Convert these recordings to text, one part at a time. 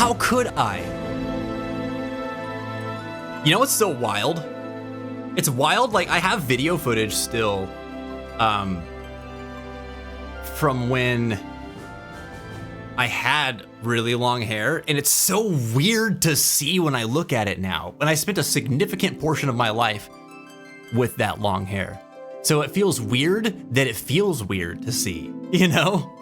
How could I? You know what's so wild? It's wild, like I have video footage still from when I had really long hair, and it's so weird to see when I look at it now. And I spent a significant portion of my life with that long hair. So it feels weird that it feels weird to see, you know?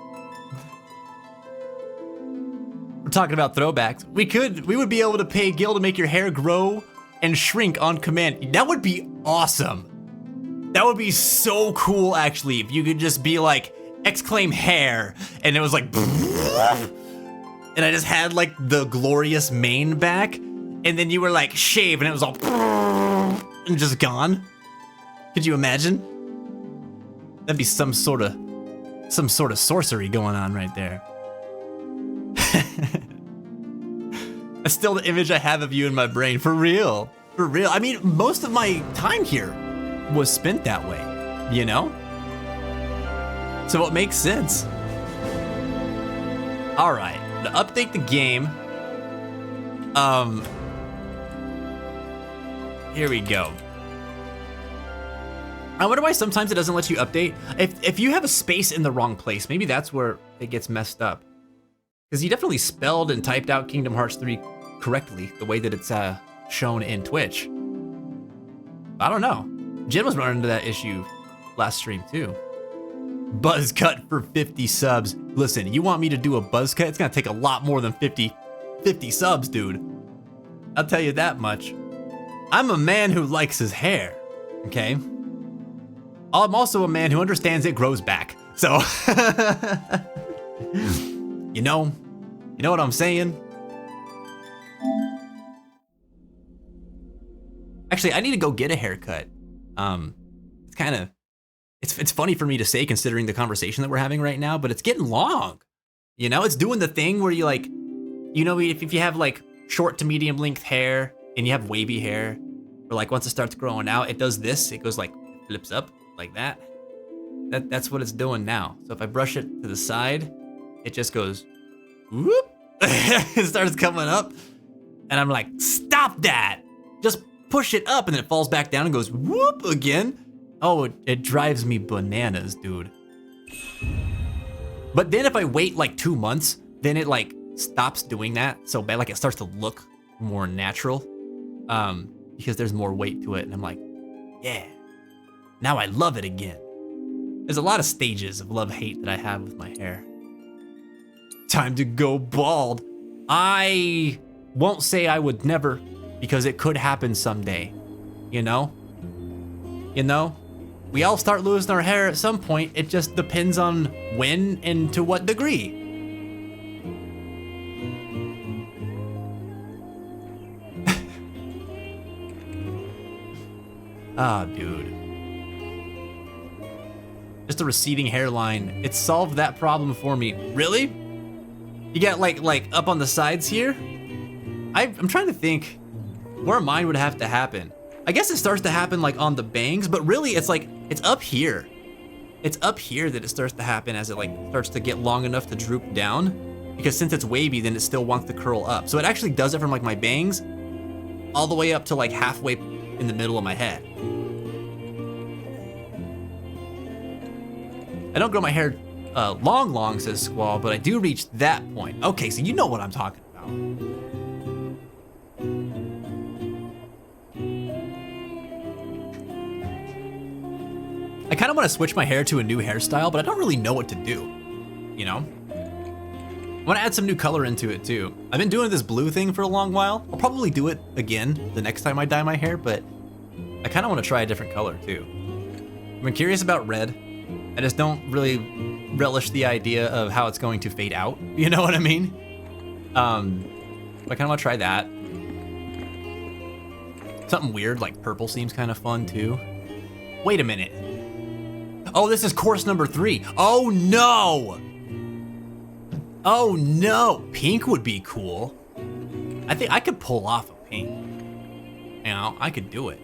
We're talking about throwbacks. We would be able to pay Gil to make your hair grow and shrink on command. That would be awesome. That would be so cool, actually, if you could just be like, exclaim hair, and it was like, and I just had like the glorious mane back, and then you were like, shave, and it was all, and just gone. Could you imagine? That'd be some sort of sorcery going on right there. That's still the image I have of you in my brain, for real. For real. I mean, most of my time here was spent that way, you know? So it makes sense. All right, to update the game. Here we go. I wonder why sometimes it doesn't let you update. If you have a space in the wrong place, maybe that's where it gets messed up. Because you definitely spelled and typed out Kingdom Hearts 3 correctly, the way that it's shown in Twitch. I don't know. Jen was running into that issue last stream too. Buzz cut for 50 subs. Listen, you want me to do a buzz cut? It's gonna take a lot more than 50 subs, dude. I'll tell you that much. I'm a man who likes his hair, okay? I'm also a man who understands it grows back. So, you know what I'm saying? Actually, I need to go get a haircut. It's funny for me to say considering the conversation that we're having right now, but it's getting long. You know, it's doing the thing where you like, you know, if you have like short to medium length hair and you have wavy hair, or like once it starts growing out, it does this, it goes like, flips up like that. That's what it's doing now. So if I brush it to the side, it just goes, whoop, it starts coming up. And I'm like, stop that. Just push it up, and then it falls back down and goes whoop again. Oh, it drives me bananas, dude. But then if I wait like 2 months, then it like stops doing that so bad, like it starts to look more natural, because there's more weight to it, and I'm like, yeah, now I love it again. There's a lot of stages of love-hate that I have with my hair. Time to go bald. I won't say I would never, because it could happen someday, you know? You know? We all start losing our hair at some point. It just depends on when and to what degree. Ah, dude. Just a receding hairline. It solved that problem for me. Really? You got like up on the sides here? I'm trying to think where mine would have to happen. I guess it starts to happen like on the bangs, but really it's like, it's up here. It's up here that it starts to happen as it like starts to get long enough to droop down. Because since it's wavy, then it still wants to curl up. So it actually does it from like my bangs all the way up to like halfway in the middle of my head. I don't grow my hair long, says Squall, but I do reach that point. Okay, so you know what I'm talking about. I kind of want to switch my hair to a new hairstyle, but I don't really know what to do, you know? I want to add some new color into it too. I've been doing this blue thing for a long while. I'll probably do it again the next time I dye my hair, but I kind of want to try a different color too. I've been curious about red. I just don't really relish the idea of how it's going to fade out. You know what I mean? But I kind of want to try that. Something weird like purple seems kind of fun too. Wait a minute. Oh, this is course number 3. Oh no! Oh no! Pink would be cool. I think I could pull off a pink. You know, I could do it.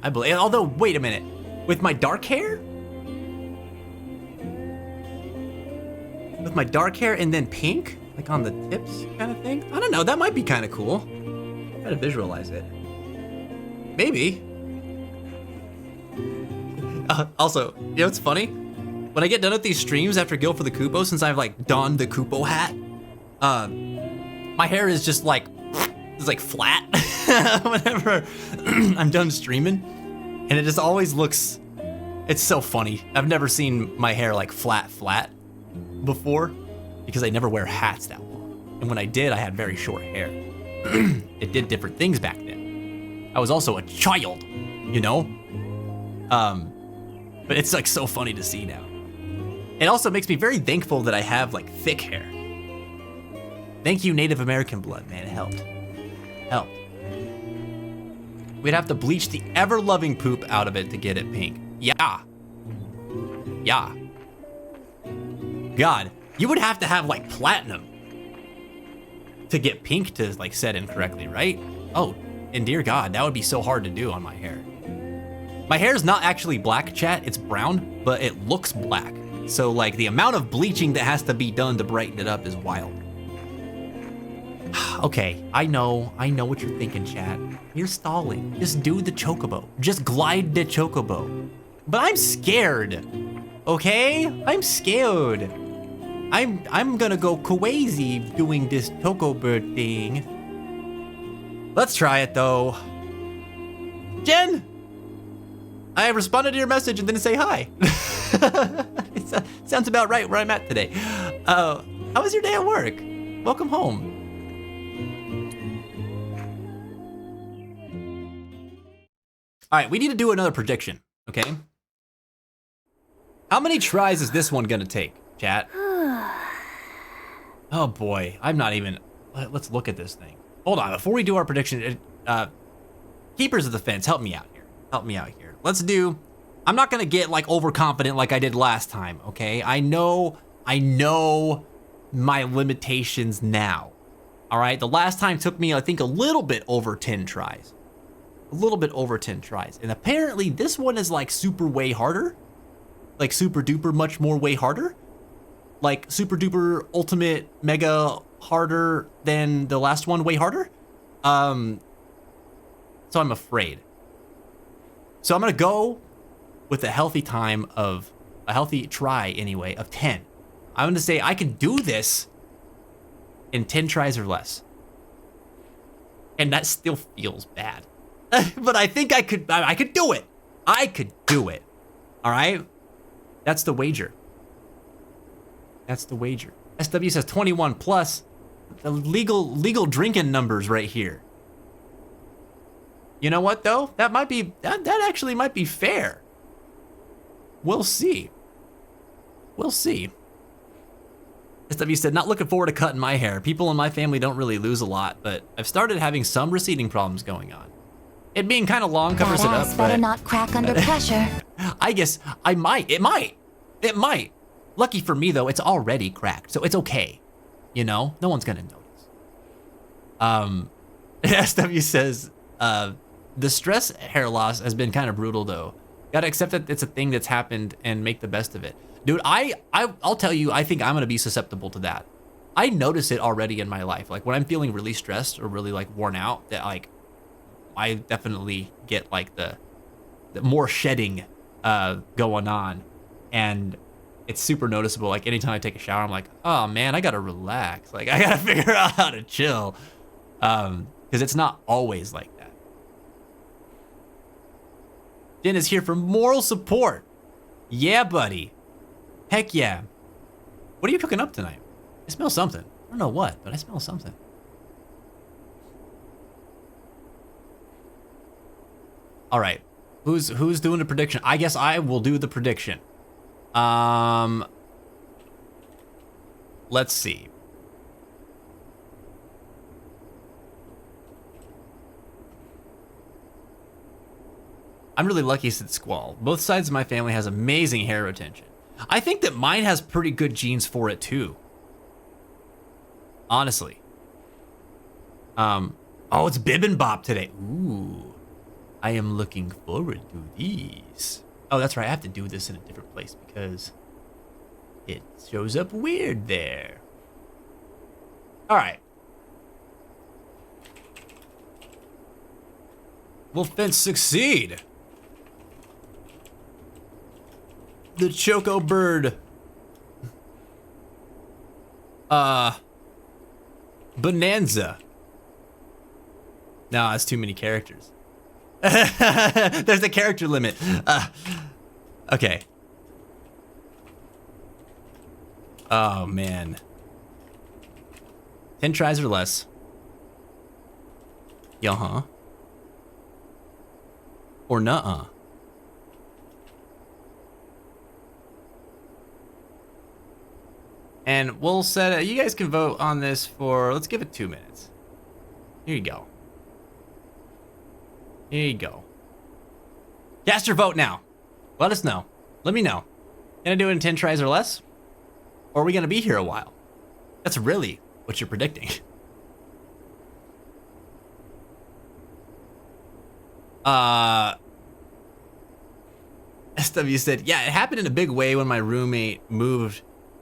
I believe. Although, wait a minute. With my dark hair? With my dark hair and then pink? Like on the tips kind of thing? I don't know, that might be kind of cool. Try to visualize it. Maybe. Also, you know what's funny? When I get done with these streams after Go for the Kupo, since I've like donned the Kupo hat, my hair is just like, it's like flat whenever I'm done streaming. And it just always looks, it's so funny. I've never seen my hair like flat before because I never wear hats that long. And when I did, I had very short hair. It did different things back then. I was also a child, you know? But it's like so funny to see now. It also makes me very thankful that I have like thick hair. Thank you, Native American blood, man, it helped. Helped. We'd have to bleach the ever-loving poop out of it to get it pink. Yeah. Yeah. God, you would have to have like platinum to get pink to like set in correctly, right? Oh, and dear God, that would be so hard to do on my hair. My hair is not actually black, chat, it's brown, but it looks black. So like the amount of bleaching that has to be done to brighten it up is wild. Okay, I know what you're thinking, chat. You're stalling. Just do the Chocobo. Just glide the Chocobo. But I'm scared. Okay? I'm scared. I'm gonna go crazy doing this Chocobo thing. Let's try it though. Jen! I responded to your message and didn't say hi. It sounds about right where I'm at today. How was your day at work? Welcome home. All right, we need to do another prediction, okay? How many tries is this one gonna take, chat? Oh boy, I'm not even, let's look at this thing. Hold on, before we do our prediction, Keepers of the Fence, help me out here. Help me out here. Let's do, I'm not gonna get like overconfident like I did last time, okay? I know my limitations now, all right? The last time took me, I think, a little bit over 10 tries. A little bit over 10 tries. And apparently this one is like super way harder. Like super duper much more way harder. Like super duper ultimate mega harder than the last one, way harder. So I'm afraid. So I'm gonna go with a healthy try anyway, of 10. I'm gonna say I can do this in 10 tries or less. And that still feels bad. But I think I could do it. I could do it. All right? That's the wager. That's the wager. SW says 21 plus. The legal drinking numbers right here. You know what though? That actually might be fair. We'll see. We'll see. SW said, not looking forward to cutting my hair. People in my family don't really lose a lot, but I've started having some receding problems going on. It being kind of long covers it up, but better not crack under pressure. I guess I might. It might. Lucky for me though, it's already cracked, so it's okay. You know, no one's gonna notice. SW says, the stress hair loss has been kind of brutal though. Gotta accept that it's a thing that's happened and make the best of it. Dude, I'll tell you, I think I'm gonna be susceptible to that. I notice it already in my life. Like when I'm feeling really stressed or really like worn out, that like I definitely get like the more shedding going on, and it's super noticeable. Like anytime I take a shower, I'm like, oh man, I gotta relax. Like I gotta figure out how to chill, because it's not always like that. Jen is here for moral support. Yeah, buddy. Heck yeah. What are you cooking up tonight? I smell something. I don't know what, but I smell something. All right, who's doing the prediction? I guess I will do the prediction. Let's see. I'm really lucky, said Squall. Both sides of my family has amazing hair retention. I think that mine has pretty good genes for it too. Honestly. Oh, it's Bibimbap today. Ooh. I am looking forward to these. Oh, that's right. I have to do this in a different place because it shows up weird there. All right. Will fence succeed? The Choco bird. Bonanza. No, that's too many characters. There's a character limit. Okay. Oh, man. 10 tries or less. Yeah-huh. Or nuh-uh. And we'll set it, you guys can vote on this for, let's give it 2 minutes. Here you go. Here you go. Cast your vote now. Let us know. Let me know. Gonna do it in 10 tries or less? Or are we gonna be here a while? That's really what you're predicting. SW said, yeah, it happened in a big way when my roommate moved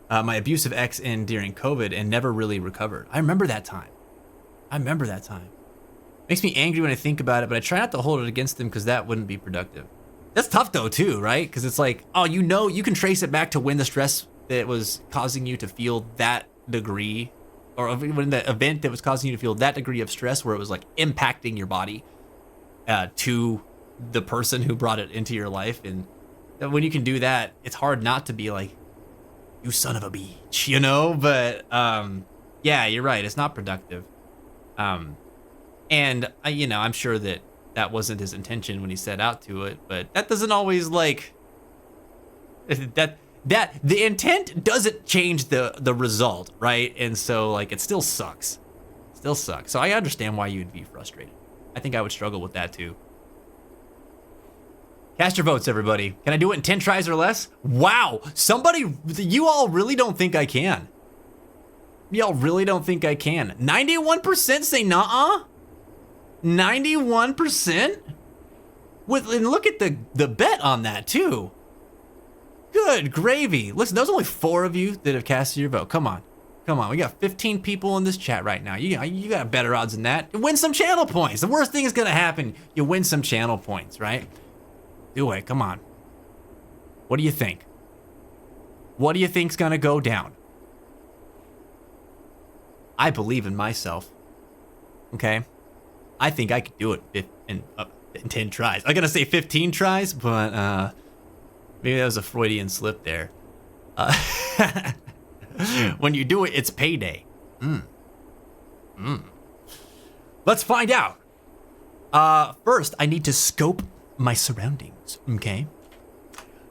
my abusive ex in during COVID and never really recovered. I remember that time. Makes me angry when I think about it, but I try not to hold it against them because that wouldn't be productive. That's tough though too, right? Because it's like, oh, you know, you can trace it back to when the stress that was causing you to feel that degree, or when the event that was causing you to feel that degree of stress where it was like impacting your body to the person who brought it into your life. And when you can do that, it's hard not to be like, you son of a bitch, you know? But yeah, you're right. It's not productive. And you know, I'm sure that that wasn't his intention when he set out to it, but that doesn't always like that the intent doesn't change the result, right? And so like it still sucks. So I understand why you'd be frustrated. I think I would struggle with that too. Cast your votes, everybody. Can I do it in 10 tries or less? Wow, somebody, you all really don't think I can. Y'all really don't think I can. 91% say nuh-uh. 91%? And look at the bet on that too. Good gravy. Listen, there's only 4 of you that have casted your vote. Come on. We got 15 people in this chat right now. You got better odds than that. Win some channel points. The worst thing is gonna happen, you win some channel points, right? Do it, come on. What do you think? What do you think's gonna go down? I believe in myself, okay? I think I could do it in 10 tries. I'm gonna say 15 tries, but maybe that was a Freudian slip there. When you do it, it's payday. Let's find out. First, I need to scope my surroundings, okay?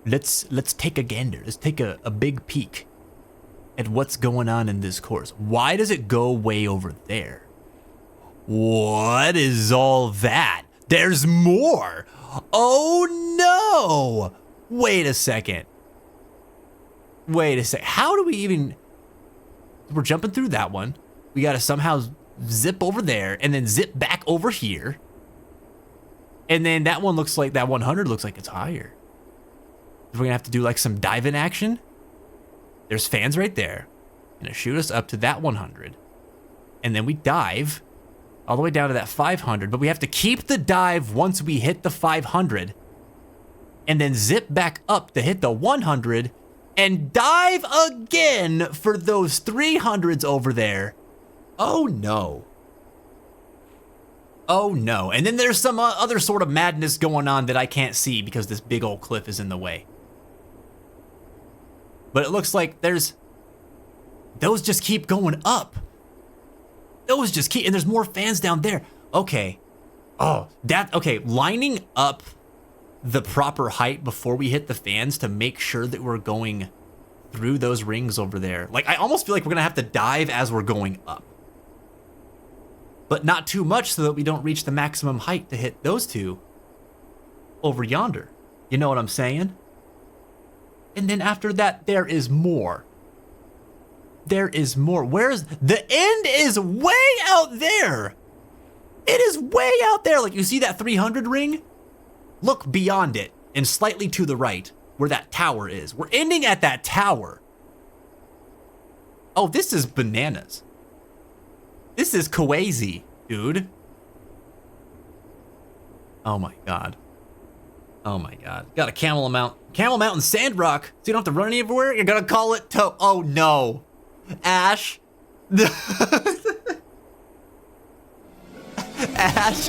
Let's take a gander. Let's take a big peek at what's going on in this course. Why does it go way over there? What is all that? There's more. Oh no! Wait a second. How do we even... We're jumping through that one. We gotta somehow zip over there and then zip back over here. And then that one looks like, that 100 looks like it's higher. We're gonna have to do like some diving action. There's fans right there. Gonna shoot us up to that 100. And then we dive all the way down to that 500, but we have to keep the dive once we hit the 500. And then zip back up to hit the 100 and dive again for those 300s over there. Oh no. Oh no. And then there's some other sort of madness going on that I can't see because this big old cliff is in the way. But it looks like those just keep going up. And there's more fans down there. Okay. Okay, lining up the proper height before we hit the fans to make sure that we're going through those rings over there. Like, I almost feel like we're gonna have to dive as we're going up. But not too much so that we don't reach the maximum height to hit those two over yonder. You know what I'm saying? And then after that, there is more. Where's the end is way out there. It is way out there. Like, you see that 300 ring? Look beyond it and slightly to the right where that tower is. We're ending at that tower. Oh, this is bananas. This is crazy, dude. Oh my god. Oh my god. Got a Camel Mountain Sandrock, so you don't have to run anywhere? You're gonna call it oh no. Ash. Ash.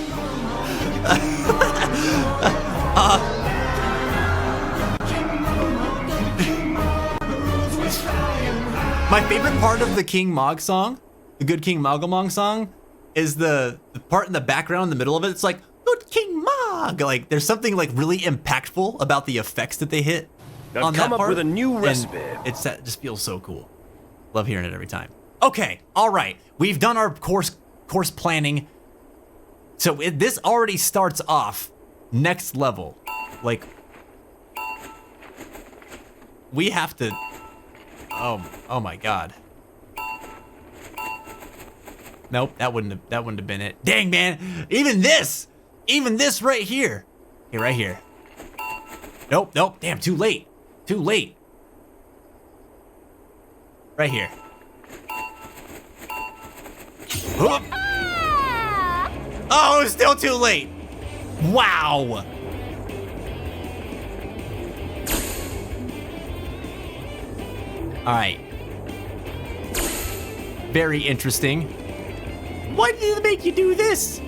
My favorite part of the King Mog song, the Good King Mogamong song, is the part in the background in the middle of it. It's like, Good King Mog. Like, there's something like really impactful about the effects that they hit on that part. Come up with a new recipe. It just feels so cool. Love hearing it every time. Okay, all right. We've done our course planning. So this already starts off next level. Like, we have to. Oh my god. Nope, that wouldn't have been it. Dang, man. Even this right here. Hey, right here. Nope. Damn, too late. Right here. Whoop. Oh, it's still too late. Wow. All right. Very interesting. Why did it make you do this?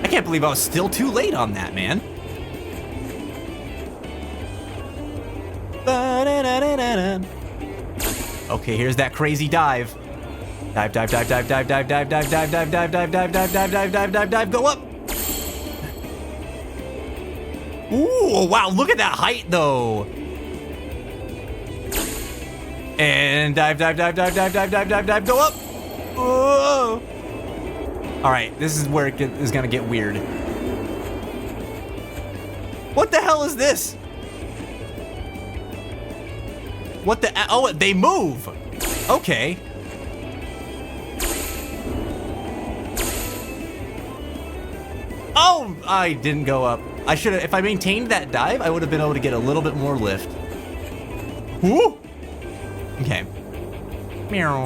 I can't believe I was still too late on that, man. Okay, here's that crazy dive. Dive. Go up. Ooh, wow, look at that height, though. And dive, go up. Whoa. All right, this is where it is gonna get weird. What the hell is this? What the, oh, they move. Okay. Oh, I didn't go up. I should have, if I maintained that dive, I would have been able to get a little bit more lift. Woo! Okay. Meow.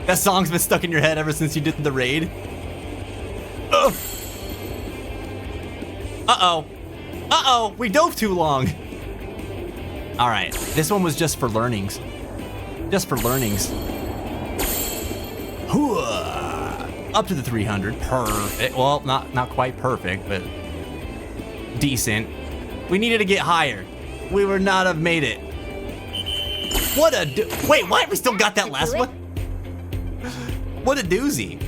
That song's been stuck in your head ever since you did the raid. Ugh. Uh-oh, we dove too long. All right, this one was just for learnings. Up to the 300, perfect. Well, not quite perfect, but decent. We needed to get higher. We would not have made it. Wait, what? We still got that last one? What a doozy.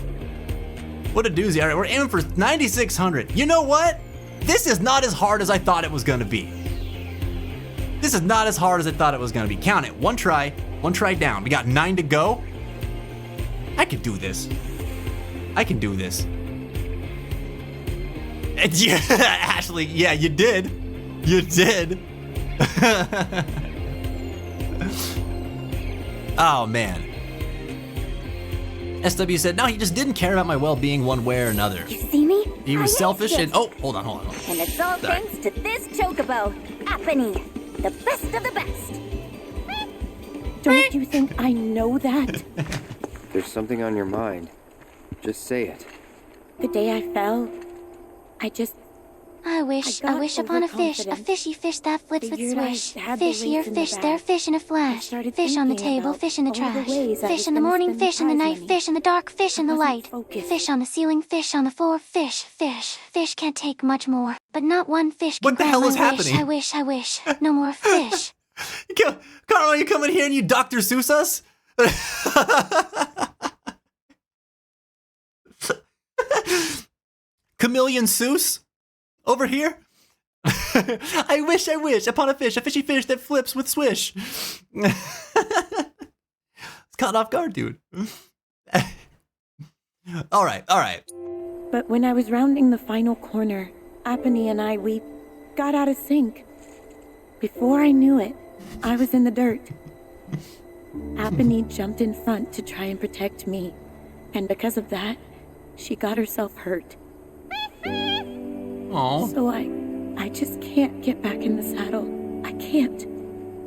All right, we're aiming for 9,600. You know what? This is not as hard as I thought it was gonna be. Count it, one try down. We got 9 to go. I can do this. And yeah, Ashley, yeah, you did. Oh, man. SW said, no, he just didn't care about my well-being one way or another. You see me? He was selfish and, oh, hold on. And it's all thanks to this Chocobo, Apony, the best of the best. Don't you think I know that? There's something on your mind. Just say it. The day I fell, I wish upon a fishy fish that flips with swish. Fish here, fish there, fish in a flash. Fish on the table, fish in the trash. Fish in the morning, fish in the night, fish in the dark, fish in the light. Fish on the ceiling, fish on the floor, fish. Fish can't take much more, but not one fish can What the hell is happening? I wish, no more fish. Carl, you come in here and you Dr. Seuss us? Chameleon Seuss? Over here? I wish upon a fishy fish that flips with swish. It's caught off guard, dude. All right. But when I was rounding the final corner, Apony and we got out of sync. Before I knew it, I was in the dirt. Apony jumped in front to try and protect me, and because of that, she got herself hurt. Aww. So I I just can't get back in the saddle. I can't.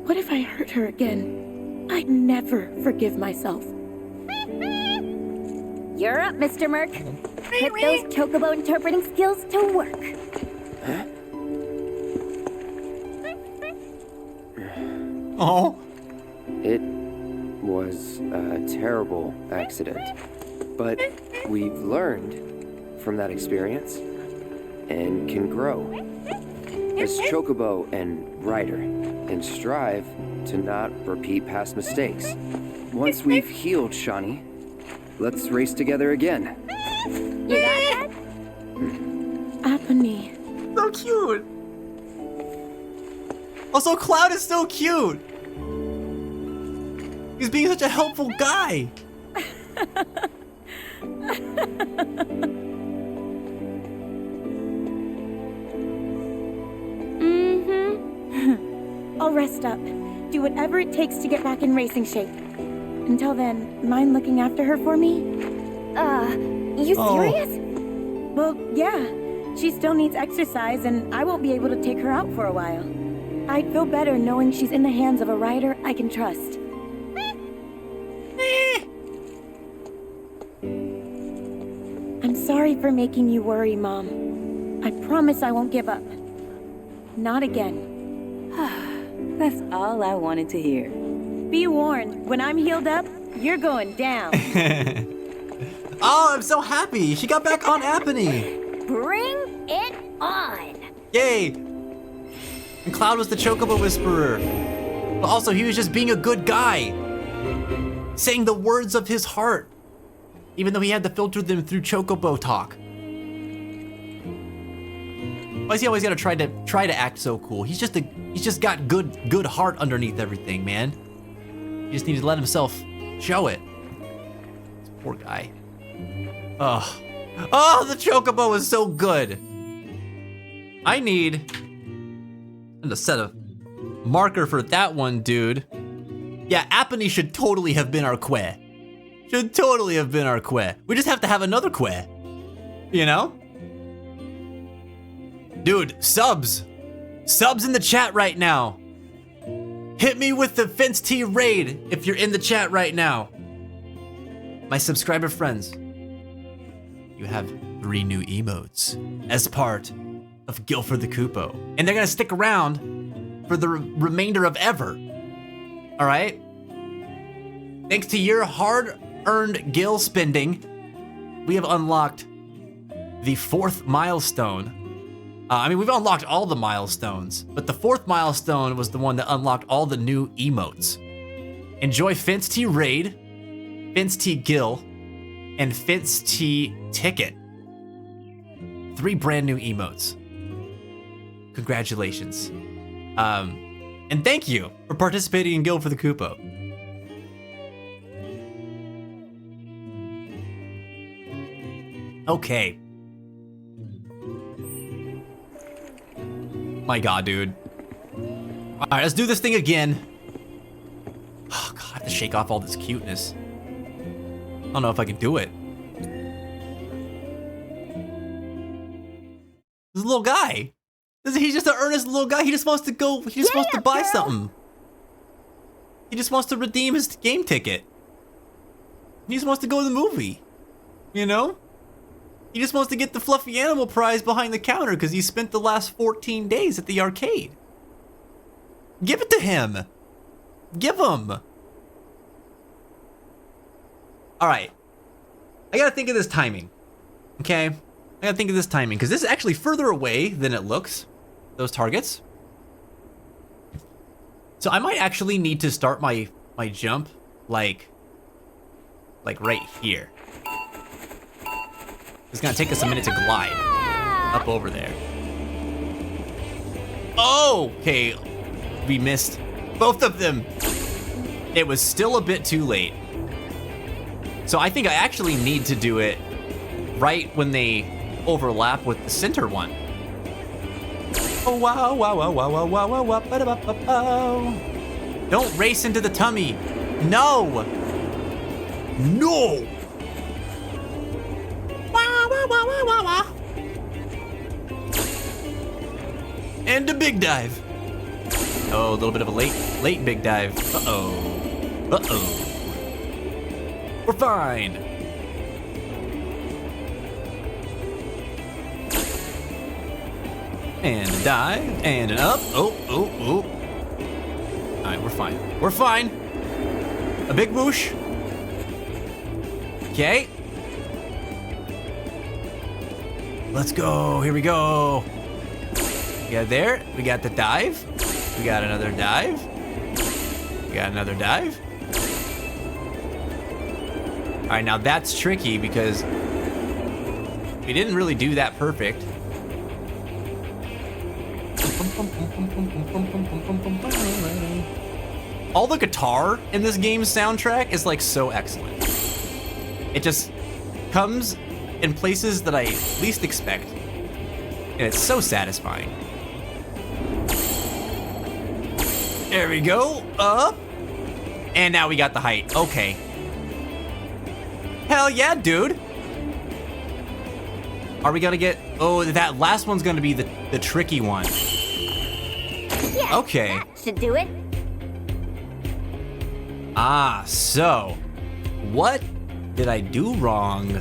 What if I hurt her again? I'd never forgive myself. You're up, Mr. Merc. Put those Chocobo interpreting skills to work. Oh. It was a terrible accident, but we've learned from that experience and can grow as Chocobo and Rider and strive to not repeat past mistakes. Once we've healed Shani, let's race together again. You got that? Apony. So cute. Also, Cloud is so cute. He's being such a helpful guy. I'll rest up. Do whatever it takes to get back in racing shape. Until then, mind looking after her for me? You serious? Well, yeah. She still needs exercise, and I won't be able to take her out for a while. I'd feel better knowing she's in the hands of a rider I can trust. I'm sorry for making you worry, Mom. I promise I won't give up. Not again. That's all I wanted to hear. Be warned, when I'm healed up, you're going down. Oh, I'm so happy. She got back on Apony. Bring it on! Yay. And Cloud was the Chocobo Whisperer. But also, he was just being a good guy. Saying the words of his heart. Even though he had to filter them through Chocobo talk. Why is he always gotta try to act so cool? He's just got good heart underneath everything, man. He just needs to let himself show it. This poor guy. Oh, the Chocobo is so good. I need to set a marker for that one, dude. Yeah, Apony should totally have been our Que. Should totally have been our Que. We just have to have another Que. You know? Dude, subs. Subs in the chat right now. Hit me with the Fence T raid if you're in the chat right now. My subscriber friends, you have 3 new emotes as part of Guilford the Koopo. And they're gonna stick around for the remainder of ever. All right? Thanks to your hard-earned Gil spending, we have unlocked the 4th milestone. I mean, we've unlocked all the milestones, but the 4th milestone was the one that unlocked all the new emotes. Enjoy Fence T Raid, Fence T Gil, and Fence T Ticket. 3 brand new emotes. Congratulations. And thank you for participating in Guild for the Koopo. Okay. My god, dude. Alright, let's do this thing again. Oh god, I have to shake off all this cuteness. I don't know if I can do it. This little guy. He's just an earnest little guy. He just wants to go, he just wants to buy something. He just wants to redeem his game ticket. He just wants to go to the movie. You know? He just wants to get the fluffy animal prize behind the counter because he spent the last 14 days at the arcade. Give it to him. Give him. All right. I gotta think of this timing. Okay? I gotta think of this timing because this is actually further away than it looks. Those targets. So I might actually need to start my jump like right here. It's gonna take us a minute to glide up over there. Oh, okay. We missed both of them. It was still a bit too late. So I think I actually need to do it right when they overlap with the center one. Oh, wow, wow, wow, wow, wow, wow, wow, wow, ba-da-ba-ba-ba. Don't race into the tummy. No. No. Wow, wow, wow, wow, wow, wow. And a big dive. Oh, a little bit of a late big dive. Uh-oh. Uh-oh. We're fine. And a dive, and an up. Oh. All right, we're fine. We're fine. A big whoosh. Okay. Let's go. Here we go. We got there. We got the dive. We got another dive. We got another dive. All right, now that's tricky because we didn't really do that perfect. All the guitar in this game's soundtrack is like so excellent. It just comes in places that I least expect, and it's so satisfying. There we go, up, and now we got the height. Okay. Hell yeah, dude. Are we gonna get? Oh, that last one's gonna be the tricky one. Yeah, okay. That should do it. Ah, so what did I do wrong?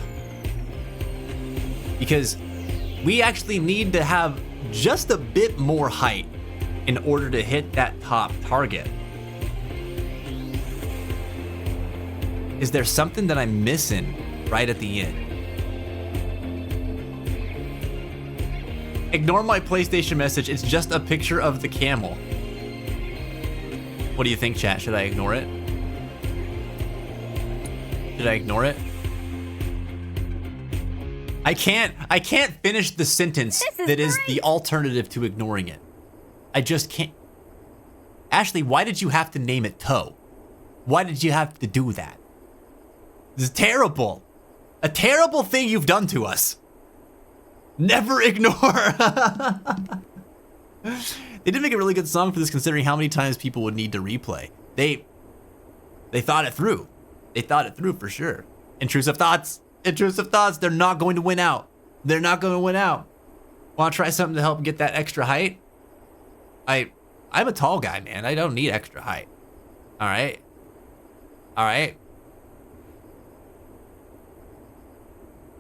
Because we actually need to have just a bit more height in order to hit that top target. Is there something that I'm missing right at the end? Ignore my PlayStation message, it's just a picture of the camel. What do you think, chat? Should I ignore it? Should I ignore it? I can't finish the sentence that is the alternative to ignoring it. I just can't. Ashley, why did you have to name it Toe? Why did you have to do that? This is terrible. A terrible thing you've done to us. Never ignore. They did make a really good song for this considering how many times people would need to replay. They thought it through. They thought it through for sure. Intrusive thoughts. Intrusive thoughts. They're not going to win out. They're not going to win out. Want to try something to help get that extra height? I'm a tall guy, man. I don't need extra height. All right. All right.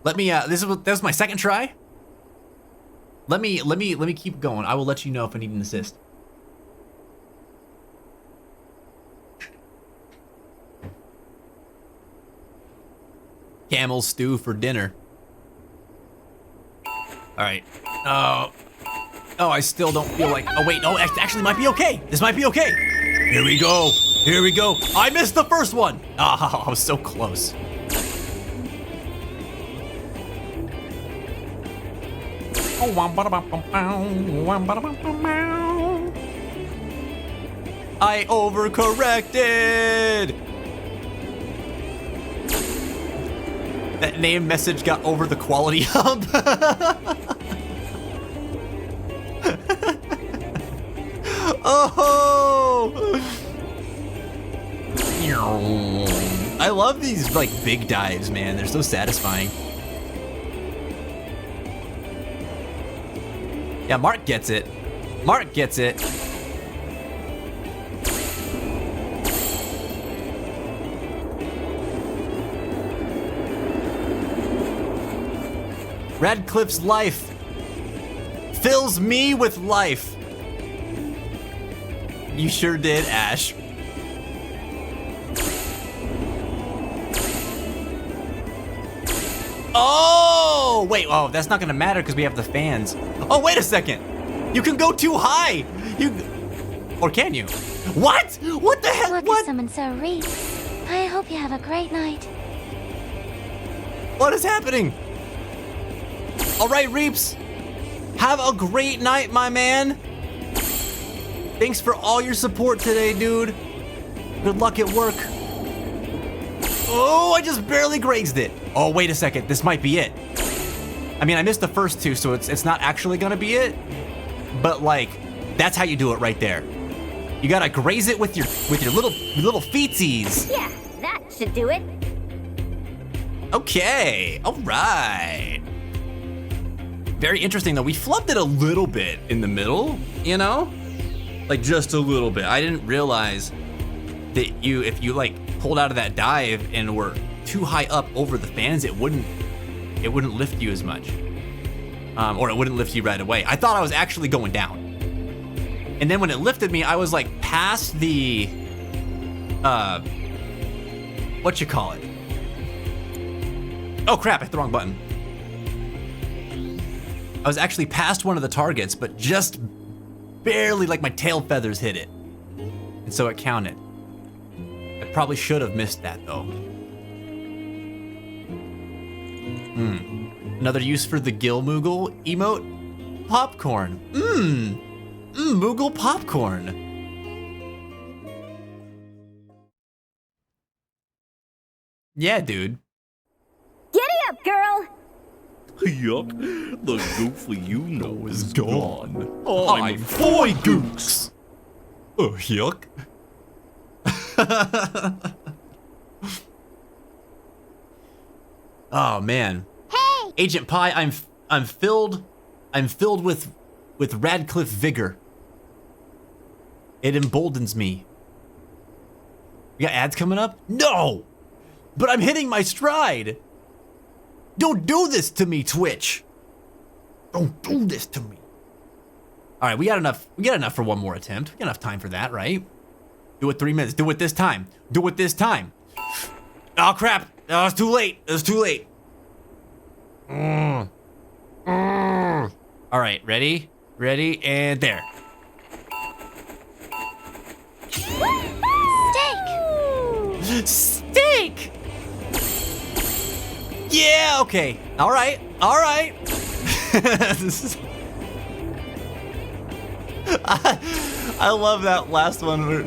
Let me. That was my second try. Let me keep going. I will let you know if I need an assist. Camel stew for dinner. All right. Oh, I still don't feel like. Oh wait, no. Actually, might be okay. This might be okay. Here we go. Here we go. I missed the first one. Oh, I was so close. I overcorrected. That name message got over the quality hump. Oh! I love these like big dives, man. They're so satisfying. Yeah, Mark gets it. Mark gets it. Radcliffe's life fills me with life. You sure did, Ash. Oh, wait. Oh, that's not gonna matter because we have the fans. Oh, wait a second. You can go too high. Or can you? What? What the heck? Look What? at someone so reach. I hope you have a great night. What is happening? All right, Reaps. Have a great night, my man. Thanks for all your support today, dude. Good luck at work. Oh, I just barely grazed it. Oh, wait a second. This might be it. I mean, I missed the first two, so it's not actually gonna be it. But like, that's how you do it right there. You gotta graze it with your little feetsies. Yeah, that should do it. Okay. All right. Very interesting though. We flubbed it a little bit in the middle, you know? Like just a little bit. I didn't realize that if you like pulled out of that dive and were too high up over the fans, it wouldn't lift you as much. Or it wouldn't lift you right away. I thought I was actually going down. And then when it lifted me, I was like past the, what you call it? Oh crap, I hit the wrong button. I was actually past one of the targets, but just barely, like my tail feathers hit it. And so it counted. I probably should have missed that though. Another use for the Gil Moogle emote? Popcorn. Moogle popcorn. Yeah, dude. Giddy up, girl! Yuck, the goofy you know is gone. I'm Boy Gooks. Oh, yuck. Oh man. Hey! Agent Pie, I'm filled with Radcliffe vigor. It emboldens me. We got ads coming up? No! But I'm hitting my stride. Don't do this to me, Twitch. Don't do this to me. All right, we got enough for one more attempt. We got enough time for that, right? Do it 3 minutes. Do it this time. Do it this time. Oh crap. Oh, it's too late. It's too late. All right, ready? Ready, and there. Steak! Steak! Yeah, okay. All right. All right. I love that last one where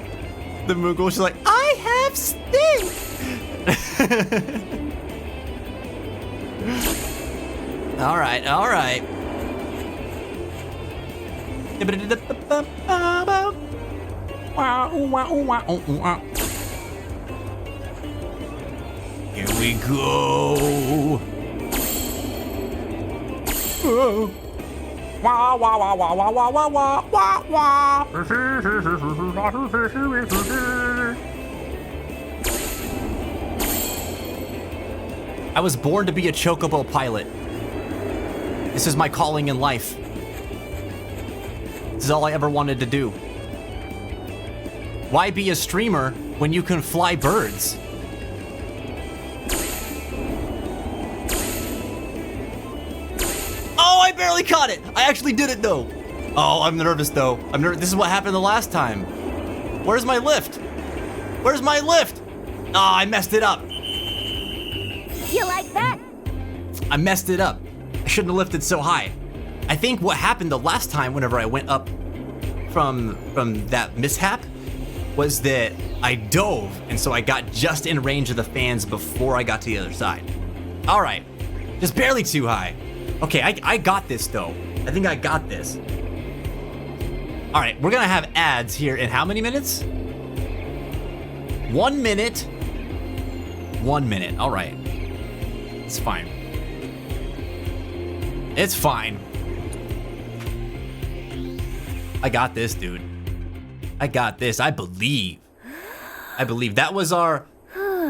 the Moogle was like, I have steak! All right, all right. Here we go. Oh. Wah, wah, wah, wah, wah, wah, wah, wah, wah, wah. I was born to be a Chocobo pilot. This is my calling in life. This is all I ever wanted to do. Why be a streamer when you can fly birds? Oh, I barely caught it. I actually did it though. Oh, I'm nervous though. I'm nervous. This is what happened the last time. Where's my lift? Where's my lift? Oh, I messed it up. You like that? I messed it up. I shouldn't have lifted so high. I think what happened the last time whenever I went up from that mishap was that I dove, and so I got just in range of the fans before I got to the other side. All right, just barely too high. Okay, I got this though. I think I got this. All right, we're gonna have ads here in how many minutes? 1 minute. 1 minute, all right. It's fine. It's fine. I got this, dude. I got this, I believe. I believe that was our,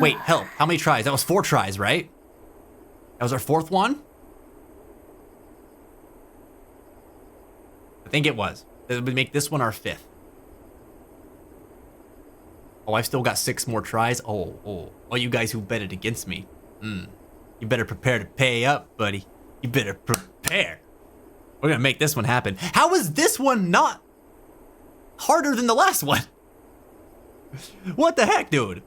wait, help, how many tries? That was 4 tries, right? That was our 4th one? I think it was. It would make this one our 5th. Oh, I've still got 6 more tries. Oh, you guys who betted against me. You better prepare to pay up, buddy. You better prepare. We're gonna make this one happen. How is this one not harder than the last one? What the heck, dude?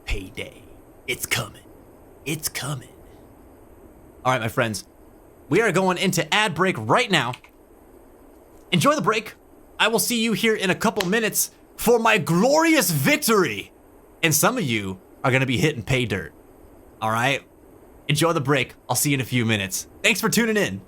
Payday. It's coming. It's coming. All right, my friends. We are going into ad break right now. Enjoy the break. I will see you here in a couple minutes for my glorious victory. And some of you are gonna be hitting pay dirt. All right? Enjoy the break. I'll see you in a few minutes. Thanks for tuning in.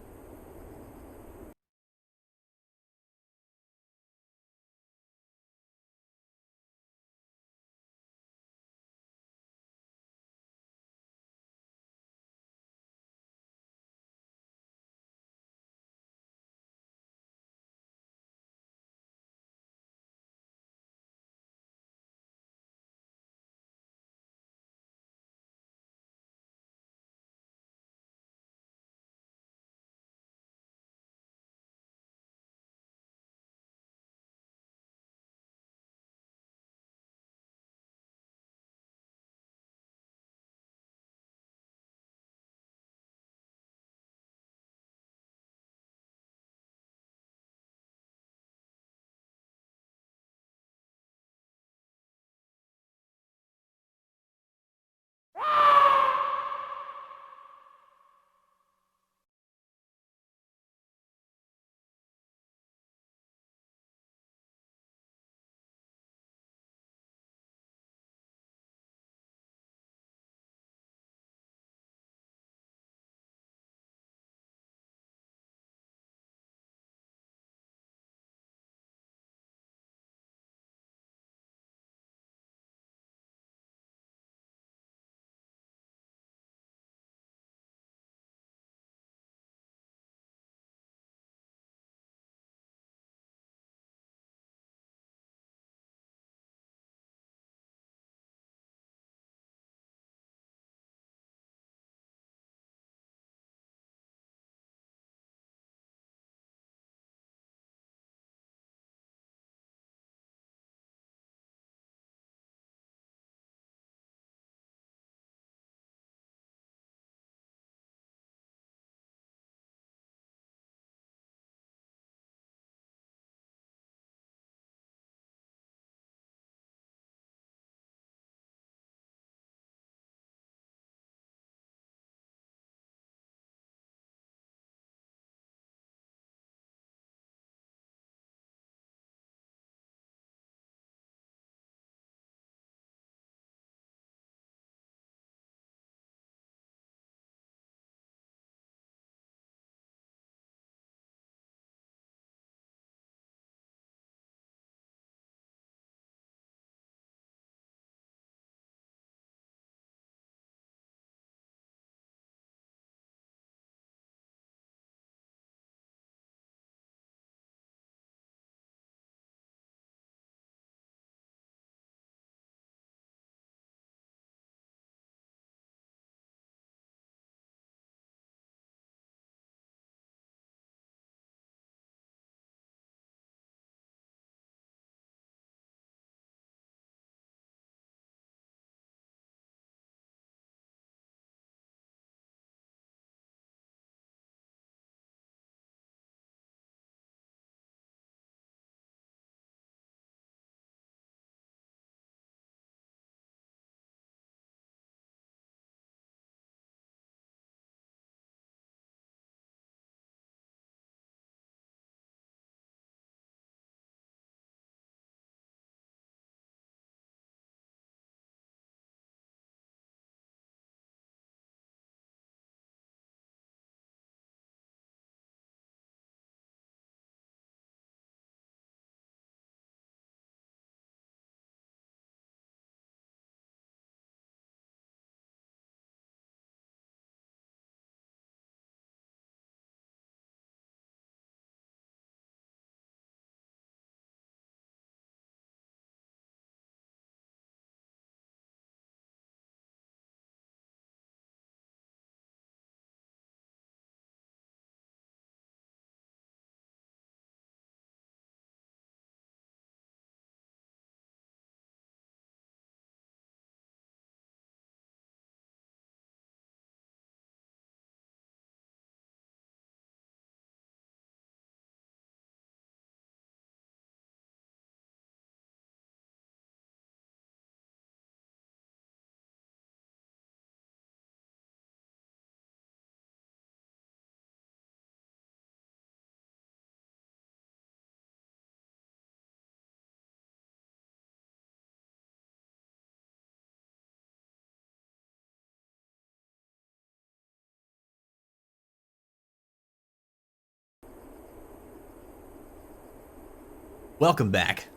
Welcome back.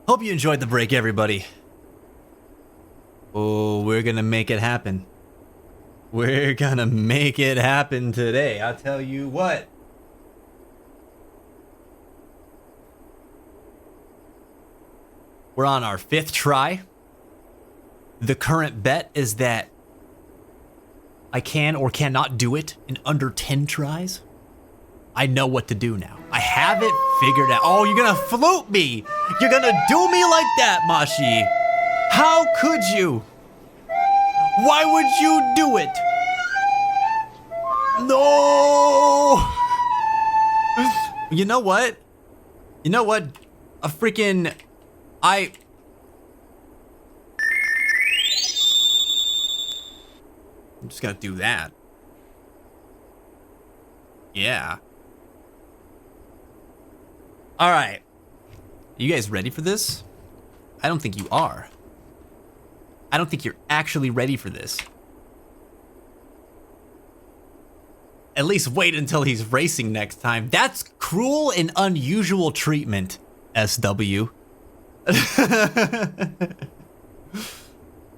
Hope you enjoyed the break, everybody. Oh, we're gonna make it happen. We're gonna make it happen today. I'll tell you what. We're on our 5th try. The current bet is that I can or cannot do it in under 10 tries. I know what to do now. I have it figured out. Oh, you're gonna float me. You're gonna do me like that, Mashi. How could you? Why would you do it? No. You know what? You know what? A freaking... I'm just gonna do that. Yeah. All right. You guys ready for this? I don't think you are. I don't think you're actually ready for this. At least wait until he's racing next time. That's cruel and unusual treatment, SW.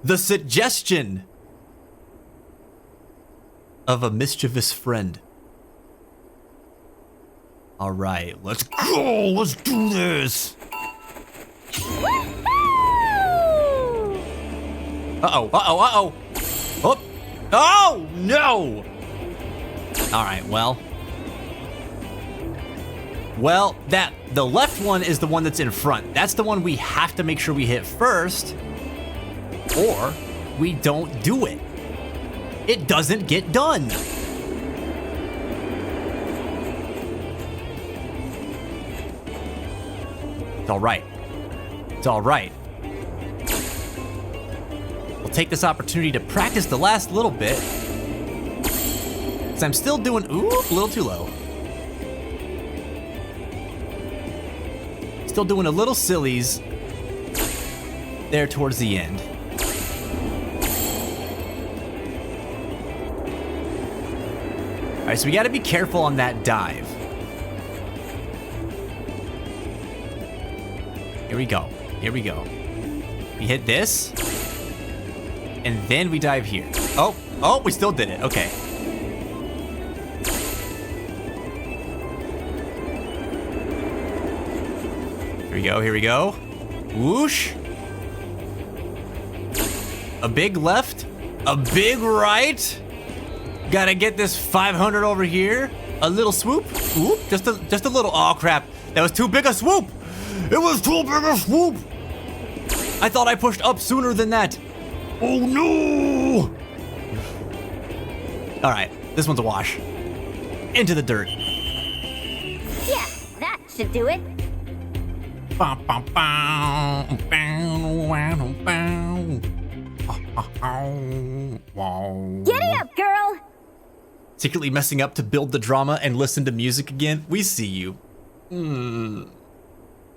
The suggestion of a mischievous friend. All right, let's go. Let's do this. Uh-oh, uh-oh, uh-oh. Oh, oh, no. All right, well, the left one is the one that's in front. That's the one we have to make sure we hit first, or we don't do it. It doesn't get done. It's all right. It's all right. We'll take this opportunity to practice the last little bit. Because I'm still doing, ooh, a little too low. Still doing a little sillies there towards the end. All right, so we got to be careful on that dive. Here we go. Here we go. We hit this, and then we dive here. Oh, oh, we still did it. Okay. Here we go. Here we go. Whoosh. A big left. A big right. Gotta get this 500 over here. A little swoop. Swoop. Just a little. Oh crap! That was too big a swoop. It was too big a swoop. I thought I pushed up sooner than that. Oh no! All right, this one's a wash. Into the dirt. Yeah, that should do it. Giddy up, girl! Secretly messing up to build the drama and listen to music again? We see you.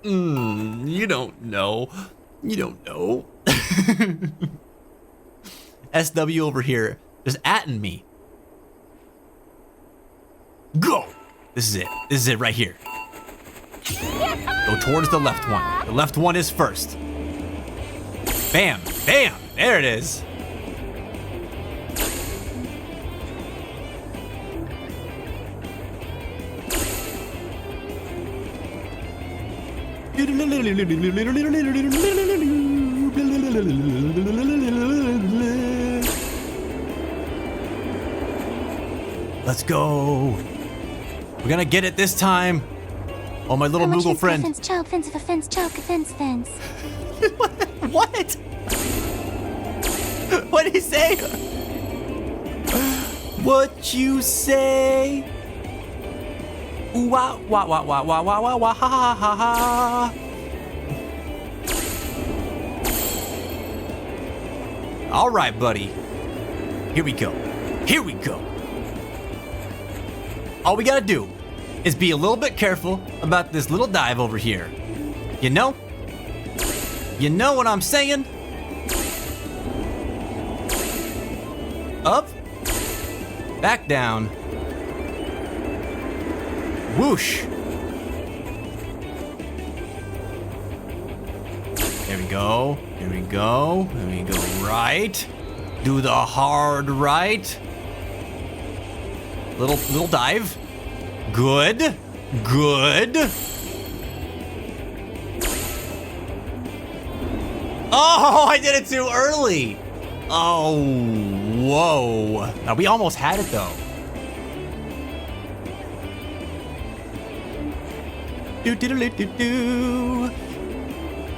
You don't know. You don't know. SW over here just atting me. Go! This is it. This is it right here. Go towards the left one. The left one is first. Bam! Bam! There it is. Let's go. We're gonna get it this time. Oh, my little Moogle friend. What? What did he say? What you say? Ooh, wah, wah, wah, wah, wah, wah, wah, wah, ha, ha, ha, ha. All right, buddy. Here we go. Here we go. All we gotta do is be a little bit careful about this little dive over here. You know? You know what I'm saying? Up. Back down. Whoosh. There we go. There we go. There we go. Right. Do the hard right. Little dive. Good. Good. Oh, I did it too early. Oh, whoa. Now, we almost had it, though. Do.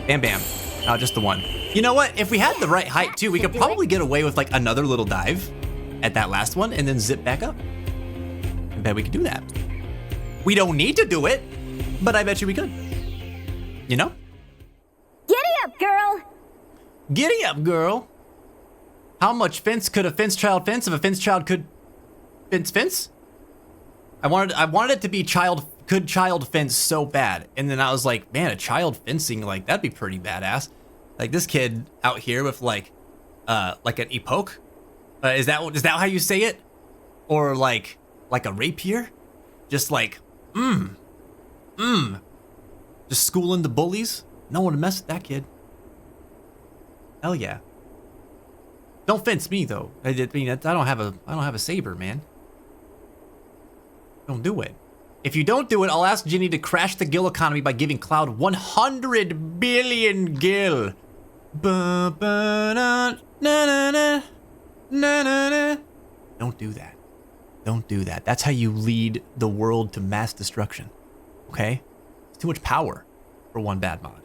Bam, bam. Oh, just the one. You know what? If we had the right height, too, we could probably get away with, like, another little dive at that last one and then zip back up. I bet we could do that. We don't need to do it, but I bet you we could. You know? Giddy up, girl! Giddy up, girl. How much fence could a fence child fence if a fence child could fence? I wanted it to be could child fence so bad. And then I was like, man, a child fencing, like, that'd be pretty badass. Like this kid out here with like an epoch. Is that how you say it? Or like a rapier? Just like, just schooling the bullies? No one to mess with that kid. Hell yeah. Don't fence me though. I don't have a saber, man. Don't do it. If you don't do it, I'll ask Ginny to crash the gil economy by giving Cloud 100 billion gil. Don't do that. Don't do that. That's how you lead the world to mass destruction. Okay? It's too much power for one bad mod.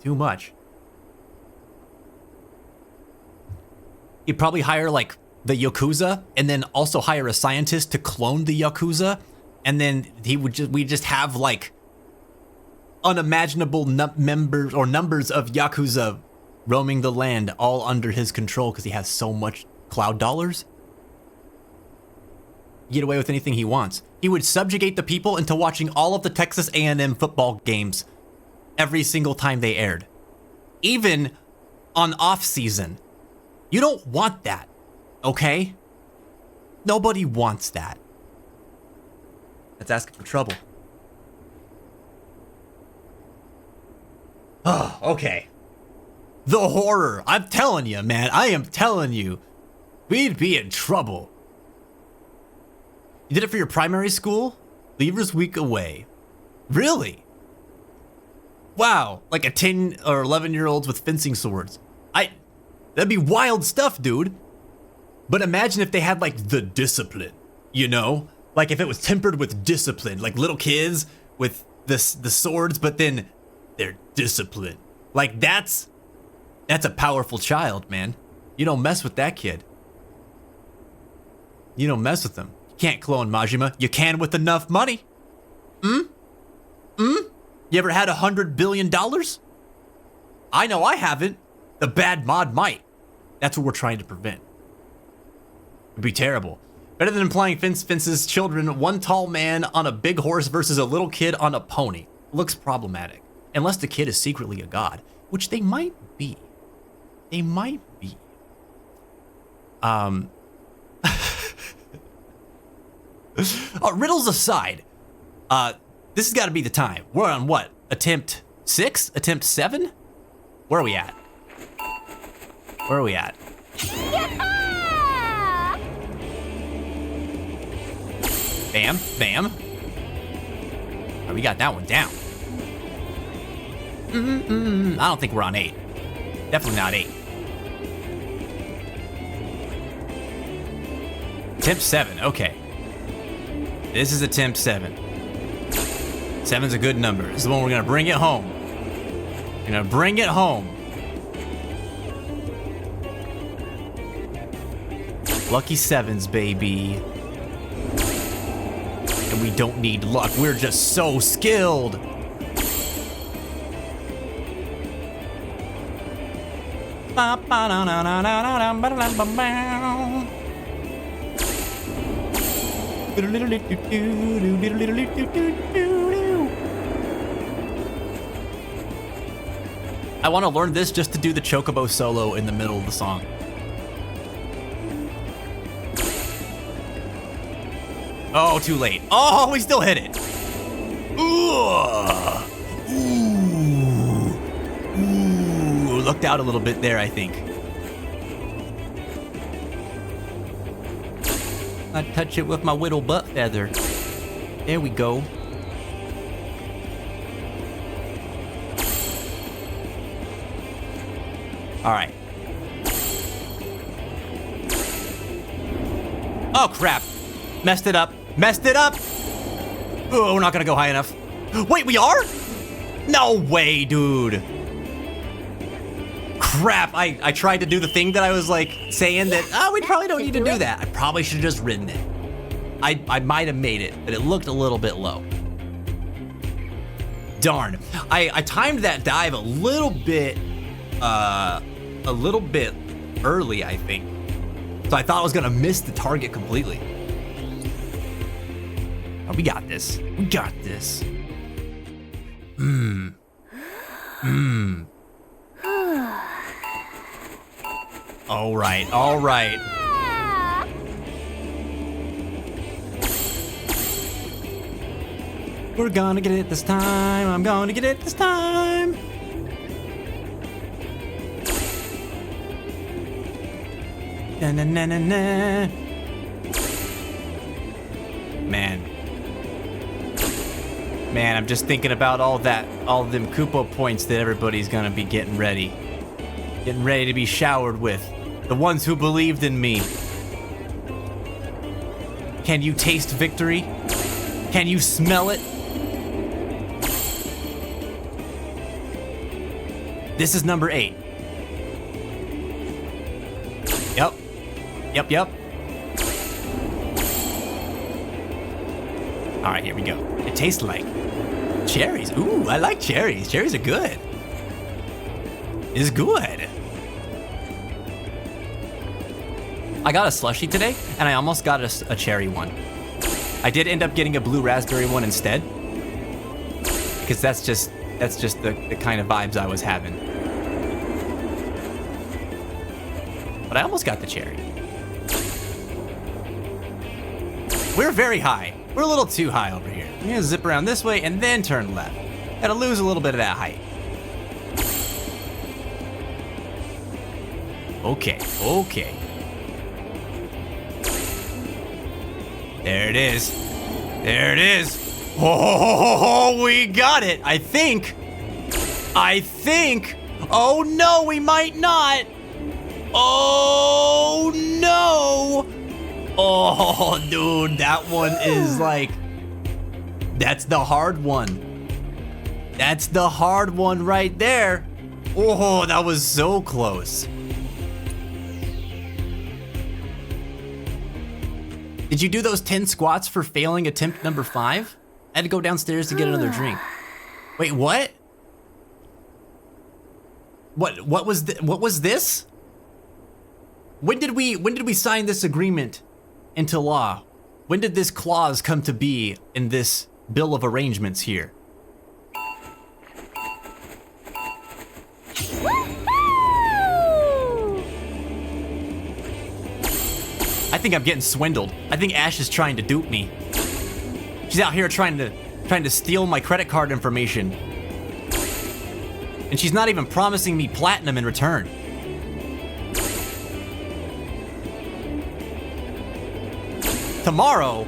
Too much. You'd probably hire like the Yakuza and then also hire a scientist to clone the Yakuza, and then we just have like unimaginable numbers of Yakuza roaming the land all under his control because he has so much Cloud dollars. Get away with anything he wants. He would subjugate the people into watching all of the Texas A&M football games every single time they aired. Even on off season. You don't want that, okay? Nobody wants that. That's asking for trouble. Oh, okay. The horror. I'm telling you, man. I am telling you. We'd be in trouble. You did it for your primary school? Leavers Week away. Really? Wow. Like a 10 or 11-year-olds with fencing swords. That'd be wild stuff, dude. But imagine if they had like the discipline, you know? Like if it was tempered with discipline, like little kids with the swords, but then they're disciplined. Like that's a powerful child, man. You don't mess with that kid. You don't mess with them. You can't clone Majima. You can with enough money. You ever had $100 billion? I know I haven't. The bad mod might. That's what we're trying to prevent. It'd be terrible. Better than implying fences children, one tall man on a big horse versus a little kid on a pony. Looks problematic. Unless the kid is secretly a god, which they might be. They might be. Riddles aside, this has got to be the time. We're on what? Attempt 6? Attempt 7? Where are we at? Where are we at? Yeah! Bam, bam. Oh, we got that one down. I don't think we're on 8. Definitely not 8. Attempt 7, okay. This is attempt 7. 7's a good number. This is the one we're gonna bring it home. We're gonna bring it home. Lucky 7s, baby. And we don't need luck. We're just so skilled. I want to learn this just to do the Chocobo solo in the middle of the song. Oh, too late. Oh, we still hit it. Ooh. Ooh. Looked out a little bit there, I think. I touch it with my whittle butt feather. There we go. All right. Oh, crap. Messed it up. Messed it up. Oh, we're not gonna go high enough. Wait, we are? No way, dude. Crap, I tried to do the thing that I was like saying that, we probably don't need to do that. I probably should have just ridden it. I might have made it, but it looked a little bit low. Darn. I timed that dive a little bit early, I think. So I thought I was gonna miss the target completely. Oh, we got this. We got this. All right, all right. We're gonna get it this time. I'm gonna get it this time. Na na na na na. Man, I'm just thinking about all them Koopa points that everybody's gonna be getting ready to be showered with. The ones who believed in me. Can you taste victory? Can you smell it? This is number 8. Yep. All right, here we go. It tastes like cherries. Ooh, I like cherries. Cherries are good. It's good. I got a slushie today, and I almost got a cherry one. I did end up getting a blue raspberry one instead, because that's just the kind of vibes I was having. But I almost got the cherry. We're very high. We're a little too high over here. I'm gonna zip around this way and then turn left. Gotta lose a little bit of that height. Okay. There it is. Oh, we got it. I think. Oh no, we might not. Oh no. Oh, dude, that one is like, that's the hard one. That's the hard one right there. Oh, that was so close. Did you do those 10 squats for failing attempt number 5? I had to go downstairs to get another drink. Wait, what? What was this? When did we sign this agreement into law? When did this clause come to be in this bill of arrangements here? I think I'm getting swindled. I think Ash is trying to dupe me. She's out here trying to steal my credit card information. And she's not even promising me platinum in return. Tomorrow,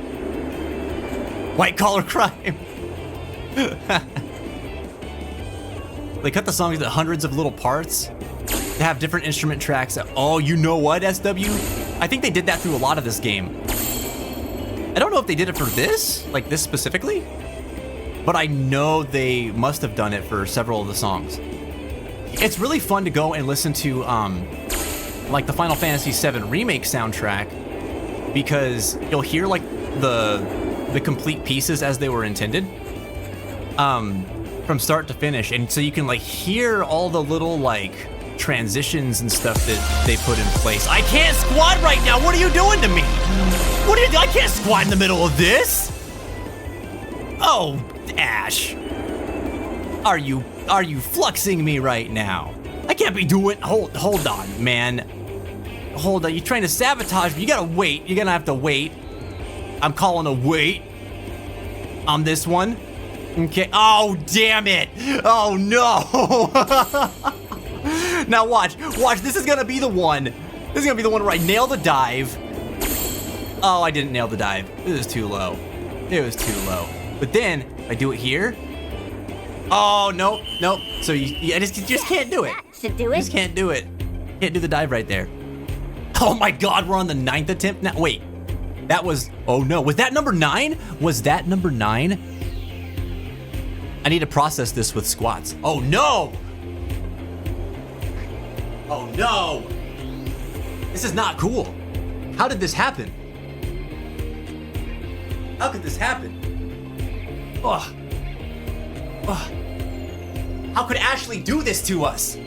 white collar crime. They cut the songs into hundreds of little parts to have different instrument tracks. Oh, you know what, SW? I think they did that through a lot of this game. I don't know if they did it for this, like this specifically, but I know they must have done it for several of the songs. It's really fun to go and listen to like the Final Fantasy VII Remake soundtrack, because you'll hear like the complete pieces as they were intended, from start to finish, and so you can like hear all the little like transitions and stuff that they put in place. I can't squat right now. What are you doing to me? What are you doing? I can't squat in the middle of this. Oh, Ash, are you fluxing me right now? I can't be doing. Hold on, man. Hold on. You're trying to sabotage me. You gotta wait. You're gonna have to wait. I'm calling a wait on this one. Okay. Oh, damn it. Oh, no. Now watch. Watch. This is going to be the one. This is going to be the one where I nail the dive. Oh, I didn't nail the dive. It was too low. It was too low. But then I do it here. Oh, nope. Nope. So you just can't do it. Should do You it. just can't do it. Can't do the dive right there. Oh my God, we're on the 9th attempt now. Wait, that was, oh no, was that number 9? Was that number 9? I need to process this with squats. Oh no! Oh no! This is not cool. How did this happen? How could this happen? Ugh. Ugh. How could Ashley do this to us?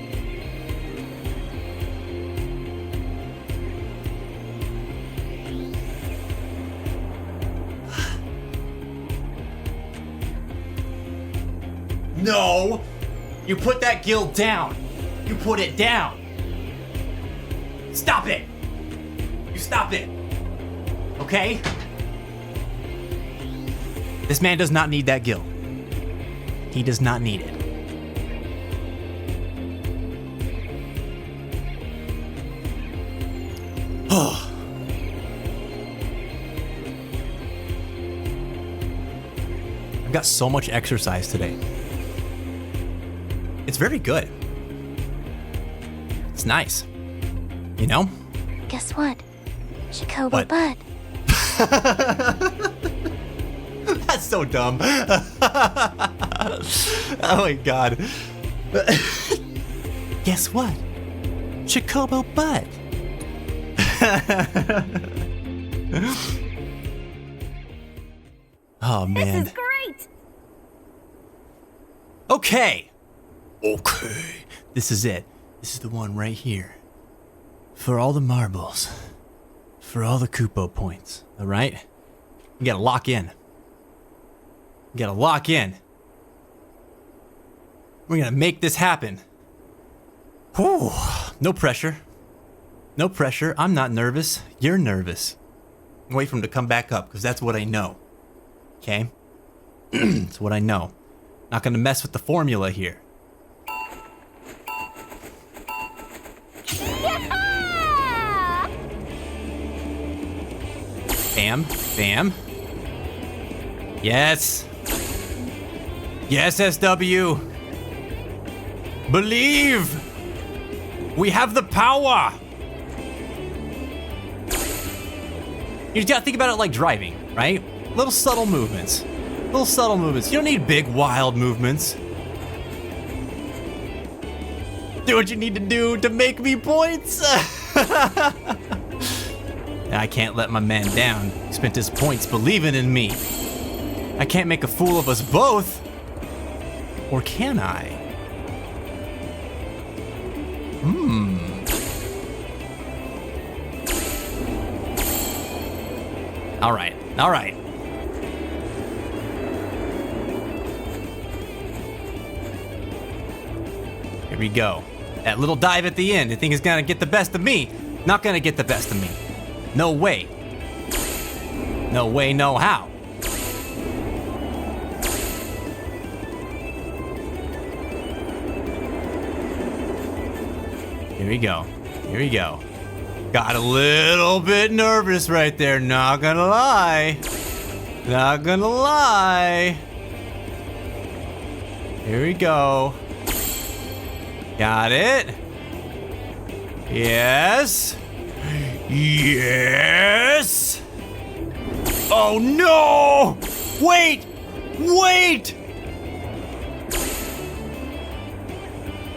No! You put that guild down! You put it down! Stop it! You stop it! Okay? This man does not need that guild. He does not need it. Oh. I've got so much exercise today. It's very good. It's nice. You know? Guess what? Chocobo What? butt. That's so dumb. Oh my God. Guess what? Chocobo butt. Oh man. This is great. Okay. Okay. This is it. This is the one right here. For all the marbles. For all the Chocobo points. All right? You gotta lock in. You gotta lock in. We're gonna make this happen. Whew. No pressure. No pressure. I'm not nervous. You're nervous. Wait for him to come back up, because that's what I know. Okay? It's what I know. Not gonna mess with the formula here. Yeah! Bam. Bam. Yes. Yes, SW. Believe. We have the power. You just gotta think about it like driving, right? Little subtle movements. Little subtle movements. You don't need big, wild movements. Do what you need to do to make me points. I can't let my man down. He spent his points believing in me. I can't make a fool of us both. Or can I? All right. All right. Here we go. That little dive at the end. I think it's gonna get the best of me. Not gonna get the best of me. No way. No way, no how. Here we go. Here we go. Got a little bit nervous right there, not gonna lie. Not gonna lie. Here we go. Got it. Yes. Yes. Oh no! Wait! Wait!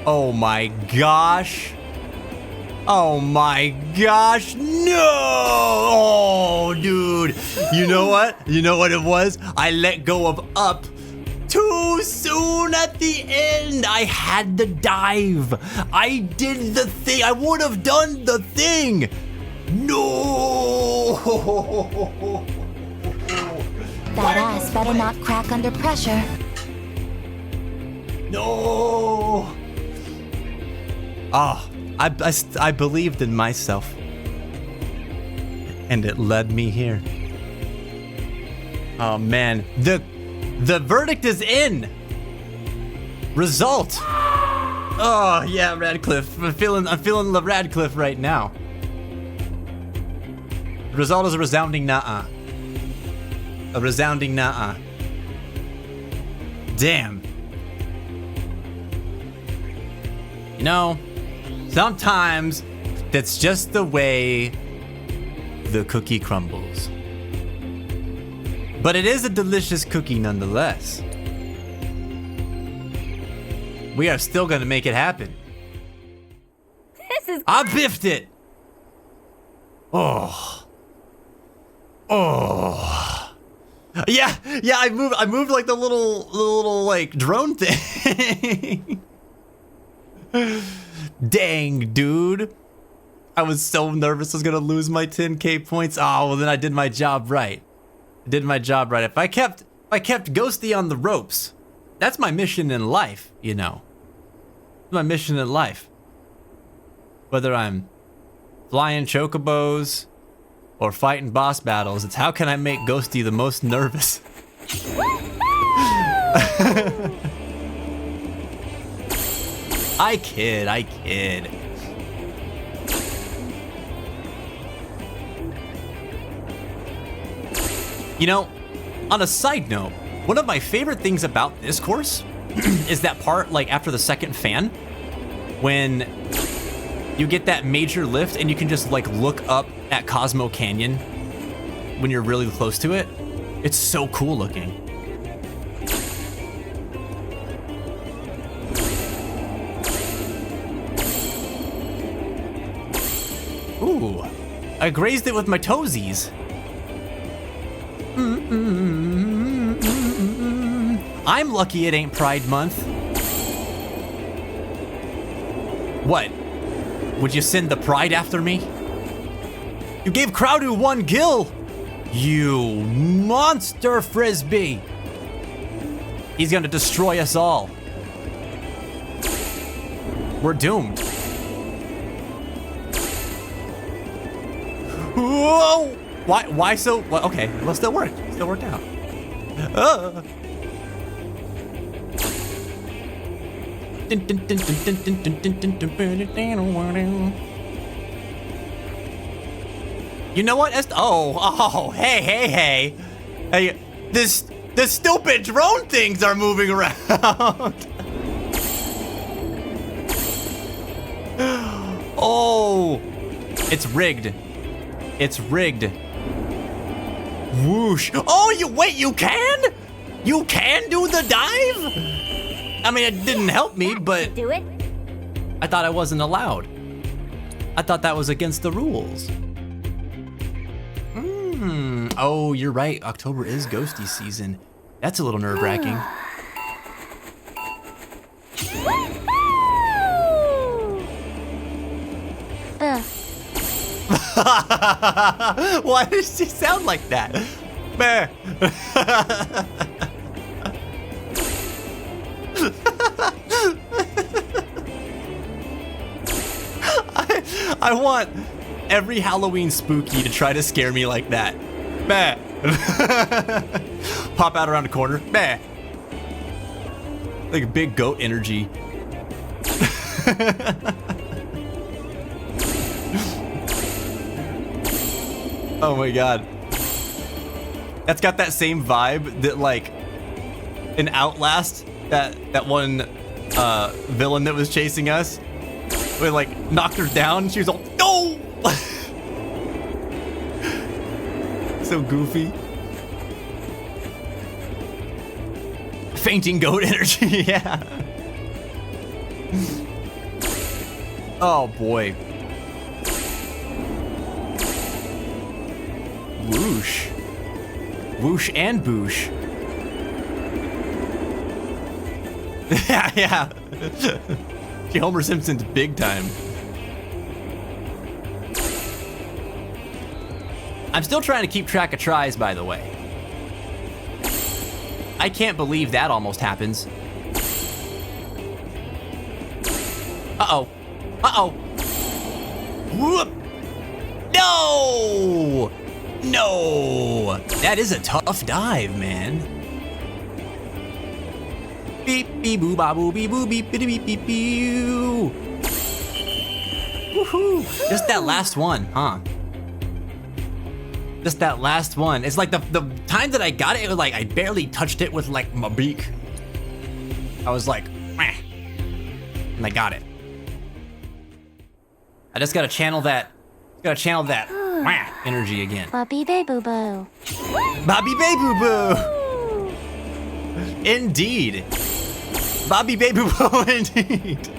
Oh my gosh. Oh my gosh, no! Oh, dude. You know what? You know what it was? I let go of up too soon at the end. I had the dive. I did the thing. I would have done the thing. No! That ass better not crack under pressure. No! Ah. I believed in myself, and it led me here. Oh man, the verdict is in. Result. Oh yeah, Radcliffe. I'm feeling the Radcliffe right now. The result is a resounding nuh-uh. A resounding nuh-uh. Damn. You know, sometimes that's just the way the cookie crumbles. But it is a delicious cookie nonetheless. We are still gonna make it happen. This is. I biffed it. Oh. Oh. Yeah. I moved like the little like drone thing. Dang, dude. I was so nervous I was gonna lose my 10k points. Oh, well then I did my job right. If I kept Ghosty on the ropes, that's my mission in life, you know. My mission in life. Whether I'm flying chocobos or fighting boss battles, it's how can I make Ghosty the most nervous? I kid. You know, on a side note, one of my favorite things about this course is that part, like, after the second fan, when you get that major lift and you can just, like, look up at Cosmo Canyon when you're really close to it. It's so cool looking. Ooh, I grazed it with my toesies. I'm lucky it ain't Pride Month. What? Would you send the Pride after me? You gave Crowdu 1 kill! You monster Frisbee! He's gonna destroy us all. We're doomed. Whoa! Why so? Well, okay, well, still worked. Still worked out. You know what? Hey. The stupid drone things are moving around. Oh, it's rigged. It's rigged. Whoosh. Oh, you can? You can do the dive? I mean, it didn't help me, but Do it. I thought I wasn't allowed. I thought that was against the rules. Oh, you're right. October is ghosty season. That's a little nerve-wracking. Why does she sound like that? Meh. I want every Halloween spooky to try to scare me like that. Meh. Pop out around the corner. Meh. Like a big goat energy. Oh my god. That's got that same vibe that, like, in Outlast, that one villain that was chasing us, we like knocked her down and she was all, no! So goofy. Fainting goat energy, yeah. Oh boy. Whoosh. Whoosh and boosh. Yeah. She Homer Simpson's big time. I'm still trying to keep track of tries, by the way. I can't believe that almost happens. Uh-oh. Uh-oh. Whoop. No! No! That is a tough dive, man. Beep, beep, boo, ba, boo, beep, boo, beep, beep, beep, beep, beep. Woohoo! Just that last one, huh? Just that last one. It's like the time that I got it, it was like I barely touched it with like my beak. I was like, meh. And I got it. I just gotta channel that. Meh energy again. Bobby Bay Boo Boo. Bobby Bay Boo Boo. Indeed. Bobby Bay Boo Boo, indeed.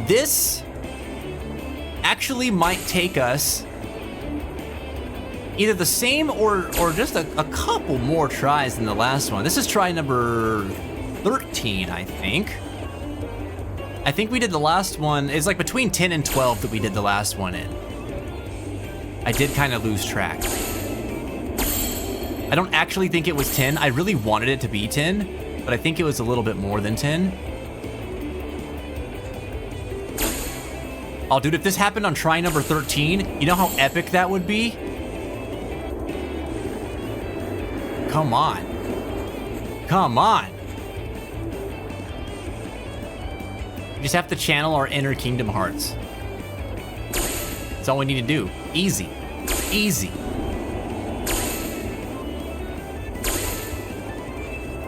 This actually might take us either the same or just a couple more tries than the last one. This is try number 13, I think. I think we did the last one, it's like between 10 and 12 that we did the last one in. I did kind of lose track. I don't actually think it was 10. I really wanted it to be 10, but I think it was a little bit more than 10. Oh, dude, if this happened on try number 13, you know how epic that would be? Come on. Come on. We just have to channel our inner Kingdom Hearts. That's all we need to do. Easy. Easy.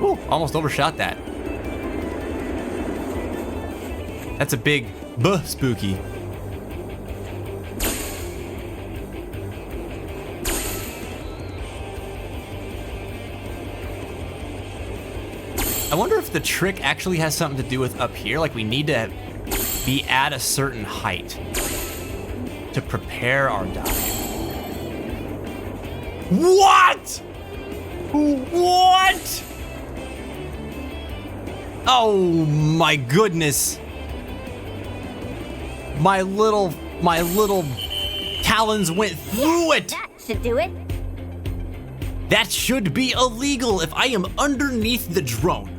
Ooh, almost overshot that. That's a big spooky. I wonder if the trick actually has something to do with up here. Like we need to be at a certain height to prepare our dive. What? What? Oh my goodness. My little talons went through it. That should do it. That should be illegal if I am underneath the drone.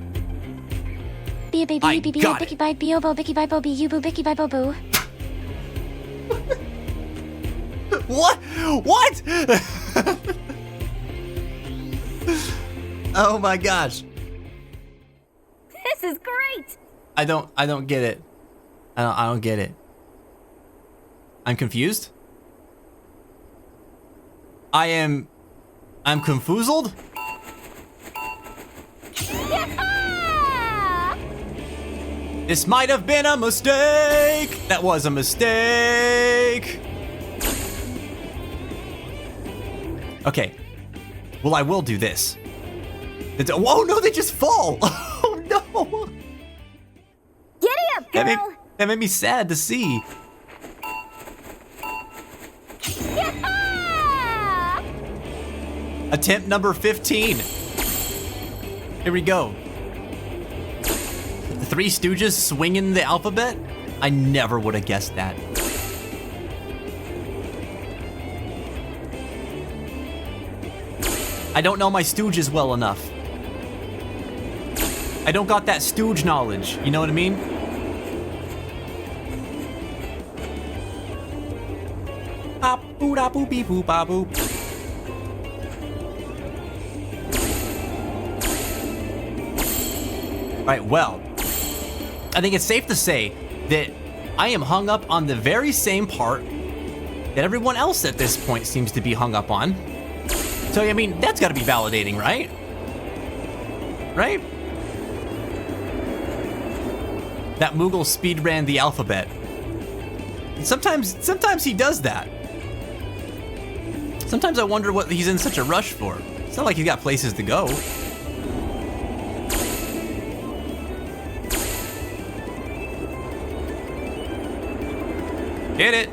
Be a baby, I be got bicky it. by be obo, bicky by bo, be you boo, bicky by bo boo. What? What? Oh my gosh. This is great. I don't get it. I don't get it. I'm confused. I'm confoozled. This might have been a mistake. That was a mistake. Okay. Well, I will do this. Whoa, no, they just fall. Oh, no. Giddy up, girl. That made me sad to see. Attempt number 15. Here we go. The Three Stooges swinging the alphabet? I never would have guessed that. I don't know my Stooges well enough. I don't got that Stooge knowledge, you know what I mean? Bop, boo, da, boo, beep, boo, ba, boop. Right, well, I think it's safe to say that I am hung up on the very same part that everyone else at this point seems to be hung up on. So, I mean, that's gotta be validating, right? Right? That Moogle speed ran the alphabet. And sometimes he does that. Sometimes I wonder what he's in such a rush for. It's not like he's got places to go. Hit it.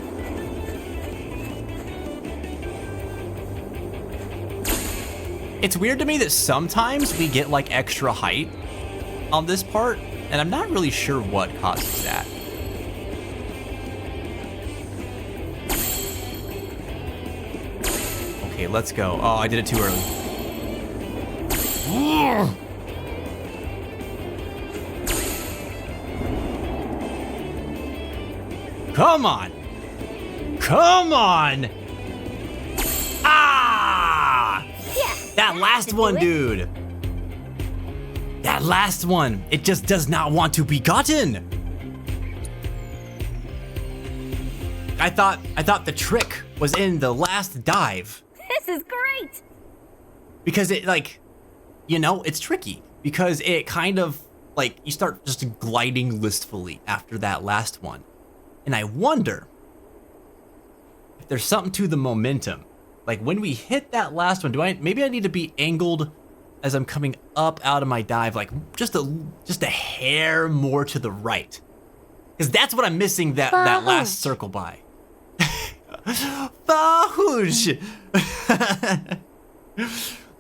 It's weird to me that sometimes we get like extra height on this part, and I'm not really sure what causes that. Okay, let's go. Oh, I did it too early. Come on. Come on. Ah! Yeah. That last one, dude. That last one. It just does not want to be gotten. I thought the trick was in the last dive. This is great. Because it, like, you know, it's tricky. Because it kind of, like, you start just gliding listfully after that last one. And I wonder if there's something to the momentum. Like, when we hit that last one, maybe I need to be angled as I'm coming up out of my dive, like, just a hair more to the right. Because that's what I'm missing that last circle by. Fahuj!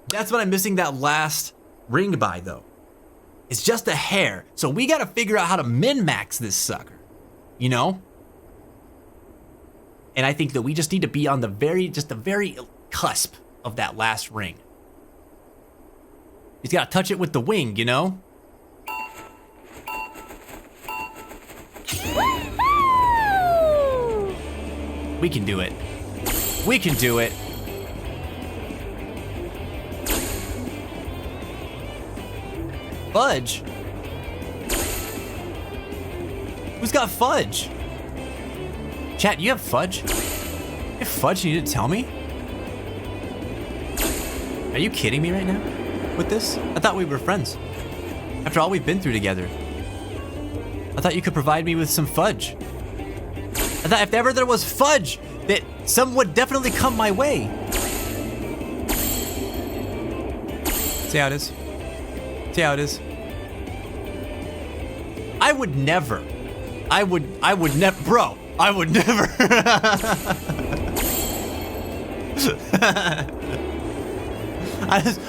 That's what I'm missing that last ring by, though. It's just a hair. So we gotta figure out how to min-max this sucker. You know? And I think that we just need to be on the very cusp of that last ring. He's gotta touch it with the wing, you know? We can do it. We can do it. Fudge? Who's got fudge? Chat, you have fudge? You have fudge and you didn't tell me? Are you kidding me right now with this? I thought we were friends. After all we've been through together. I thought you could provide me with some fudge. I thought if ever there was fudge, that some would definitely come my way. See how it is? See how it is? I would never, bro, I would never.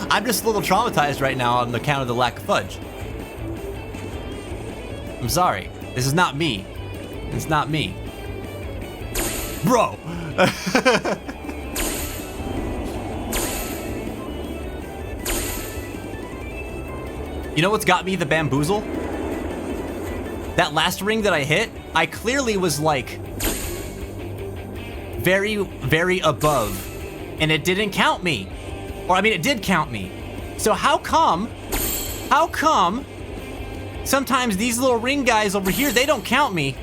I'm just a little traumatized right now on the account of the lack of fudge. I'm sorry. This is not me. It's not me. Bro. You know what's got me the bamboozle? That last ring that I hit, I clearly was like very, very above, and it didn't count me. Or I mean, it did count me. So how come sometimes these little ring guys over here, they don't count me?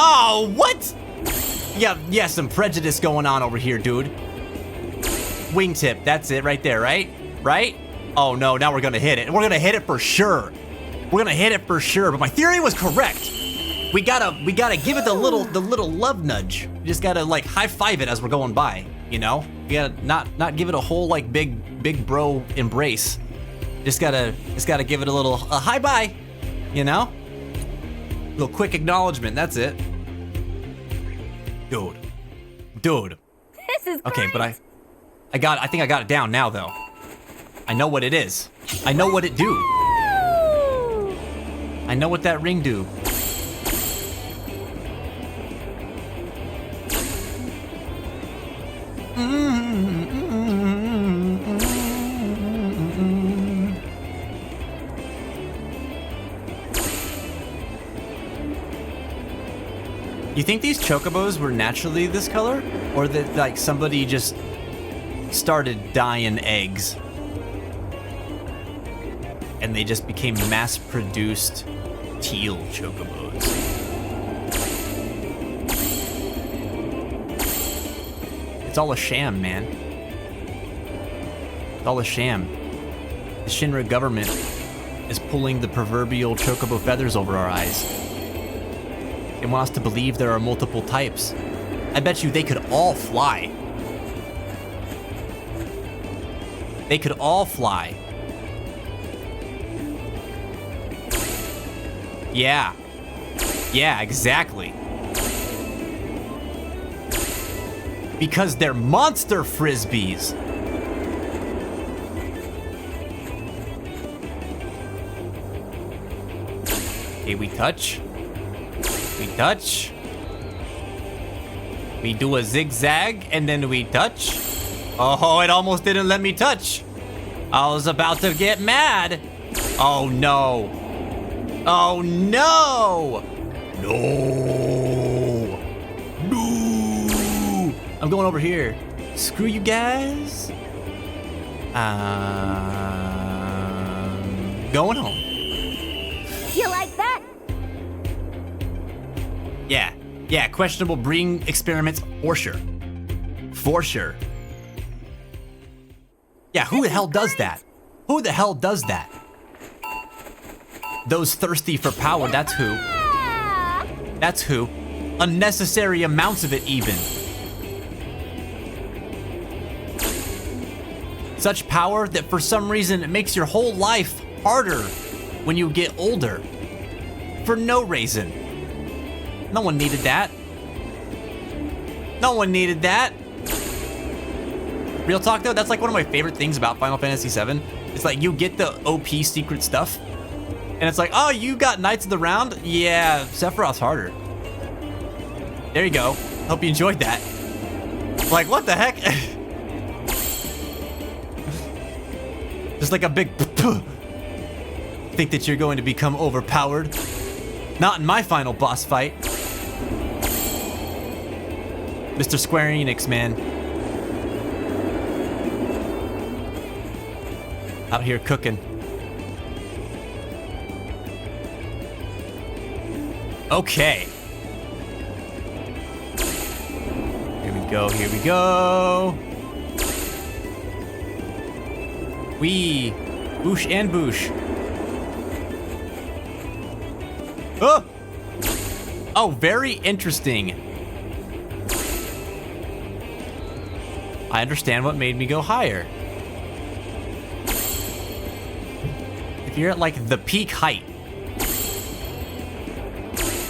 Oh, what? Yeah, some prejudice going on over here, dude. Wingtip, that's it right there, right? Right? Oh no, now we're gonna hit it. We're gonna hit it for sure. We're gonna hit it for sure, but my theory was correct. We gotta give it the little love nudge. We just gotta like high five it as we're going by, you know? We gotta not give it a whole like big bro embrace. Just gotta give it a hi bye, you know? Little quick acknowledgement, that's it. Dude. This is okay, great. but I think I got it down now though. I know what it is. I know what it do. I know what that ring do. You think these chocobos were naturally this color? Or that like somebody just started dyeing eggs and they just became mass-produced teal chocobos? It's all a sham, man. It's all a sham. The Shinra government is pulling the proverbial chocobo feathers over our eyes. They want us to believe there are multiple types. I bet you they could all fly. They could all fly. Yeah. Yeah, exactly. Because they're monster frisbees. Okay, we touch. We touch. We do a zigzag and then we touch. Oh, it almost didn't let me touch. I was about to get mad. Oh no. Oh no! No! No! I'm going over here. Screw you guys. Going home. You like that? Yeah, questionable breeding experiments for sure. For sure. Yeah, who the hell does that? Who the hell does that? Those thirsty for power, that's who. That's who. Unnecessary amounts of it even. Such power that for some reason it makes your whole life harder when you get older. For no reason. No one needed that. No one needed that. Real talk though, that's like one of my favorite things about Final Fantasy VII. It's like you get the OP secret stuff. And it's like, oh, you got Knights of the Round? Yeah, Sephiroth's harder. There you go. Hope you enjoyed that. Like, what the heck? Just like a big think that you're going to become overpowered. Not in my final boss fight. Mr. Square Enix, man. Out here cooking. Okay. Here we go, here we go. Wee. Boosh and boosh. Oh! Oh, very interesting. I understand what made me go higher. If you're at like the peak height.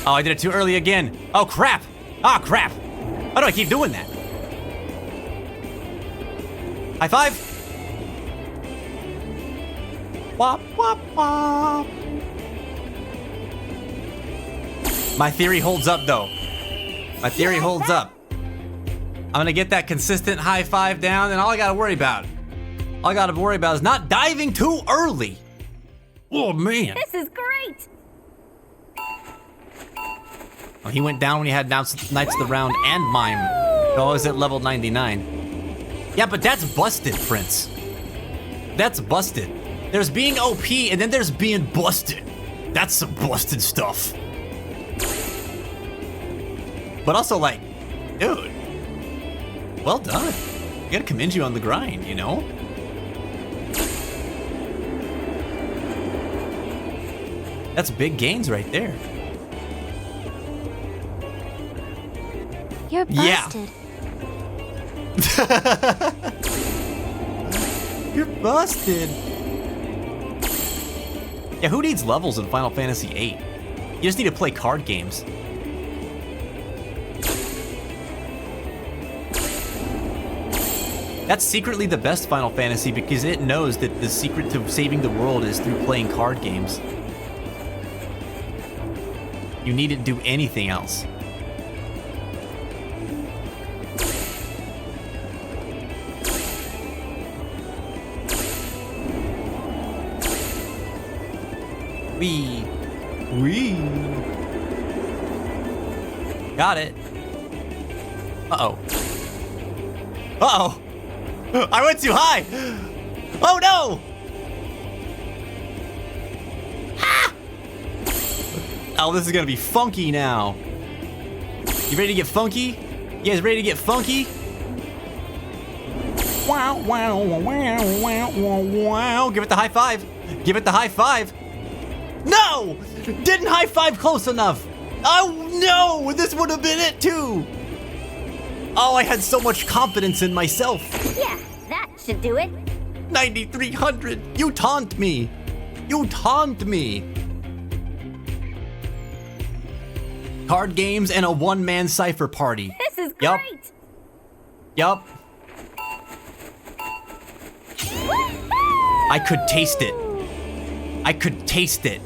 Oh, I did it too early again. Oh, crap. Ah, crap. Why do I keep doing that? High five. Wop, wop, wop. My theory holds up, though. My theory holds up. I'm gonna get that consistent high five down, and all I gotta worry about is not diving too early. Oh, man. This is great. Oh, he went down when he had Knights of the Round and Mime. Oh, is at level 99. Yeah, but that's busted, Prince. That's busted. There's being OP, and then there's being busted. That's some busted stuff. But also, like, dude, well done. I gotta commend you on the grind, you know? That's big gains right there. You're busted. Yeah. You're busted. Yeah, who needs levels in Final Fantasy VIII? You just need to play card games. That's secretly the best Final Fantasy because it knows that the secret to saving the world is through playing card games. You needn't do anything else. Wee. Got it. Uh-oh. Uh-oh. I went too high. Oh, no. Ah! Oh, this is going to be funky now. You ready to get funky? You guys ready to get funky? Wow, wow, wow, wow, wow, wow. Give it the high five. Give it the high five. No! Didn't high five close enough. Oh, no! This would have been it, too. Oh, I had so much confidence in myself. Yeah, that should do it. 9,300. You taunt me. You taunt me. Card games and a one-man cipher party. This is great. Yup. I could taste it. I could taste it.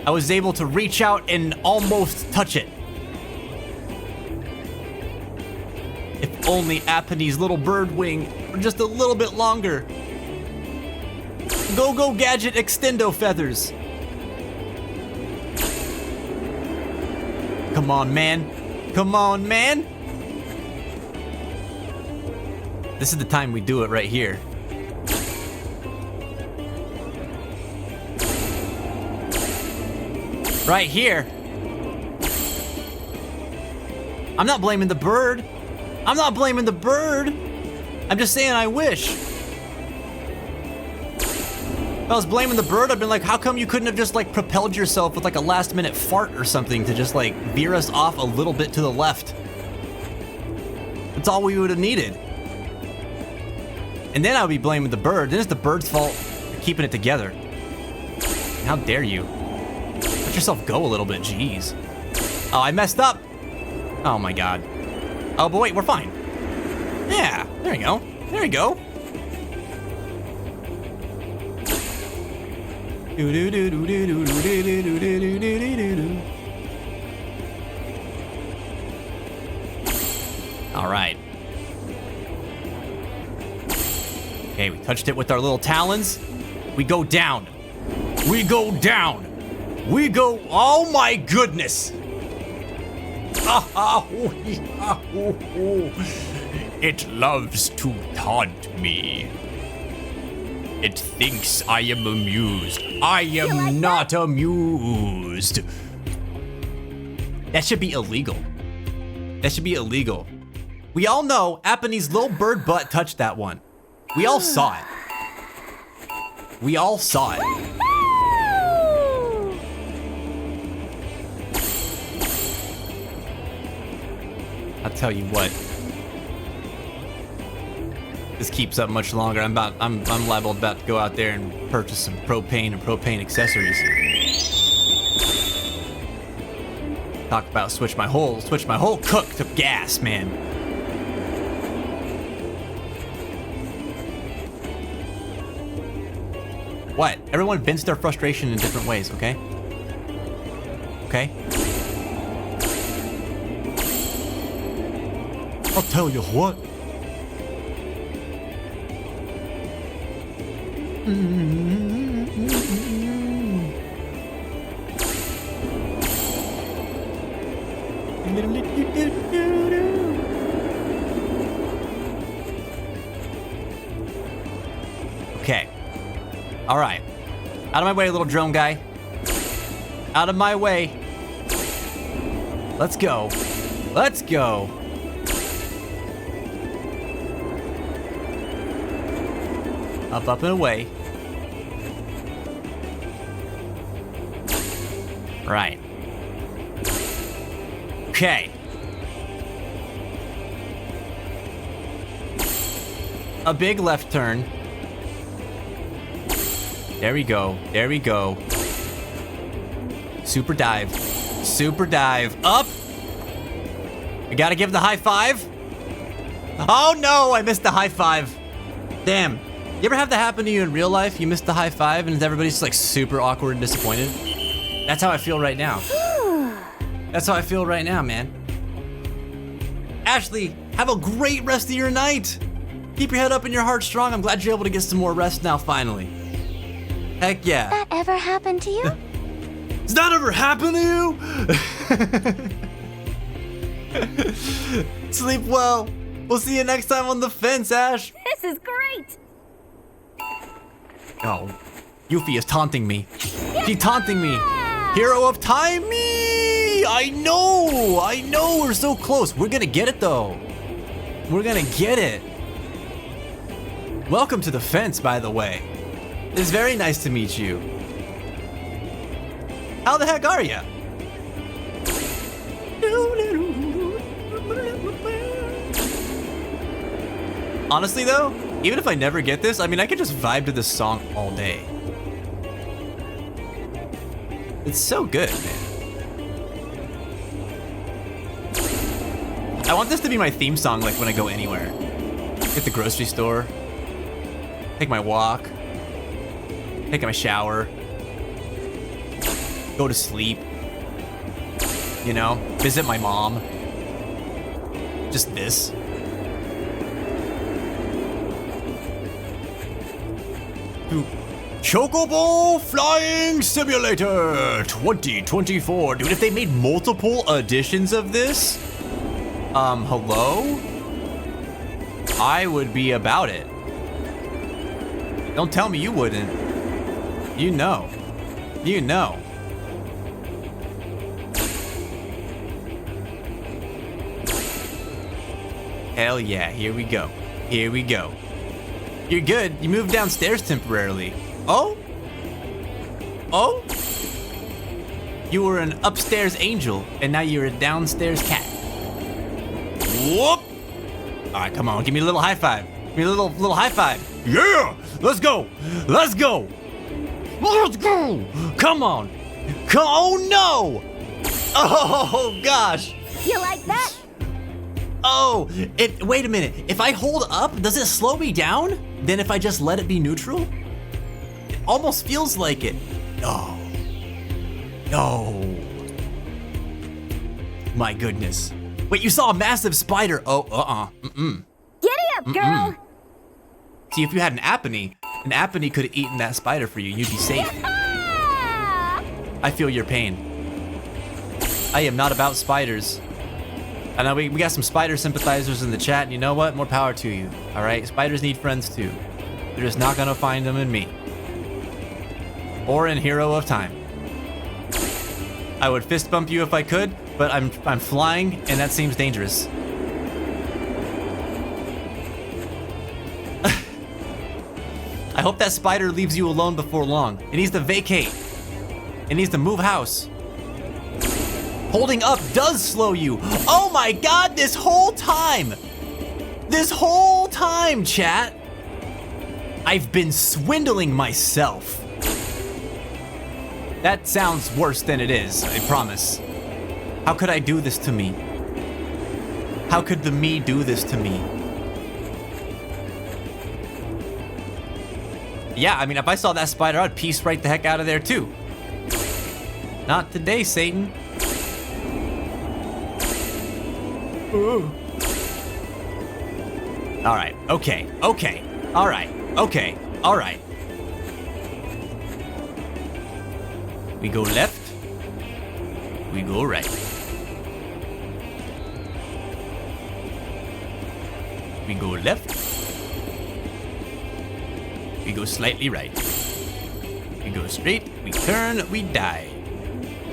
I was able to reach out and almost touch it. If only Appane's little bird wing were just a little bit longer. Go-Go Gadget Extendo Feathers. Come on, man. Come on, man. This is the time we do it right here. Right here. I'm not blaming the bird. I'm not blaming the bird. I'm just saying I wish. If I was blaming the bird, I'd been like, how come you couldn't have just like propelled yourself with like a last minute fart or something to just like veer us off a little bit to the left? That's all we would have needed. And then I would be blaming the bird. Then it's the bird's fault for keeping it together. How dare you? Let yourself go a little bit, jeez. Oh, I messed up. Oh my god. Oh, but wait, we're fine. Yeah, there we go. There we go. All right. Okay, we touched it with our little talons. We go down. We go down. We go. Oh my goodness. It loves to taunt me. It thinks I am amused. I am not amused. That should be illegal. That should be illegal. We all know Appany's little bird butt touched that one. We all saw it. We all saw it. I'll tell you what. This keeps up much longer. I'm liable about to go out there and purchase some propane and propane accessories. Talk about switch my whole cook to gas, man. What? Everyone vents their frustration in different ways, okay? Okay? I'll tell you what. Okay. All right. Out of my way, little drone guy. Out of my way. Let's go. Let's go. Up, up, and away. Right. Okay. A big left turn. There we go. There we go. Super dive. Super dive. Up. We gotta give the high five. Oh no, I missed the high five. Damn. You ever have that happen to you in real life? You missed the high five and everybody's just like super awkward and disappointed? That's how I feel right now. That's how I feel right now, man. Ashley, have a great rest of your night. Keep your head up and your heart strong. I'm glad you're able to get some more rest now, finally. Heck yeah. That ever happened to you? Does that ever happen to you? Sleep well. We'll see you next time on the fence, Ash. This is great! Oh, Yuffie is taunting me. She's taunting me. Hero of time, me! I know, we're so close. We're gonna get it though. We're gonna get it. Welcome to the fence, by the way. It's very nice to meet you. How the heck are ya? Honestly though, even if I never get this, I mean, I could just vibe to this song all day. It's so good, man. I want this to be my theme song, like when I go anywhere. Hit the grocery store, take my walk, take my shower, go to sleep, you know, visit my mom. Just this. Chocobo Flying Simulator 2024. Dude, if they made multiple editions of this, hello? I would be about it. Don't tell me you wouldn't. You know. You know. Hell yeah, here we go. Here we go. You're good. You moved downstairs temporarily. Oh? Oh? You were an upstairs angel, and now you're a downstairs cat. Whoop! Alright, come on, give me a little high five. Give me a little high five. Yeah! Let's go! Let's go! Let's go! Come on! Oh no! Oh gosh! You like that? Oh, wait a minute. If I hold up, does it slow me down? Then if I just let it be neutral? It almost feels like it. No. No. My goodness. Wait, you saw a massive spider. Oh, Giddy up, girl! See, if you had an Apony could have eaten that spider for you. You'd be safe. I feel your pain. I am not about spiders. I know we got some spider sympathizers in the chat, and you know what? More power to you, all right? Spiders need friends too. They're just not gonna find them in me. Or in Hero of Time. I would fist bump you if I could, but I'm flying, and that seems dangerous. I hope that spider leaves you alone before long. It needs to vacate. It needs to move house. Holding up does slow you. Oh my god, this whole time, chat, I've been swindling myself. That sounds worse than it is, I promise. How could I do this to me? How could the me do this to me? Yeah, I mean, if I saw that spider, I'd piece right the heck out of there too. Not today, Satan. Ooh. All right, okay, all right, all right. We go left, we go right. We go left, we go slightly right. We go straight, we turn, we dive.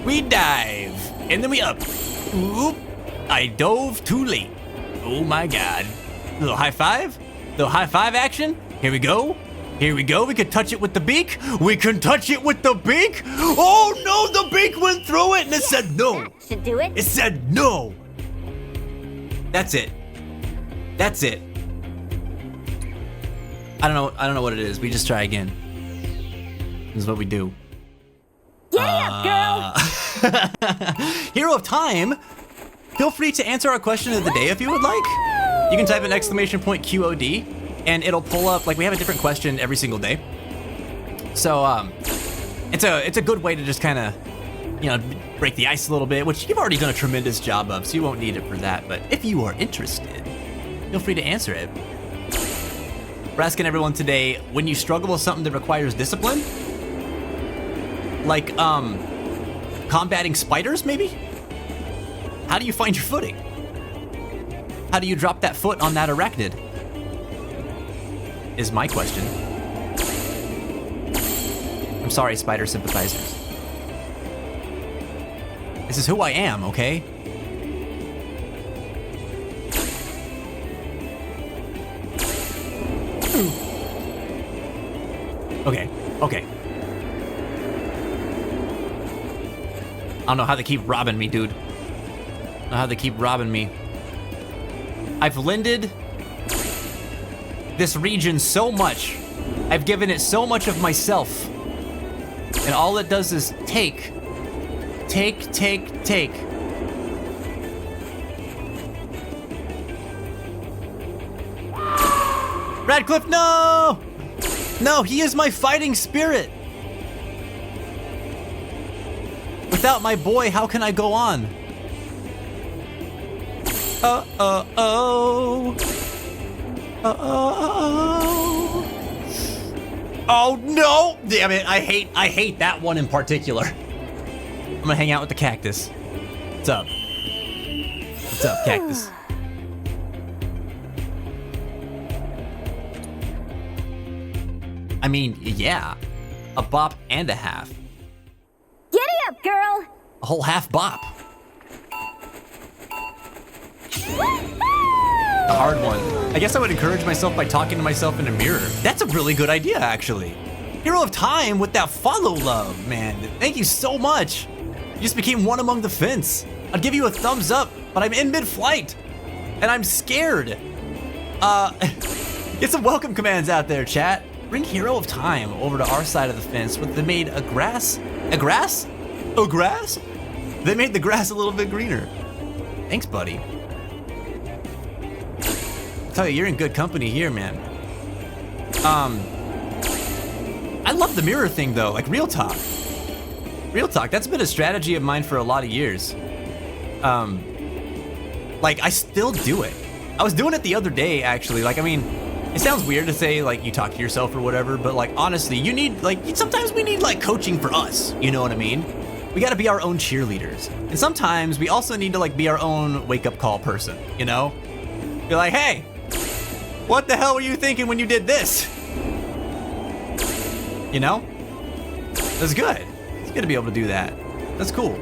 We dive, and then we up. Oop. I dove too late. Oh my god. Little high five? Little high five action? Here we go. Here we go. We can touch it with the beak. We can touch it with the beak. Oh no, the beak went through it and it said no. That should do it. It said no. That's it. That's it. I don't know what it is. We just try again. This is what we do. Giddy up, girl! Hero of Time. Feel free to answer our question of the day if you would like. You can type an !QOD and it'll pull up, like, we have a different question every single day. So, it's a good way to just kind of, you know, break the ice a little bit, which you've already done a tremendous job of, so you won't need it for that. But if you are interested, feel free to answer it. We're asking everyone today, when you struggle with something that requires discipline, like, combating spiders, maybe? How do you find your footing? How do you drop that foot on that arachnid? Is my question. I'm sorry, spider sympathizers. This is who I am, okay? Okay, okay. I don't know how they keep robbing me, dude. I don't know how they keep robbing me. I've lended this region so much. I've given it so much of myself. And all it does is take. Radcliffe, no! No, he is my fighting spirit. Without my boy, how can I go on? Oh no! Damn it! I hate that one in particular. I'm gonna hang out with the cactus. What's up? What's up, cactus? I mean, yeah, a bop and a half. Giddy up, girl! A whole half bop. A hard one. I guess I would encourage myself by talking to myself in a mirror. That's a really good idea, actually. Hero of Time with that follow love, man. Thank you so much. You just became one among the fence. I'd give you a thumbs up, but I'm in mid-flight. And I'm scared. Get some welcome commands out there, chat. Bring Hero of Time over to our side of the fence where they made a grass? A grass? A grass? They made the grass a little bit greener. Thanks, buddy. I'll tell you, you're in good company here, man. I love the mirror thing though, like real talk. Real talk, that's been a strategy of mine for a lot of years. Like I still do it. I was doing it the other day, actually. Like, I mean, it sounds weird to say like you talk to yourself or whatever, but like honestly, you need like, sometimes we need like coaching for us, you know what I mean? We gotta be our own cheerleaders. And sometimes we also need to like be our own wake up call person, you know? Be like, hey, what the hell were you thinking when you did this? You know? That's good. It's good to be able to do that. That's cool.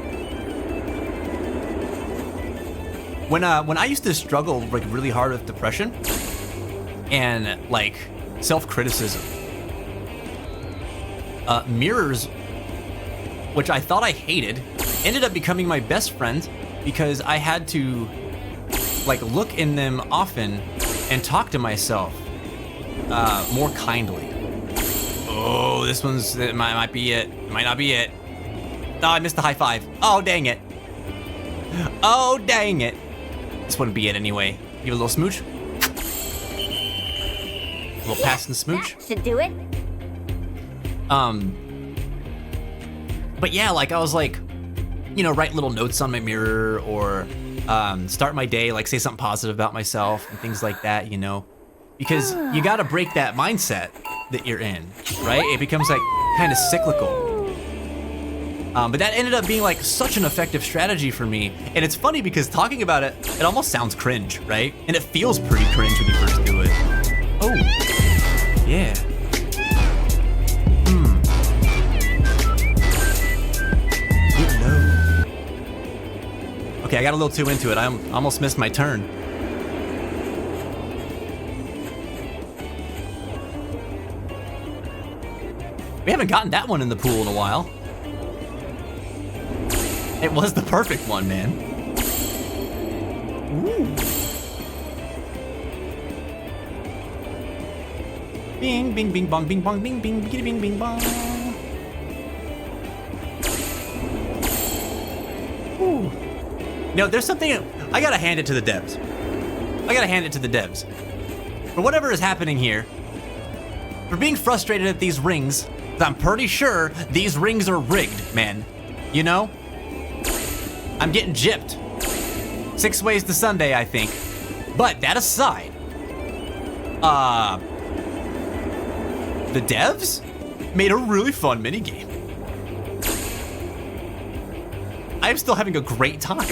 When I used to struggle like really hard with depression and like self-criticism, mirrors, which I thought I hated, ended up becoming my best friend because I had to like look in them often and talk to myself more kindly. Oh, this one's, it might be it. It might not be it. Oh, I missed the high five. Oh, dang it. Oh, dang it. This wouldn't be it anyway. Give a little smooch. A little pass and smooch. That should do it. But yeah, like I was like, you know, write little notes on my mirror or start my day, like say something positive about myself and things like that, you know, because you got to break that mindset that you're in, right? It becomes like kind of cyclical. But that ended up being like such an effective strategy for me. And it's funny because talking about it, it almost sounds cringe, right? And it feels pretty cringe when you first do it. Oh, yeah. Get low. Okay, I got a little too into it. I almost missed my turn. We haven't gotten that one in the pool in a while. It was the perfect one, man. Ooh. Bing, bing, bing, bong, bing, bong, bing, bing, bing, bing, bing, bong. Ooh. No, there's something, I gotta hand it to the devs. I gotta hand it to the devs. For whatever is happening here, for being frustrated at these rings, I'm pretty sure these rings are rigged, man. You know? I'm getting gypped. 6 ways to Sunday, I think. But that aside, the devs made a really fun minigame. I'm still having a great time.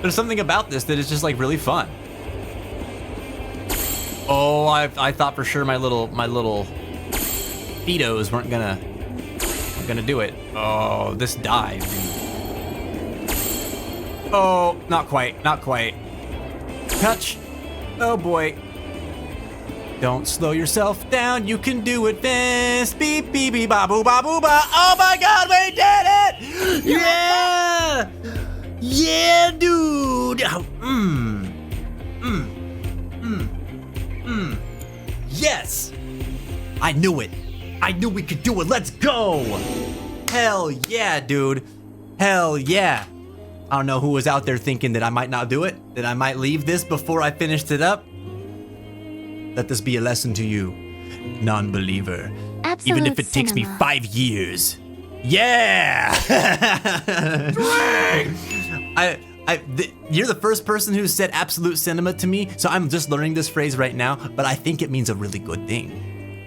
There's something about this that is just like really fun. Oh, I thought for sure my little Fidos weren't gonna do it. Oh, this dive, dude. Oh, not quite, not quite. Touch. Oh boy. Don't slow yourself down, you can do it fast. Beep, beep, beep, ba, boo, ba, boo, ba. Oh my God, we did it! Yeah! Yeah, dude! Yes! I knew it. I knew we could do it. Let's go! Hell yeah, dude. Hell yeah. I don't know who was out there thinking that I might not do it, that I might leave this before I finished it up. Let this be a lesson to you, non-believer. Absolute Even if it takes me cinema. 5 years. Yeah! You're the first person who said absolute cinema to me, so I'm just learning this phrase right now, but I think it means a really good thing.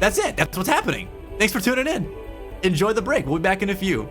that's it. That's what's happening. Thanks for tuning in. Enjoy the break. We'll be back in a few.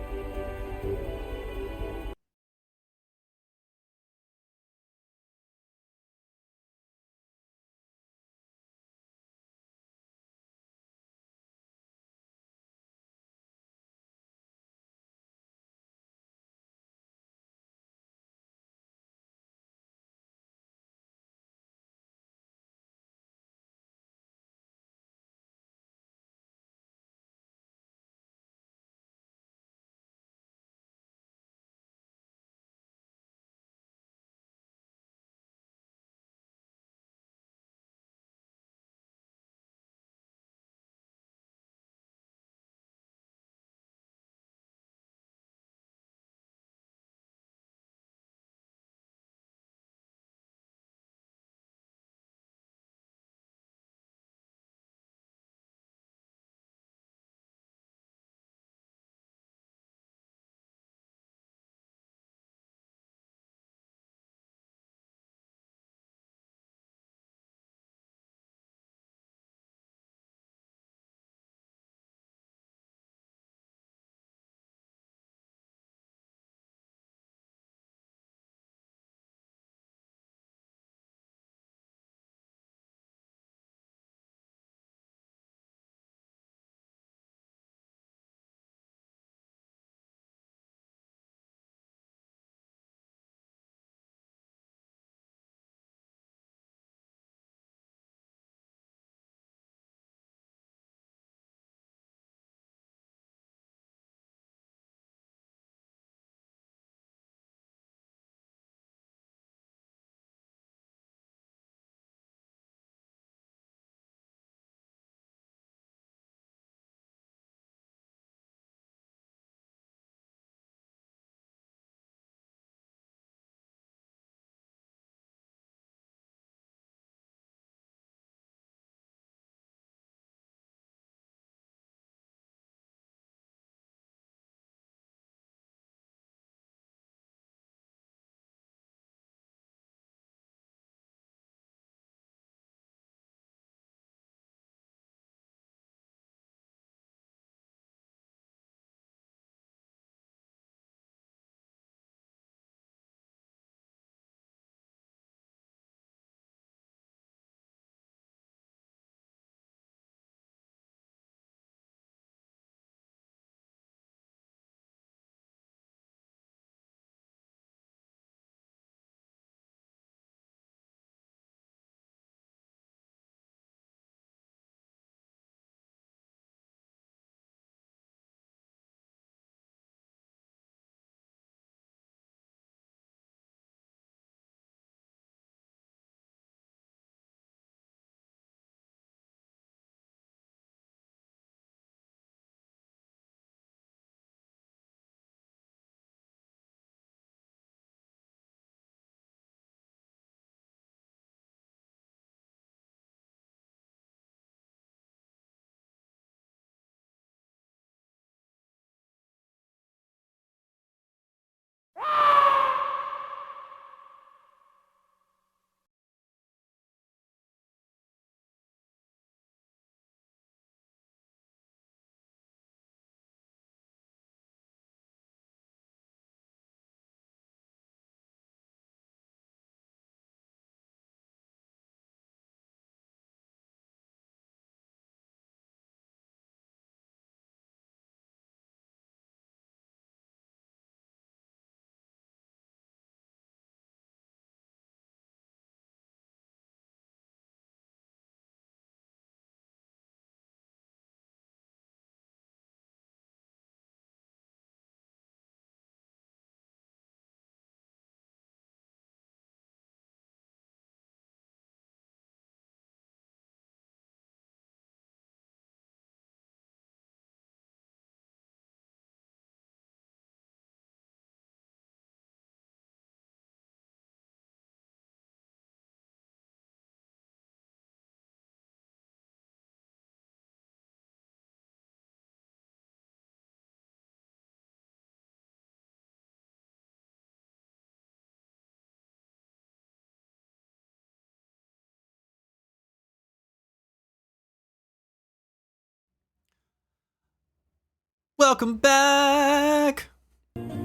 Welcome back.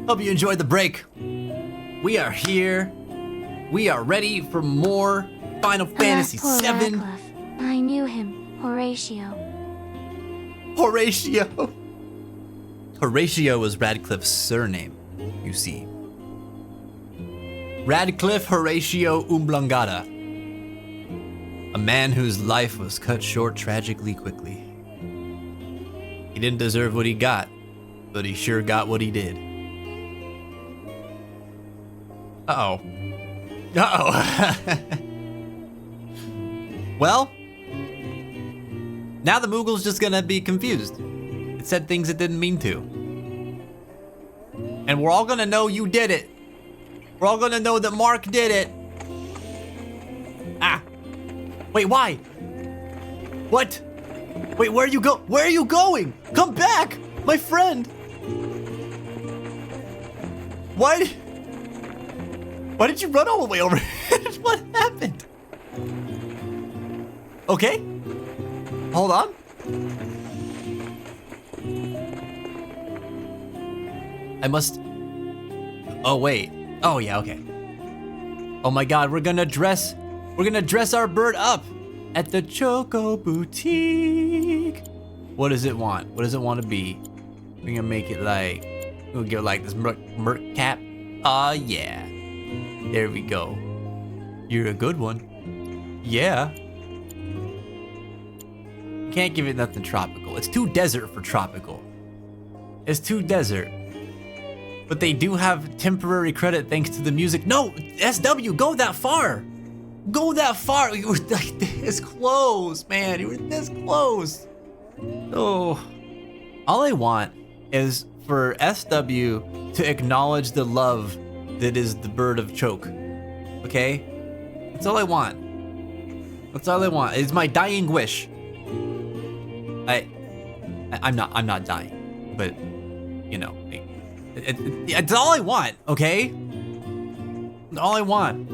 Hope you enjoyed the break. We are here. We are ready for more Final Fantasy Poor VII. Radcliffe. I knew him, Horatio. Horatio. Horatio was Radcliffe's surname, you see. Radcliffe Horatio Umblangata. A man whose life was cut short tragically quickly. He didn't deserve what he got, but he sure got what he did. Uh-oh. Uh-oh. Well, now the Moogle's just gonna be confused. It said things it didn't mean to. And we're all gonna know you did it. We're all gonna know that Mark did it. Ah. Wait, why? What? Wait, where are you going? Come back, my friend. Why did you run all the way over here? What happened? Okay. Hold on. I must... Oh, wait. Oh, yeah, okay. Oh my god, we're gonna dress our bird up at the Choco Boutique. What does it want? What does it want to be? We're gonna make it like... We'll give it like this merc cap. Ah, yeah. There we go. You're a good one. Yeah. Can't give it nothing tropical. It's too desert for tropical. It's too desert. But they do have temporary credit thanks to the music. No, SW, go that far. Go that far. You were like this close, man. You were this close. Oh. All I want is for SW to acknowledge the love that is the bird of Choke. Okay? That's all I want. That's all I want. It's my dying wish. I'm not dying, but you know, it's all I want, okay? It's all I want.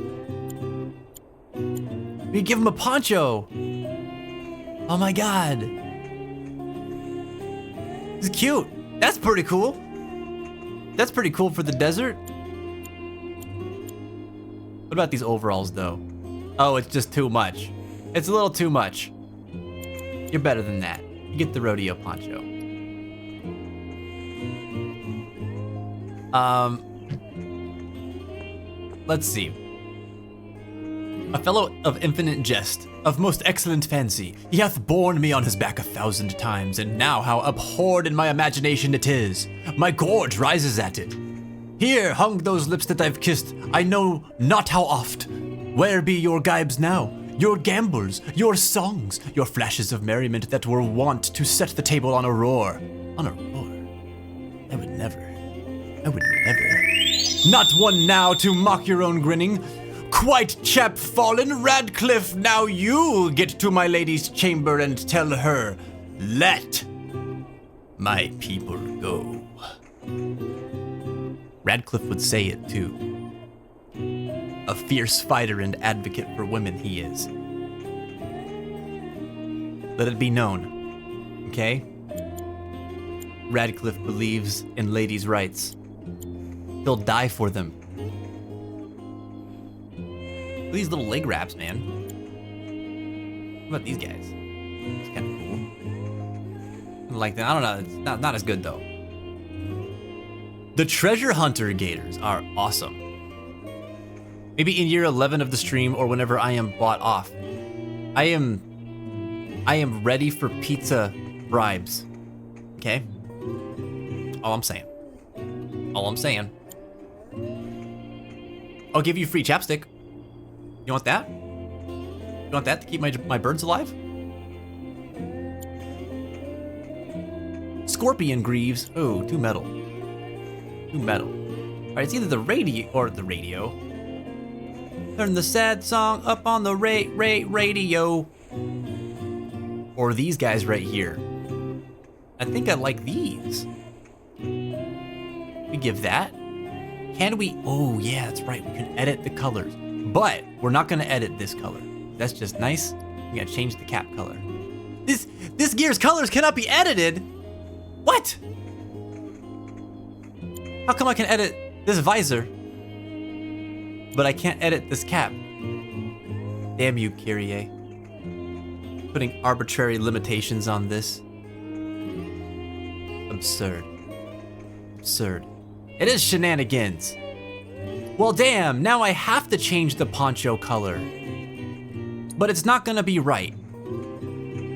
We give him a poncho. Oh my god. It's cute. That's pretty cool. That's pretty cool for the desert. What about these overalls though? Oh, it's just too much. It's a little too much. You're better than that. You get the rodeo poncho. Let's see. A fellow of infinite jest, of most excellent fancy, he hath borne me on his back 1,000 times, and now how abhorred in my imagination it is. My gorge rises at it. Here hung those lips that I've kissed, I know not how oft. Where be your gibes now? Your gambols, your songs, your flashes of merriment that were wont to set the table on a roar. On a roar? I would never. Not one now to mock your own grinning. Quite chap-fallen, Radcliffe, now you get to my lady's chamber and tell her, let my people go. Radcliffe would say it too. A fierce fighter and advocate for women he is. Let it be known, okay? Radcliffe believes in ladies' rights. He'll die for them. Look at these little leg wraps, man. What about these guys? It's kind of cool. I like that. I don't know. It's not as good though. The treasure hunter gators are awesome. Maybe in year 11 of the stream or whenever I am bought off. I am ready for pizza bribes. Okay? All I'm saying. I'll give you free chapstick. You want that? You want that to keep my birds alive? Scorpion greaves. Oh, 2 metal. 2 metal. Alright, it's either the radio or the radio. Turn the sad song up on the radio. Or these guys right here. I think I like these. We give that. Can we? Oh yeah, that's right. We can edit the colors. But we're not gonna edit this color. That's just nice. We gotta change the cap color. This gear's colors cannot be edited. What? How come I can edit this visor, but I can't edit this cap? Damn you, Kyrie. Putting arbitrary limitations on this. Absurd. Absurd. It is shenanigans. Well, damn, now I have to change the poncho color. But it's not gonna be right.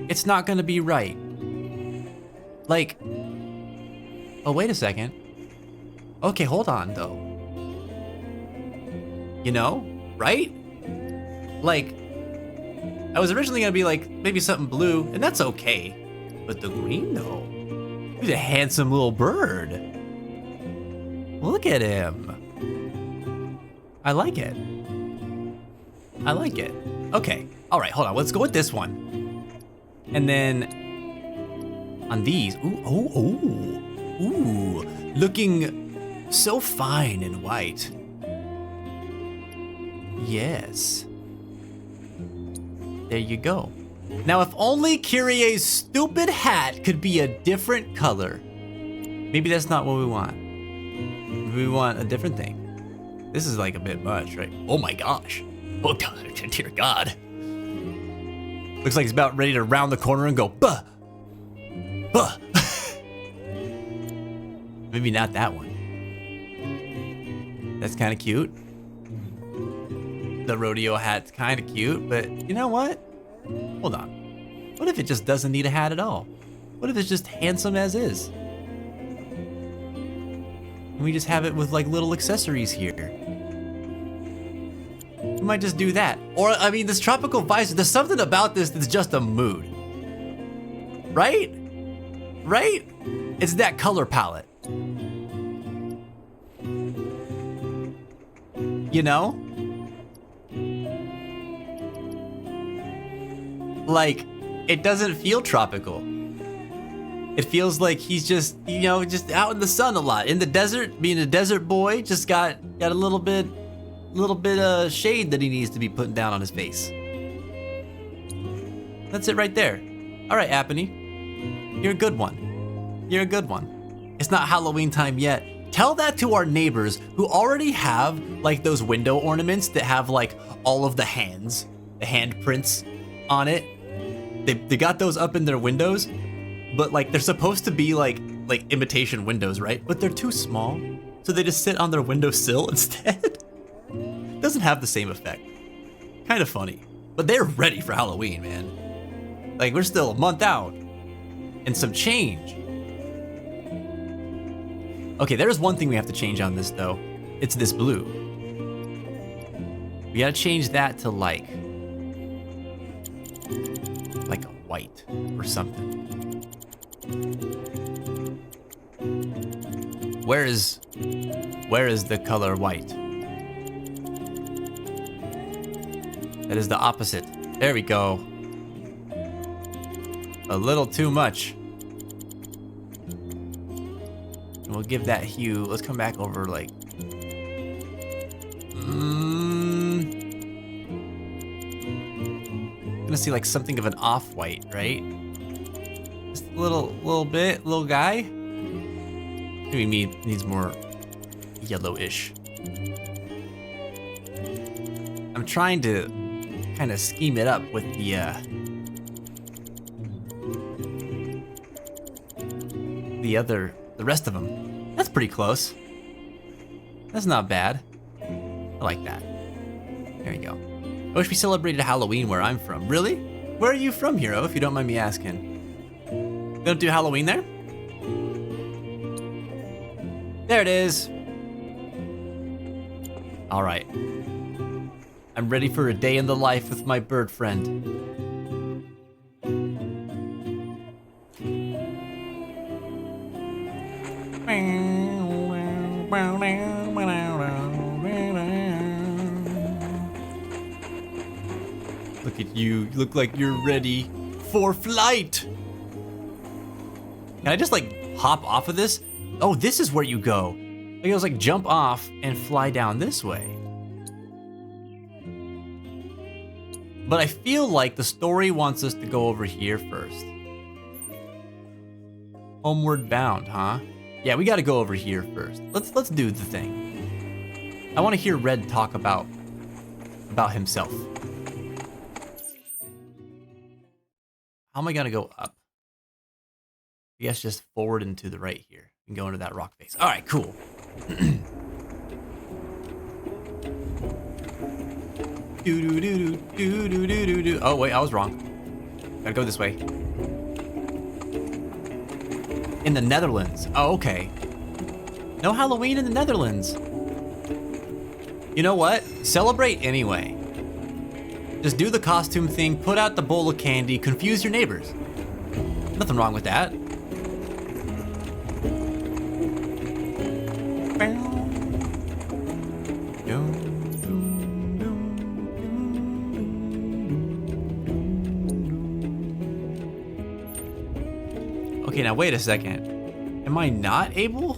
It's not gonna be right. Like, oh, wait a second. Okay, hold on, though. You know, right? Like, I was originally gonna be like, maybe something blue, and that's okay. But the green, though. He's a handsome little bird. Look at him. I like it. I like it. Okay, all right, hold on. Let's go with this one. And then on these, ooh, looking so fine and white. Yes. There you go. Now, if only Kyrie's stupid hat could be a different color. Maybe that's not what we want. Maybe we want a different thing. This is like a bit much, right? Oh my gosh. Oh God, dear God. Looks like he's about ready to round the corner and go, bah! Bah! Maybe not that one. That's kind of cute. The rodeo hat's kind of cute, but you know what? Hold on. What if it just doesn't need a hat at all? What if it's just handsome as is? And we just have it with like little accessories here. We might just do that. Or, I mean, this tropical visor, there's something about this that's just a mood. Right? Right? It's that color palette. You know? Like, it doesn't feel tropical. It feels like he's just, you know, just out in the sun a lot. In the desert, being a desert boy, just got a little bit of shade that he needs to be putting down on his face. That's it right there. All right, Apony, you're a good one. You're a good one. It's not Halloween time yet. Tell that to our neighbors who already have like those window ornaments that have like all of the hands, the handprints on it. They got those up in their windows, but like they're supposed to be like imitation windows, right? But they're too small, so they just sit on their windowsill instead. Doesn't have the same effect. Kind of funny, but they're ready for Halloween, man. Like, we're still a month out and some change. Okay, there's one thing we have to change on this though. It's this blue. We gotta change that to like a white or something. Where is the color white? That is the opposite. There we go. A little too much. And we'll give that hue. Let's come back over like. Gonna see like something of an off-white, right? Just a little bit, little guy. Maybe needs more yellowish. I'm trying to kind of scheme it up with the rest of them. That's pretty close. That's not bad. I like that. There you go. I wish we celebrated Halloween where I'm from. Really? Where are you from, Hero, if you don't mind me asking? They don't do Halloween there? There it is. All right. I'm ready for a day in the life with my bird friend. Look at you. You look like you're ready for flight. Can I just like hop off of this? Oh, this is where you go. Like, I was like jump off and fly down this way. But I feel like the story wants us to go over here first. Homeward bound, huh? Yeah, we got to go over here first. Let's do the thing. I want to hear Red talk about himself. How am I gonna go up? I guess just forward and to the right here and go into that rock face. All right, cool. Oh wait, I was wrong. Gotta go this way. In the Netherlands. Oh, okay. No Halloween in the Netherlands. You know what? Celebrate anyway. Just do the costume thing, put out the bowl of candy, confuse your neighbors. Nothing wrong with that. Okay, now wait a second. Am I not able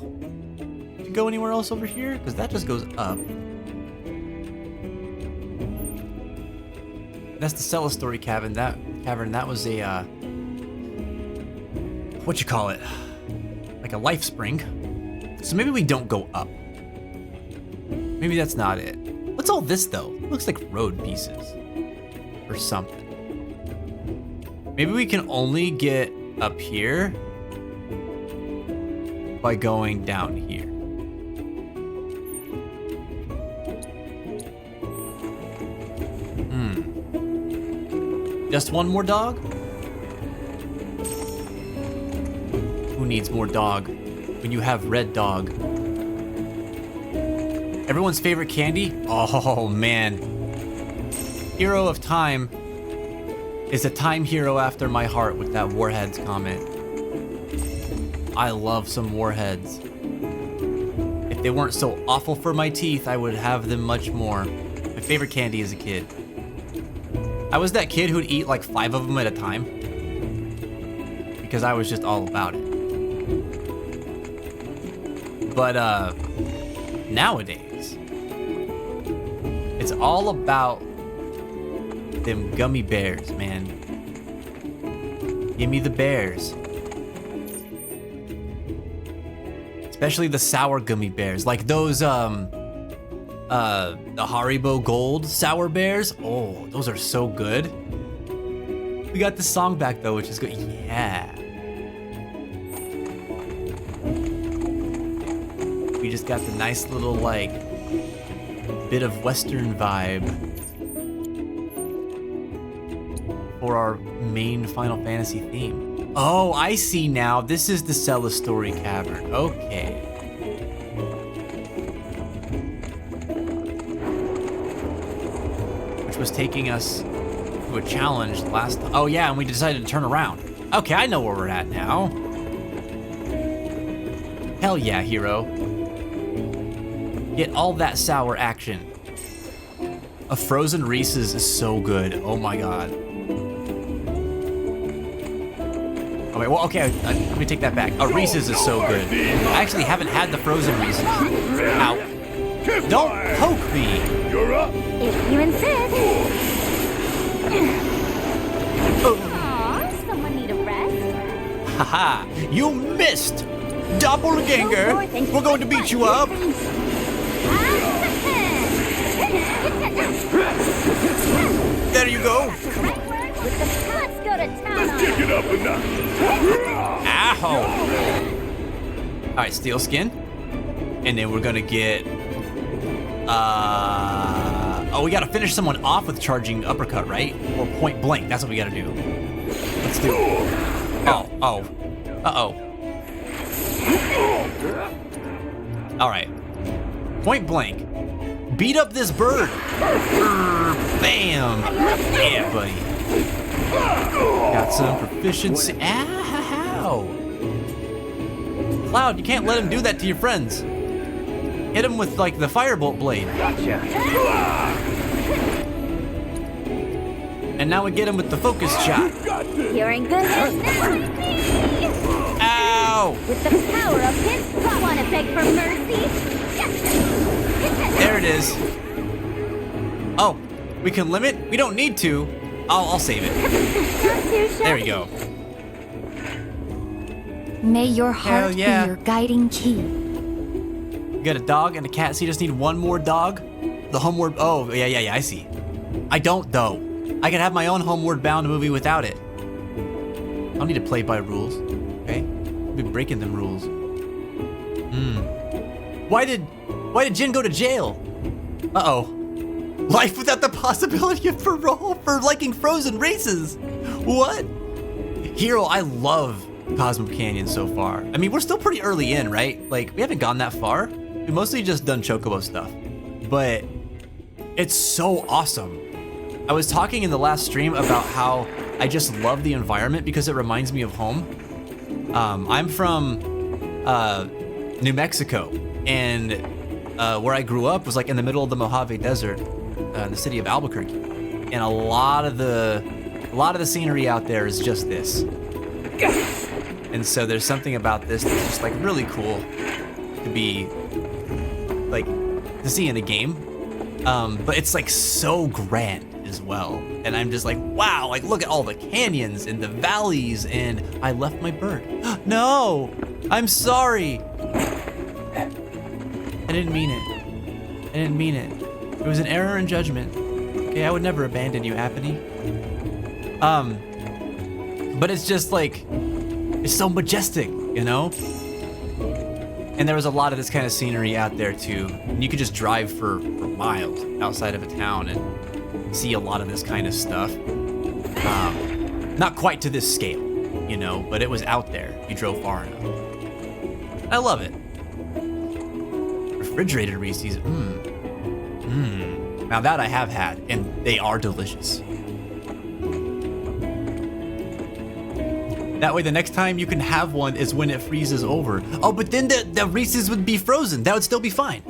to go anywhere else over here? Because that just goes up. That's the Cellar Story Cavern. That was a what you call it? Like a life spring. So maybe we don't go up. Maybe that's not it. What's all this though? It looks like road pieces or something. Maybe we can only get up here by going down here. Just one more dog? Who needs more dog when you have red dog? Everyone's favorite candy? Oh man. Hero of Time is a time hero after my heart with that Warheads comment. I love some Warheads. If they weren't so awful for my teeth, I would have them much more. My favorite candy as a kid. I was that kid who'd eat like 5 of them at a time because I was just all about it. But nowadays, it's all about them gummy bears, man. Give me the bears. Especially the sour gummy bears, like those the Haribo Gold Sour Bears. Oh, those are so good. We got the song back though, which is good. Yeah. We just got the nice little like bit of Western vibe for our main Final Fantasy theme. Oh, I see now. This is the Cellar Story Cavern. Okay. Was taking us to a challenge last time. Oh yeah, and we decided to turn around. Okay, I know where we're at now. Hell yeah, hero. Get all that sour action. A frozen Reese's is so good. Oh my god. Oh wait, well, okay, let me take that back. A Reese's is so good. I actually haven't had the frozen Reese's. Ow. Don't poke me! You're up! If you insist. Aw, someone need a rest? Haha, you missed! Doppelganger! We're going to beat you up! There you go! Let's go to town. Let's kick it up a notch! Ow! Alright, steel skin. And then we're gonna get oh, we gotta finish someone off with charging uppercut, right? Or point blank, that's what we gotta do. Let's do it. Oh. Uh-oh. Alright. Point blank. Beat up this bird. Bam! Yeah, buddy. Got some proficiency. Ow! Cloud, you can't let him do that to your friends. Hit him with, like, the firebolt blade. Gotcha. And now we get him with the focus shot. You're in good hands now. Ow! With the power of his, I want to beg for mercy. There it is. Oh, we can limit? We don't need to. I'll save it. There we go. May your heart be yeah. your guiding key. You got a dog and a cat, so you just need one more dog? The Homeward... Oh, yeah, I see. I don't, though. I can have my own Homeward Bound movie without it. I don't need to play by rules, okay? I've been breaking them rules. Why did Jin go to jail? Uh-oh. Life without the possibility of parole for liking frozen races. What? Hero, I love Cosmo Canyon so far. I mean, we're still pretty early in, right? Like, we haven't gone that far. We've mostly just done Chocobo stuff. But it's so awesome. I was talking in the last stream about how I just love the environment because it reminds me of home. I'm from New Mexico, and where I grew up was like in the middle of the Mojave Desert, in the city of Albuquerque, and a lot of the scenery out there is just this. And so there's something about this that's just like really cool to be like to see in a game, but it's like so grand as well. And I'm just like, wow, like look at all the canyons and the valleys, and I left my bird. No, I'm sorry. I didn't mean it. I didn't mean it. It was an error in judgment. Okay, I would never abandon you, Apathy. But it's just like, it's so majestic, you know? And there was a lot of this kind of scenery out there too. And you could just drive for miles outside of a town and see a lot of this kind of stuff. Not quite to this scale, you know, but it was out there. You drove far enough. I love it. Refrigerated Reese's, Now that I have had, and they are delicious. That way the next time you can have one is when it freezes over. Oh, but then the Reese's would be frozen. That would still be fine.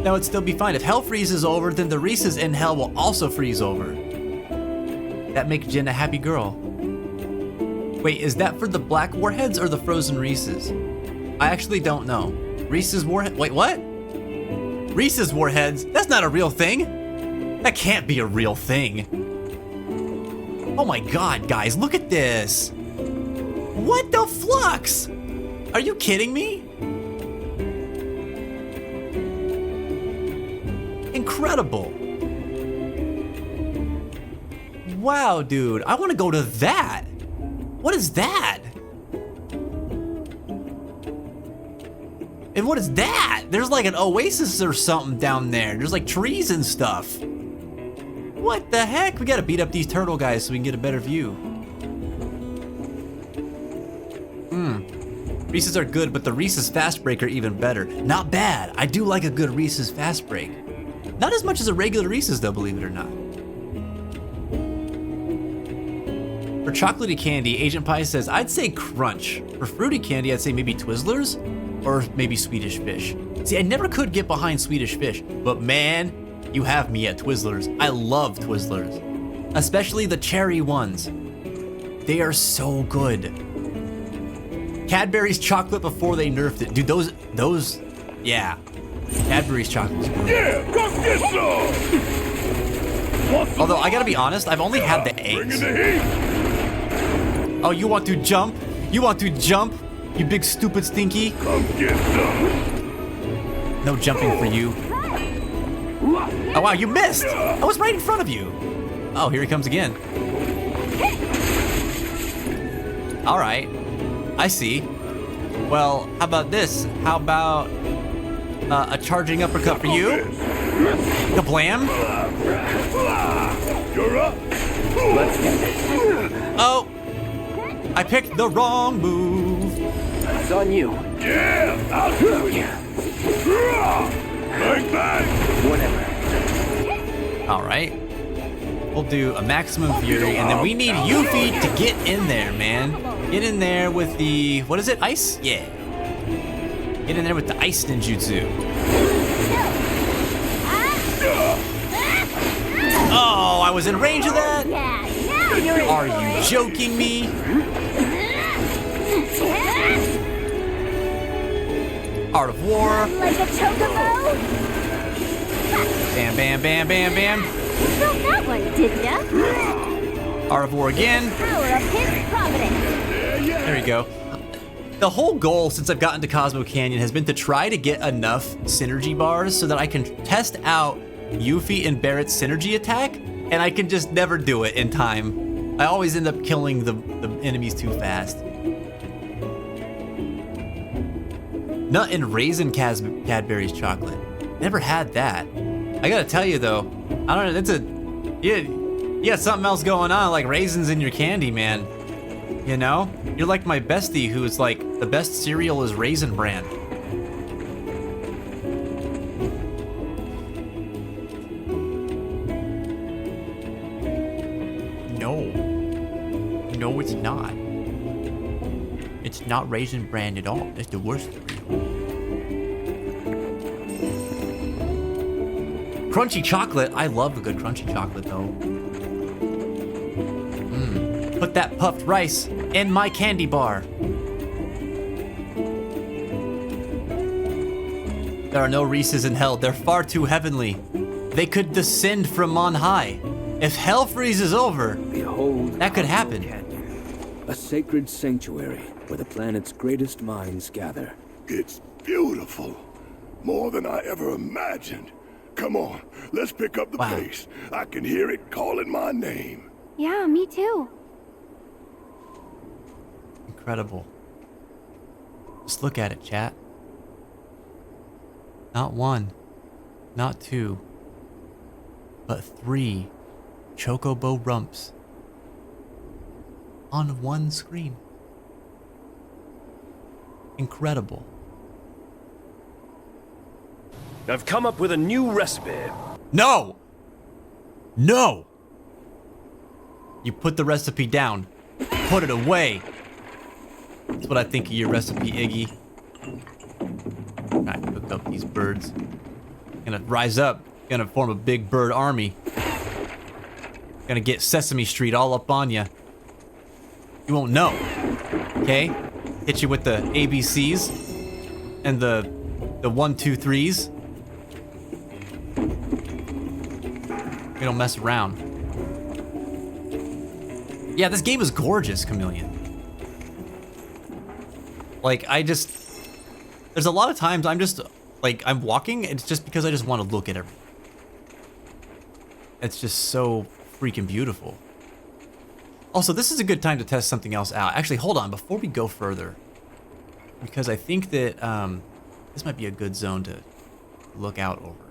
That would still be fine. If hell freezes over, then the Reese's in hell will also freeze over. That makes Jen a happy girl. Wait, is that for the black warheads or the frozen Reese's? I actually don't know. Reese's warhead, wait, what? Reese's warheads? That's not a real thing. That can't be a real thing. Oh my god, guys, look at this. What the flux? Are you kidding me? Incredible. Wow, dude, I want to go to that. What is that? And what is that? There's like an oasis or something down there. There's like trees and stuff. What the heck? We gotta beat up these turtle guys so we can get a better view. Reese's are good, but the Reese's Fast Break are even better. Not bad. I do like a good Reese's Fast Break. Not as much as a regular Reese's though, believe it or not. For chocolatey candy, Agent Pie says, I'd say Crunch. For fruity candy, I'd say maybe Twizzlers or maybe Swedish Fish. See, I never could get behind Swedish Fish, but man, you have me at Twizzlers. I love Twizzlers, especially the cherry ones. They are so good. Cadbury's chocolate before they nerfed it. Dude, those, yeah. Cadbury's chocolate's good. Yeah, come get some! Although, I gotta be honest, I've only had the eggs. Oh, you want to jump? You want to jump? You big stupid stinky? Come get some! No jumping for you. Oh wow, you missed! I was right in front of you. Oh, here he comes again. All right, I see. Well, how about this? How about a charging uppercut for you? Kablam! You're up! Let's get it. Oh, I picked the wrong move. It's on you. Yeah! I'll do it! Bang, bang! Whatever. All right. We'll do a maximum fury, and then we need Yuffie to get in there, man. Get in there with the, what is it, ice? Yeah. Get in there with the ice ninjutsu. Oh, I was in range of that? Are you joking me? Art of War. Like a chocobo? Bam, bam, bam, bam, bam. Felt that one, did ya? Art of War again. Power of his providence. There you go. The whole goal since I've gotten to Cosmo Canyon has been to try to get enough synergy bars so that I can test out Yuffie and Barrett's synergy attack, and I can just never do it in time. I always end up killing the enemies too fast. Nut and raisin Cadbury's chocolate. Never had that. I gotta tell you though, I don't know, it's a, you got something else going on, like raisins in your candy, man. You know? You're like my bestie who's like, the best cereal is Raisin Bran. No. No, it's not. It's not Raisin Bran at all. It's the worst cereal. Crunchy chocolate. I love a good crunchy chocolate though. Put that puffed rice in my candy bar. There are no Reese's in hell. They're far too heavenly. They could descend from on high. If hell freezes over, Behold, that could happen. Canyon, a sacred sanctuary where the planet's greatest minds gather. It's beautiful. More than I ever imagined. Come on, let's pick up the pace. I can hear it calling my name. Yeah, me too. Incredible. Just look at it, chat. Not one, not two, but 3 Chocobo rumps on one screen. Incredible. I've come up with a new recipe. No! No! You put the recipe down. Put it away. That's what I think of your recipe, Iggy. Trying to cook up these birds. Gonna rise up. Gonna form a big bird army. Gonna get Sesame Street all up on ya. You won't know. Okay? Hit you with the ABCs and the 1, 2, 3s. We don't mess around. Yeah, this game is gorgeous, Chameleon. Like, there's a lot of times I'm just, like, I'm walking, it's just because I just want to look at everything. It's just so freaking beautiful. Also, this is a good time to test something else out. Actually, hold on, before we go further, because I think that this might be a good zone to look out over.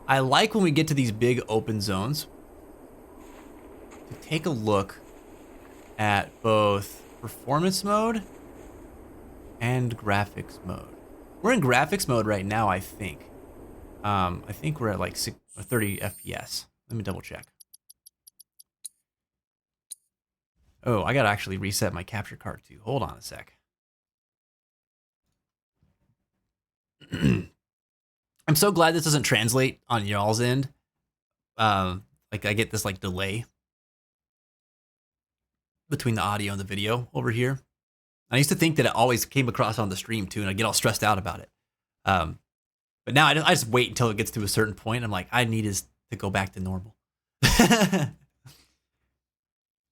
I like when we get to these big open zones to take a look at both performance mode and graphics mode. We're in graphics mode right now, I think. I think we're at like 30 FPS. Let me double check. Oh, I gotta actually reset my capture card too. Hold on a sec. I'm so glad this doesn't translate on y'all's end. Like I get this like delay between the audio and the video over here. I used to think that it always came across on the stream too, and I get all stressed out about it. But now I just wait until it gets to a certain point. I'm like, I need to go back to normal.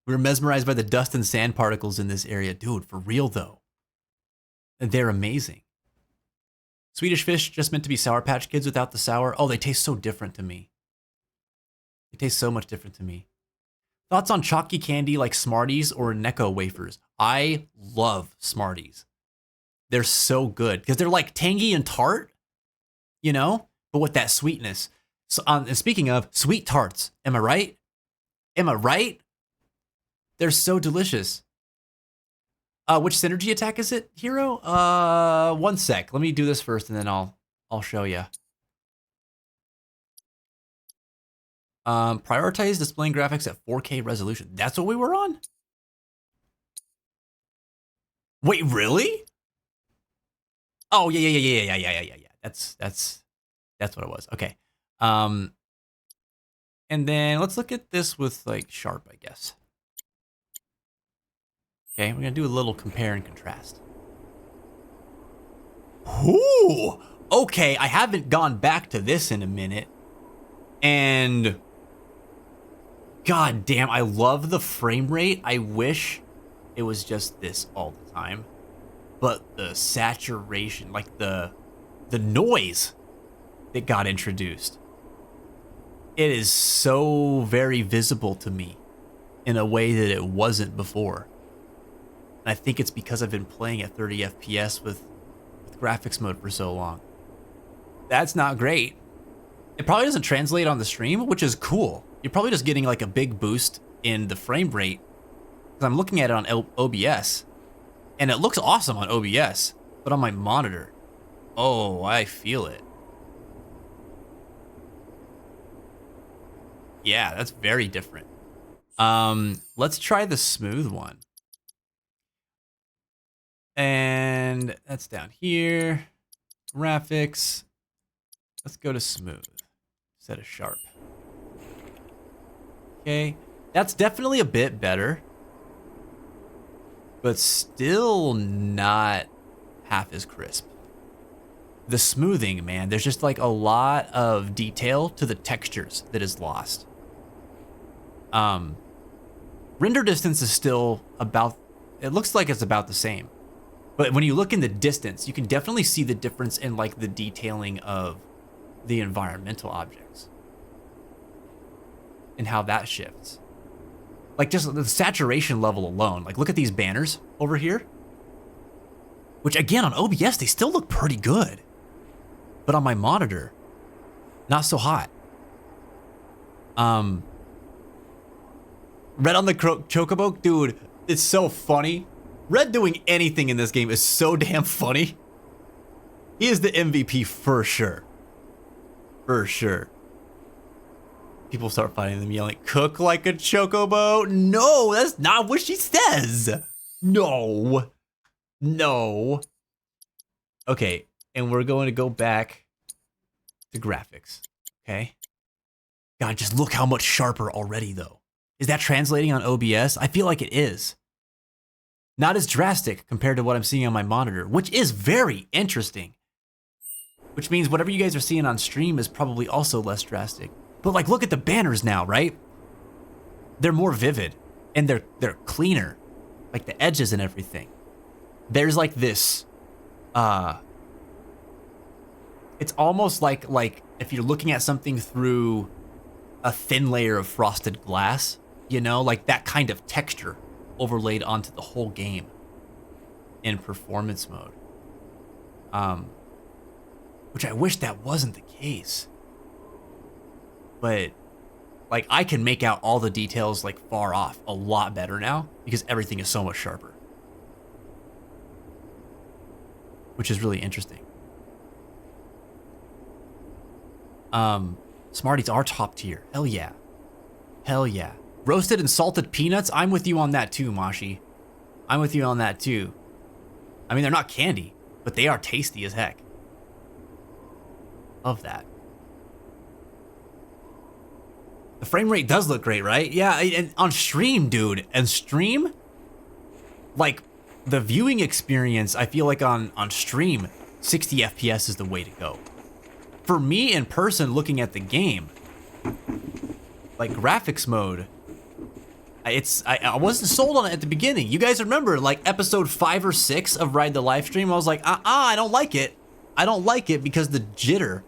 We were mesmerized by the dust and sand particles in this area. Dude, for real though. And they're amazing. Swedish Fish just meant to be Sour Patch Kids without the sour. Oh, they taste so different to me. They taste so much different to me. Thoughts on chalky candy like Smarties or Necco wafers? I love Smarties. They're so good because they're like tangy and tart, you know, but with that sweetness. So, and speaking of sweet tarts, am I right? Am I right? They're so delicious. Which synergy attack is it, Hero? One sec. Let me do this first, and then I'll show you. Prioritize displaying graphics at 4K resolution. That's what we were on? Wait, really? Oh, yeah. That's what it was. Okay. And then let's look at this with like sharp, I guess. Okay, we're gonna do a little compare and contrast. Ooh, okay, I haven't gone back to this in a minute. And god damn, I love the frame rate. I wish it was just this all the time. but the saturation, like the noise that got introduced, it is so very visible to me in a way that it wasn't before. And I think it's because I've been playing at 30 FPS with graphics mode for so long. That's not great. It probably doesn't translate on the stream, which is cool. You're probably just getting like a big boost in the frame rate. Because I'm looking at it on OBS, and it looks awesome on OBS, but on my monitor, oh, I feel it. Yeah, that's very different. Let's try the smooth one. And that's down here. Graphics. Let's go to smooth instead of sharp. Okay, that's definitely a bit better, but still not half as crisp. The smoothing, man, there's just like a lot of detail to the textures that is lost. Render distance is still about, it looks like it's about the same. But when you look in the distance, you can definitely see the difference in like the detailing of the environmental objects and how that shifts. Like just the saturation level alone. Like look at these banners over here, which again on OBS, they still look pretty good. But on my monitor, not so hot. Red on the Chocobo, dude, it's so funny. Red doing anything in this game is so damn funny. He is the MVP for sure. For sure. People start fighting them yelling, cook like a Chocobo. No, that's not what she says. No. No. Okay, and we're going to go back to graphics. Okay. God, just look how much sharper already though. Is that translating on OBS? I feel like it is. Not as drastic compared to what I'm seeing on my monitor, which is very interesting. Which means whatever you guys are seeing on stream is probably also less drastic. But like, look at the banners now, right? They're more vivid and they're cleaner, like the edges and everything. There's like this, it's almost like if you're looking at something through a thin layer of frosted glass, you know, like that kind of texture overlaid onto the whole game in performance mode. Which I wish that wasn't the case. But like I can make out all the details like far off a lot better now because everything is so much sharper. Which is really interesting. Smarties are top tier. Hell yeah. Hell yeah. Roasted and salted peanuts, I'm with you on that too, Mashi. I'm with you on that too. I mean, they're not candy, but they are tasty as heck. Love that. The frame rate does look great, right? Yeah, and on stream, dude. And stream, like, the viewing experience, I feel like on stream, 60 FPS is the way to go. For me, in person, looking at the game, like, graphics mode, I wasn't sold on it at the beginning. You guys remember, like, episode 5 or 6 of Ride the Livestream, I was like, I don't like it. I don't like it because the jitter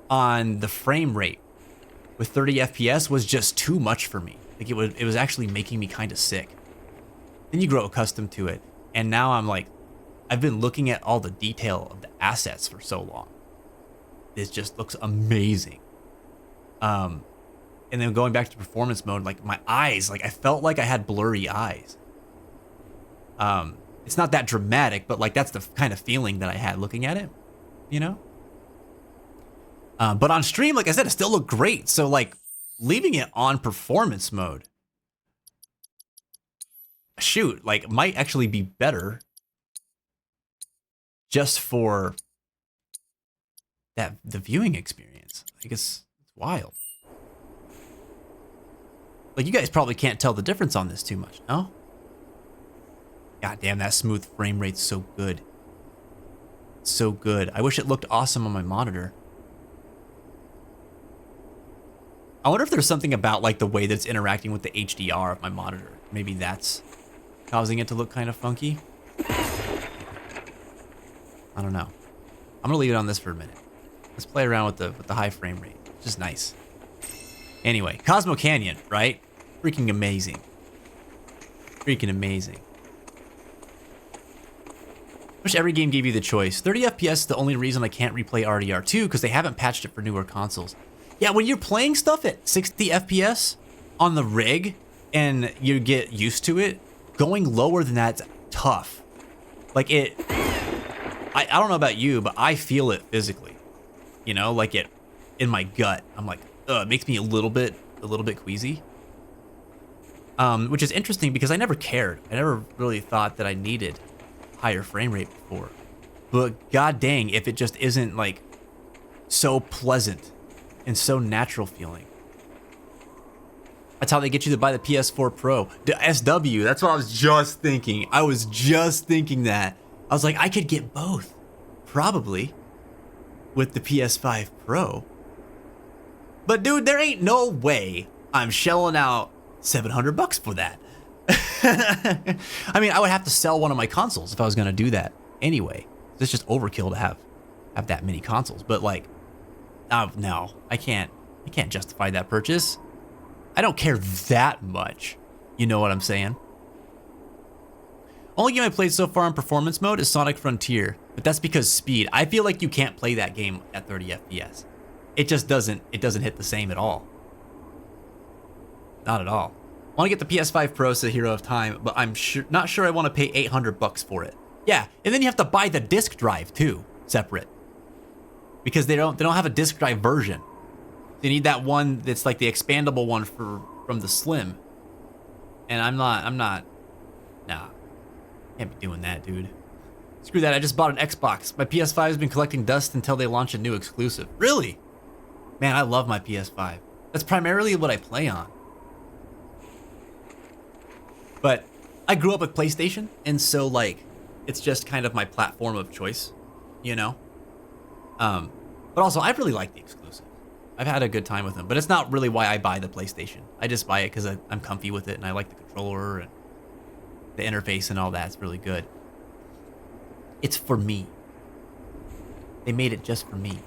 on the frame rate with 30 FPS was just too much for me. Like, it was actually making me kind of sick. Then you grow accustomed to it. And now I'm like, I've been looking at all the detail of the assets for so long. It just looks amazing. And then going back to performance mode, like my eyes, like I felt like I had blurry eyes. It's not that dramatic, but like that's the kind of feeling that I had looking at it, you know? But on stream, like I said, it still looked great. So like leaving it on performance mode, shoot, like might actually be better just for the viewing experience. Like it's wild. Like you guys probably can't tell the difference on this too much, no? God damn, that smooth frame rate's so good. So good. I wish it looked awesome on my monitor. I wonder if there's something about like the way that it's interacting with the HDR of my monitor. Maybe that's causing it to look kind of funky. I don't know. I'm gonna leave it on this for a minute. Let's play around with the high frame rate. It's just nice. Anyway, Cosmo Canyon, right? Freaking amazing. Freaking amazing. Wish every game gave you the choice. 30 FPS is the only reason I can't replay RDR2 because they haven't patched it for newer consoles. Yeah, when you're playing stuff at 60 FPS on the rig and you get used to it, going lower than that's tough. Like it, I don't know about you, but I feel it physically. You know, like it in my gut. I'm like, it makes me a little bit queasy. Which is interesting because I never cared. I never really thought that I needed higher frame rate before. But god dang, if it just isn't like so pleasant and so natural feeling. That's how they get you to buy the PS4 Pro. The SW, that's what I was just thinking. I was just thinking that. I was like, I could get both. Probably. With the PS5 Pro. But dude, there ain't no way I'm shelling out $700 for that. I mean, I would have to sell one of my consoles if I was gonna do that anyway. It's just overkill to have that many consoles. But like, no, I can't justify that purchase. I don't care that much. You know what I'm saying? Only game I played so far in performance mode is Sonic Frontier, but that's because speed. I feel like you can't play that game at 30 FPS. It just doesn't hit the same at all. Not at all. I want to get the PS5 Pro as a Hero of Time, but I'm not sure I want to pay $800 for it. Yeah, and then you have to buy the disc drive too, separate. Because they don't have a disc drive version. They need that one that's like the expandable one from the Slim. And I'm not, nah. Can't be doing that, dude. Screw that, I just bought an Xbox. My PS5 has been collecting dust until they launch a new exclusive. Really? Man, I love my PS5. That's primarily what I play on. But I grew up with PlayStation, and so like, it's just kind of my platform of choice, you know? But also, I really like the exclusive. I've had a good time with them, but it's not really why I buy the PlayStation. I just buy it because I'm comfy with it, and I like the controller, and the interface and all that. It's really good. It's for me. They made it just for me.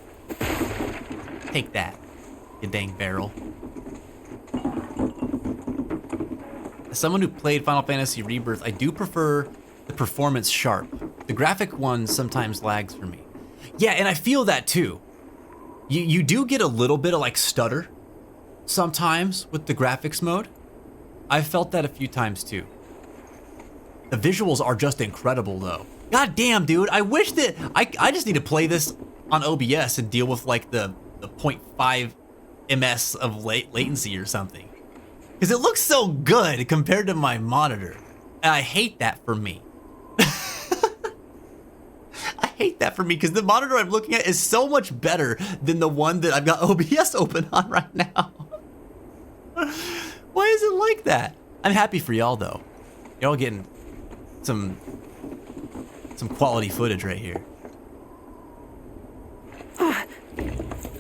Take that, you dang barrel. As someone who played Final Fantasy Rebirth, I do prefer the performance sharp. The graphic one sometimes lags for me. Yeah, and I feel that too. You do get a little bit of like stutter sometimes with the graphics mode. I've felt that a few times too. The visuals are just incredible though. God damn, dude, I wish that I just need to play this on OBS and deal with like the 0.5 ms of latency or something. Because it looks so good compared to my monitor. And I hate that for me. I hate that for me because the monitor I'm looking at is so much better than the one that I've got OBS open on right now. Why is it like that? I'm happy for y'all though. Y'all getting some quality footage right here.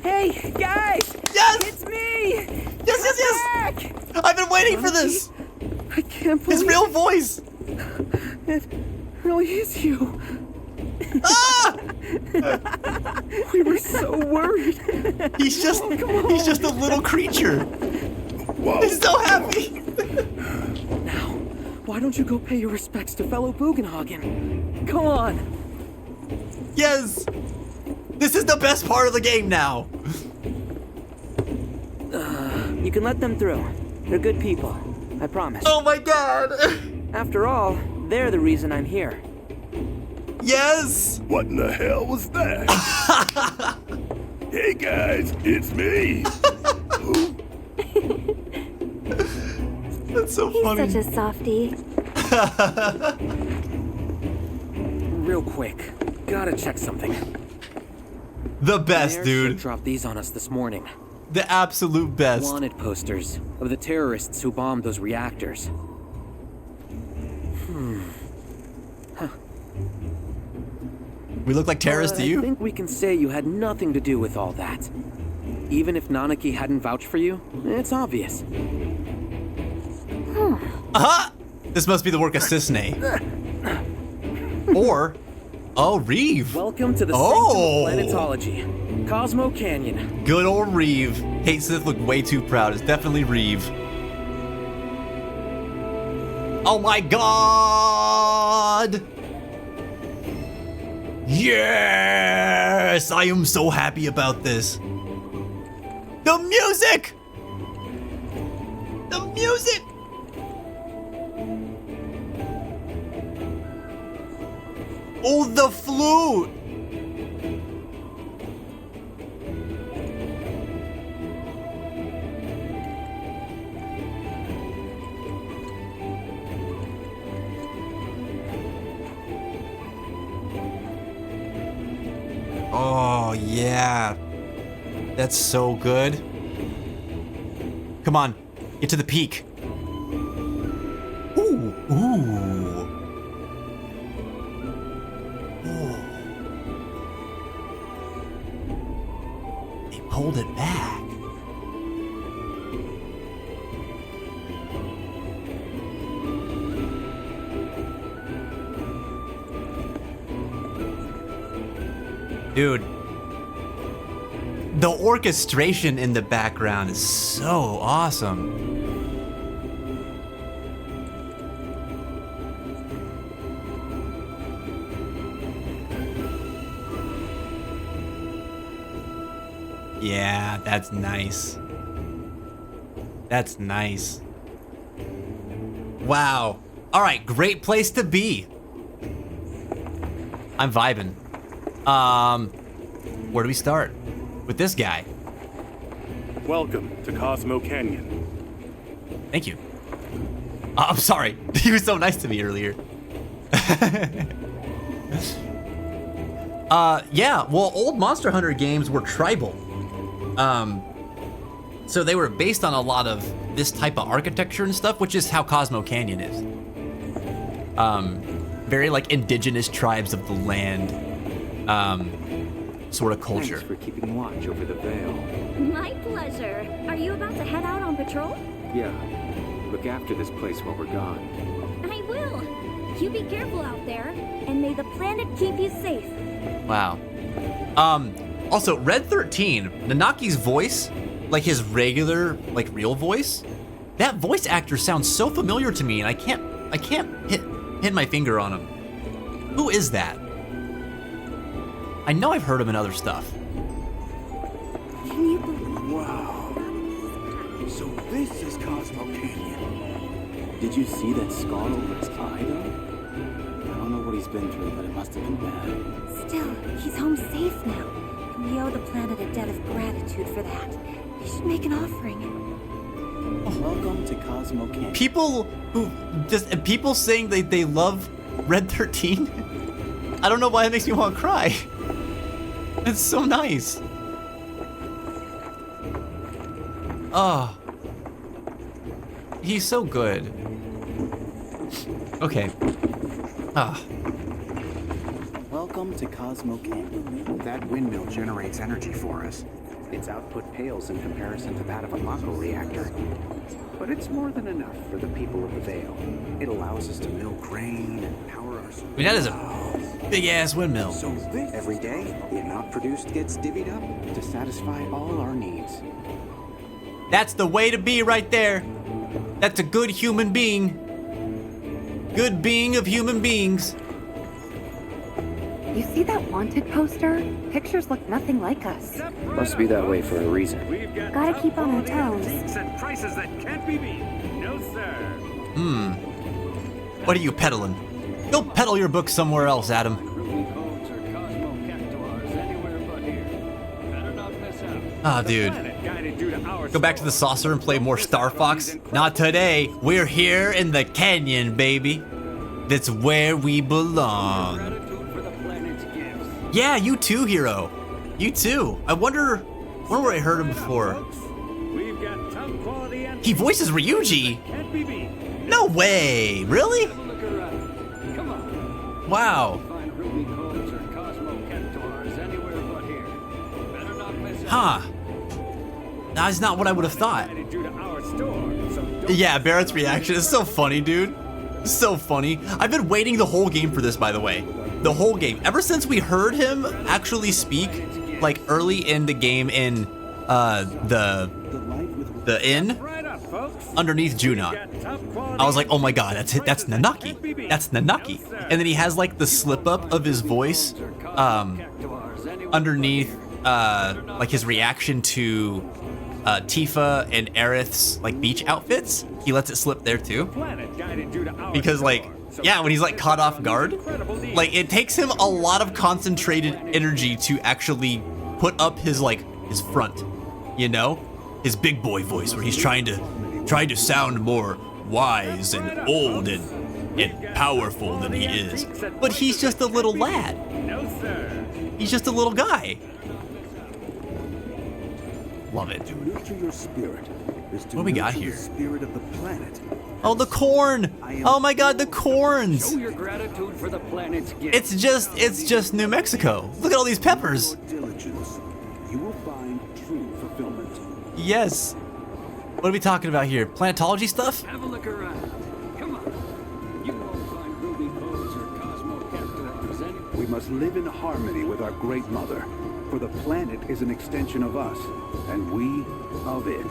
Hey, guys! Yes! It's me! Yes! I've been waiting for this! I can't believe his real voice! It really is you. Ah! We were so worried. He's just a little creature. Whoa. He's so happy. Now, why don't you go pay your respects to fellow Bugenhagen? Come on. Yes. This is the best part of the game now. You can let them through. They're good people. I promise. Oh my god. After all, they're the reason I'm here. Yes. What in the hell was that? Hey guys, it's me. Who? That's so funny. He's such a softie. Real quick, gotta check something. The best, Mayor dude. dropped these on us this morning. The absolute best. Wanted posters of the terrorists who bombed those reactors. We look like terrorists to you? I think we can say you had nothing to do with all that. Even if Nanaki hadn't vouched for you, it's obvious. Aha! This must be the work of Cisne. Or Oh, Reeve. Welcome to the sanctum of planetology, Cosmo Canyon. Good old Reeve. Kate Sith looked way too proud. It's definitely Reeve. Oh my god! Yes! I am so happy about this. The music! The music! Oh, the flute! Oh, yeah. That's so good. Come on, get to the peak. Ooh, ooh. Ooh. They pulled it back. Dude, the orchestration in the background is so awesome. Yeah, that's nice. That's nice. Wow. All right, great place to be. I'm vibing. Where do we start? With this guy. Welcome to Cosmo Canyon. Thank you. I'm sorry. He was so nice to me earlier. Yeah, well, old Monster Hunter games were tribal. So they were based on a lot of this type of architecture and stuff, which is how Cosmo Canyon is. Very like indigenous tribes of the land, sort of culture. Thanks for keeping watch over the Veil. My pleasure. Are you about to head out on patrol? Yeah. Look after this place while we're gone. I will. You be careful out there, and may the planet keep you safe. Wow. Also, Red 13, Nanaki's voice, like his regular, like real voice, that voice actor sounds so familiar to me, and I can't hit my finger on him. Who is that? I know I've heard him in other stuff. Can you believe? Wow. So this is Cosmo Canyon. Did you see that scar over his eye, though? I don't know what he's been through, but it must have been bad. Still, he's home safe now. And we owe the planet a debt of gratitude for that. We should make an offering. Welcome to Cosmo Canyon. People saying they love Red 13? I don't know why it makes me want to cry. It's so nice. Oh. He's so good. Okay. Ah. Welcome to Cosmo Canyon. That windmill generates energy for us. Its output pales in comparison to that of a Mako reactor. But it's more than enough for the people of the Vale. It allows us to mill grain and power our... I mean, that is a big-ass windmill. So every day, the amount produced gets divvied up to satisfy all our needs. That's the way to be right there. That's a good human being. Good being of human beings. You see that wanted poster? Pictures look nothing like us. Must be that way for a reason. Gotta keep on our toes. At prices that can't be beat. No, sir. What are you peddling? Go peddle your book somewhere else, Adam. Ah, dude. Go back to the saucer and play more Star Fox? Not today. We're here in the canyon, baby. That's where we belong. Yeah, you too, Hero. You too. I wonder where I heard him before. He voices Ryuji. No way. Really? Wow. Huh. That's not what I would have thought. Yeah, Barrett's reaction is so funny, dude. So funny. I've been waiting the whole game for this, by the way. the whole game. Ever since we heard him actually speak, like early in the game in the inn underneath Junon, I was like, oh my god, that's Nanaki. That's Nanaki. And then he has like the slip up of his voice underneath like his reaction to Tifa and Aerith's like beach outfits. He lets it slip there too. Because like, yeah, when he's like caught off guard, like it takes him a lot of concentrated energy to actually put up his like his front, you know, his big boy voice where he's trying to sound more wise and old and powerful than he is. But he's just a little lad. He's just a little guy. Love it. To nurture your spirit is to what we got nurture here? The spirit of the planet. Oh, the corn! Oh my god, the corns! Show your gratitude for the planet's gift. It's just New Mexico. Look at all these peppers. Diligence, you will find true fulfillment. Yes. What are we talking about here? Planetology stuff? Have a look around. Come on. You won't find ruby codes or Cosmo Captors anywhere. We must live in harmony with our Great Mother, for the planet is an extension of us, and we of it.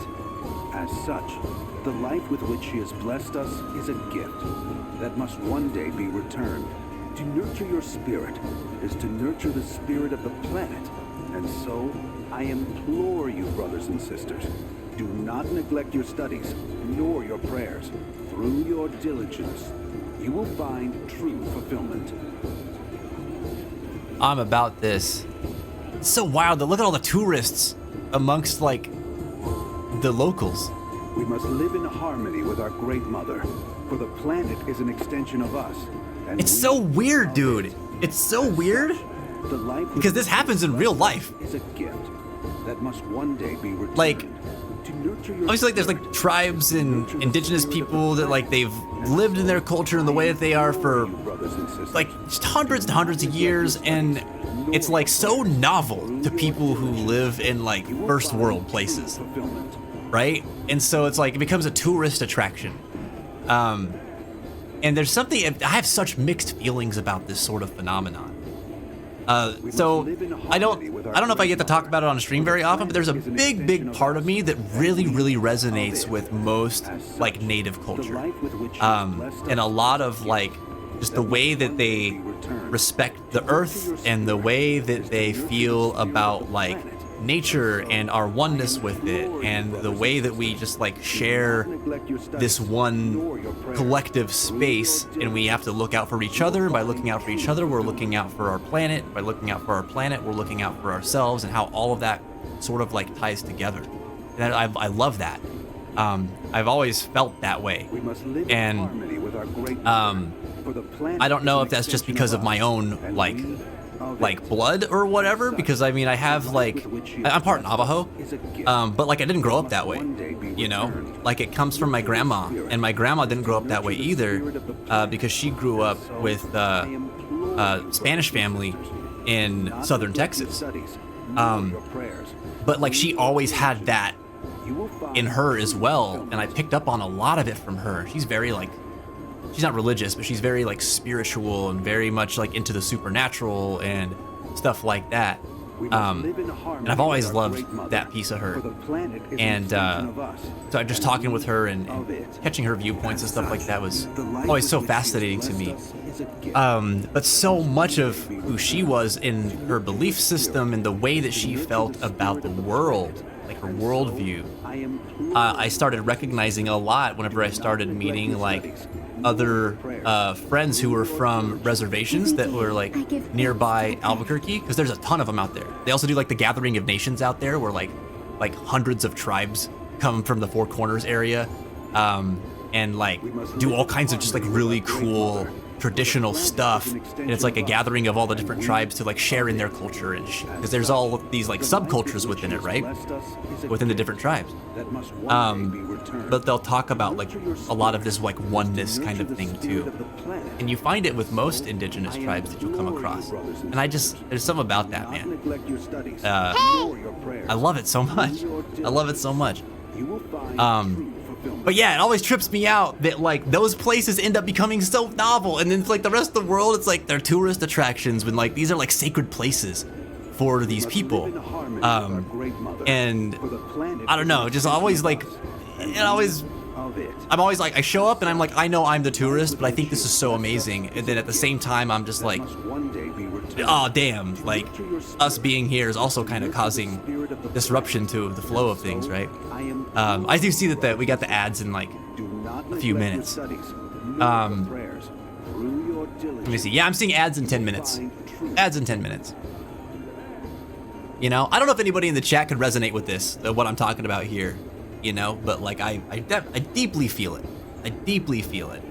As such, the life with which she has blessed us is a gift that must one day be returned. To nurture your spirit is to nurture the spirit of the planet, and so I implore you, brothers and sisters, do not neglect your studies nor your prayers. Through your diligence, you will find true fulfillment. I'm about this. It's so wild to look at all the tourists amongst like the locals. We must live in harmony with our Great Mother, for the planet is an extension of us. And it's so weird, dude. It's so weird because this happens in real life. Is a gift that must one day be returned. Like, obviously, like there's like tribes and indigenous people that like they've lived in their culture in the way that they are for like just hundreds and hundreds of years, and it's like so novel to people who live in like first world places, right? And so it's like it becomes a tourist attraction. And there's something, I have such mixed feelings about this sort of phenomenon. So I don't know if I get to talk about it on a stream very often, but there's a big part of me that really resonates with most like native culture. And a lot of like just the way that they respect the earth and the way that they feel about like nature and our oneness with it, and the way that we just like share this one collective space, and we have to look out for each other. By looking out for each other, we're looking out for our planet. By looking out for our planet, we're looking out for ourselves, and how all of that sort of like ties together. And I love that. I've always felt that way, and I don't know if that's just because of my own like blood or whatever, because I mean I have like I'm part Navajo, but like I didn't grow up that way, you know, like it comes from my grandma, and my grandma didn't grow up that way either, because she grew up with Spanish family in southern Texas, but like she always had that in her as well, and I picked up on a lot of it from her. She's very like, she's not religious, but she's very like spiritual and very much like into the supernatural and stuff like that. And I've always loved that piece of her. And so just talking with her and catching her viewpoints and stuff like that was always so fascinating to me. But so much of who she was in her belief system and the way that she felt about the world, like her worldview, I started recognizing a lot whenever I started meeting like other friends who were from reservations that were like nearby Albuquerque, because there's a ton of them out there. They also do like the Gathering of Nations out there, where like hundreds of tribes come from the Four Corners area, and like do all kinds of just like really cool traditional stuff, and it's like a gathering of all the different tribes to like share in their culture, and because there's all of these like subcultures within it, right, within the different tribes. But they'll talk about like a lot of this like oneness kind of thing too, and you find it with most indigenous tribes that you'll come across, and there's something about that, man. I love it so much. I love it so much. You will find true fulfillment. But yeah, it always trips me out that like those places end up becoming so novel, and then it's like the rest of the world, it's like they're tourist attractions when like these are like sacred places for these people. And I don't know, just always like, I'm always like, I show up and I'm like, I know I'm the tourist, but I think this is so amazing. And then at the same time, I'm just like, oh damn, like us being here is also kind of causing disruption to the flow of things, right? I do see that we got the ads in like a few minutes. Let me see. Yeah, I'm seeing ads in 10 minutes. Ads in 10 minutes. You know, I don't know if anybody in the chat could resonate with this, what I'm talking about here, you know, but like I deeply feel it. I deeply feel it.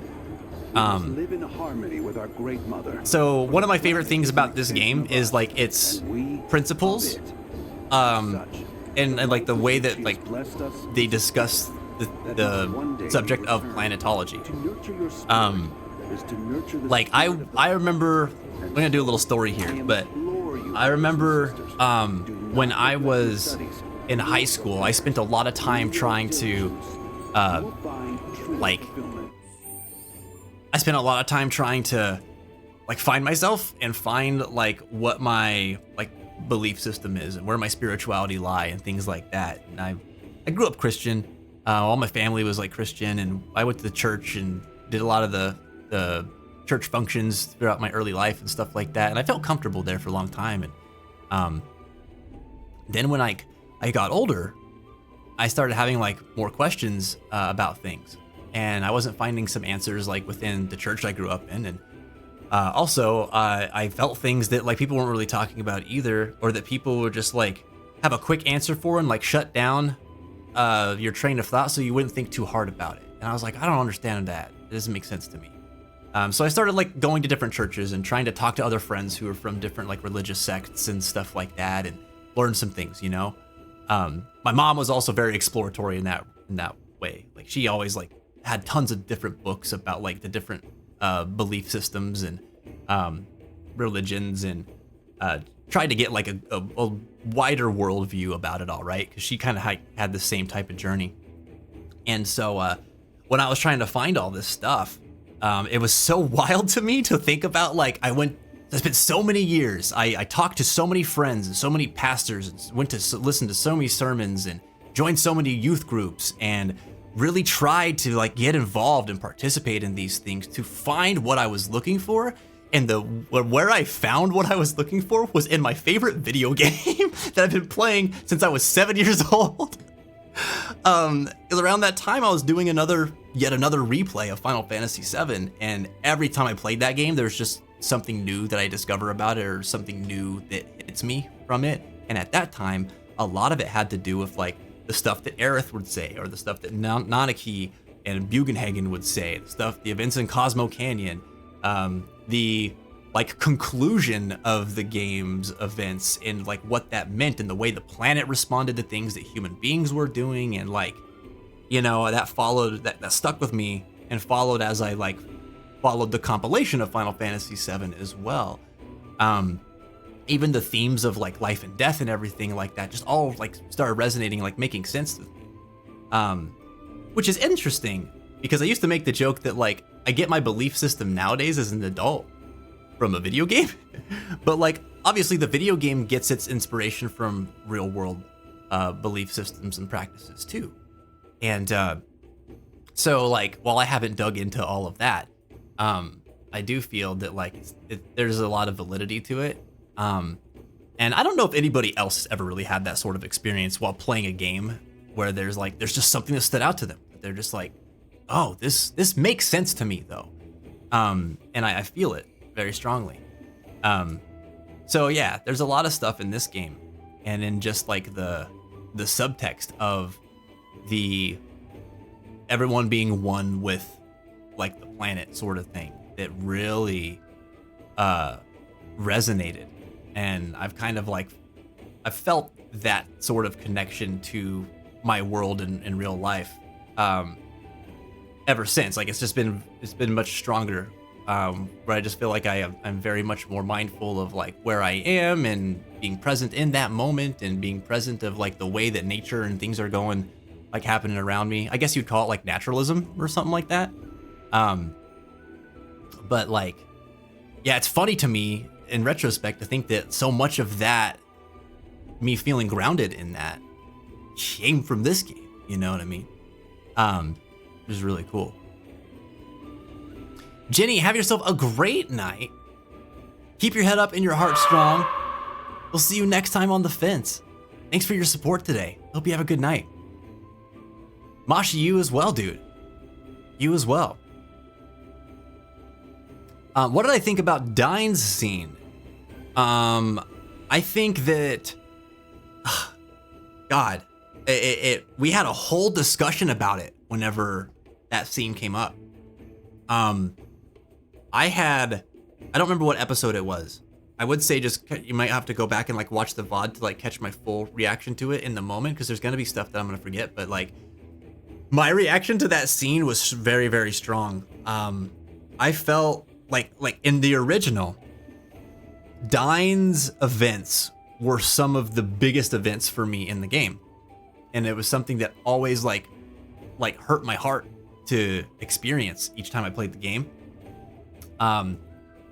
Live in harmony with our great mother. So one of my favorite things about this game is like its principles, and like the way that like they discuss the subject of planetology. Like I remember, I'm gonna do a little story here, but I remember when I was in high school, I spent a lot of time trying to find myself and find like what my like belief system is and where my spirituality lie and things like that. And I grew up Christian. All my family was like Christian, and I went to the church and did a lot of the church functions throughout my early life and stuff like that. And I felt comfortable there for a long time. And then when I got older, I started having like more questions about things, and I wasn't finding some answers like within the church I grew up in. And also I felt things that like people weren't really talking about either, or that people would just like have a quick answer for and like shut down your train of thought so you wouldn't think too hard about it. And I was like, I don't understand that. It doesn't make sense to me. So I started like going to different churches and trying to talk to other friends who were from different like religious sects and stuff like that, and learn some things, you know. My mom was also very exploratory in that way. Like she always like had tons of different books about like the different belief systems and religions, and tried to get like a wider worldview about it all, right? Because she kind of had the same type of journey. And so when I was trying to find all this stuff, it was so wild to me to think about. Like I spent so many years, I talked to so many friends and so many pastors, and went to listen to so many sermons and joined so many youth groups, and really tried to like get involved and participate in these things to find what I was looking for. And where I found what I was looking for was in my favorite video game that I've been playing since I was 7 years old. Around that time, I was doing yet another replay of Final Fantasy VII, and every time I played that game, there's just something new that I discover about it, or something new that hits me from it. And at that time, a lot of it had to do with like the stuff that Aerith would say, or the stuff that Nanaki and Bugenhagen would say, the events in Cosmo Canyon, the like conclusion of the game's events, and like what that meant, and the way the planet responded to things that human beings were doing. And like, you know, that stuck with me and followed as I like followed the compilation of Final Fantasy VII as well. Even the themes of like life and death and everything like that just all like started resonating, like making sense with me. Which is interesting, because I used to make the joke that like I get my belief system nowadays as an adult from a video game. But like obviously the video game gets its inspiration from real world belief systems and practices too. And so like while I haven't dug into all of that, I do feel that like there's a lot of validity to it. And I don't know if anybody else has ever really had that sort of experience while playing a game where there's just something that stood out to them. They're just like, oh, this makes sense to me though. And I feel it very strongly. So yeah, there's a lot of stuff in this game, and in just like the subtext of everyone being one with like the planet sort of thing that really resonated. And I've kind of like, I've felt that sort of connection to my world in real life ever since. Like it's been much stronger, where I just feel like I'm very much more mindful of like where I am, and being present in that moment, and being present of like the way that nature and things are going like happening around me. I guess you'd call it like naturalism or something like that. But like, yeah, it's funny to me in retrospect to think that so much of that, me feeling grounded in that, came from this game. You know what I mean? It was really cool. Jenny, have yourself a great night. Keep your head up and your heart strong. We'll see you next time on The Fence. Thanks for your support today. Hope you have a good night. Masha, you as well, dude. You as well. What did I think about Dine's scene? I think that, God, we had a whole discussion about it whenever that scene came up. I don't remember what episode it was. I would say just, you might have to go back and like watch the VOD to like catch my full reaction to it in the moment, because there's gonna be stuff that I'm gonna forget, but like, my reaction to that scene was very, very strong. I felt like in the original, Dine's events were some of the biggest events for me in the game. And it was something that always like hurt my heart to experience each time I played the game.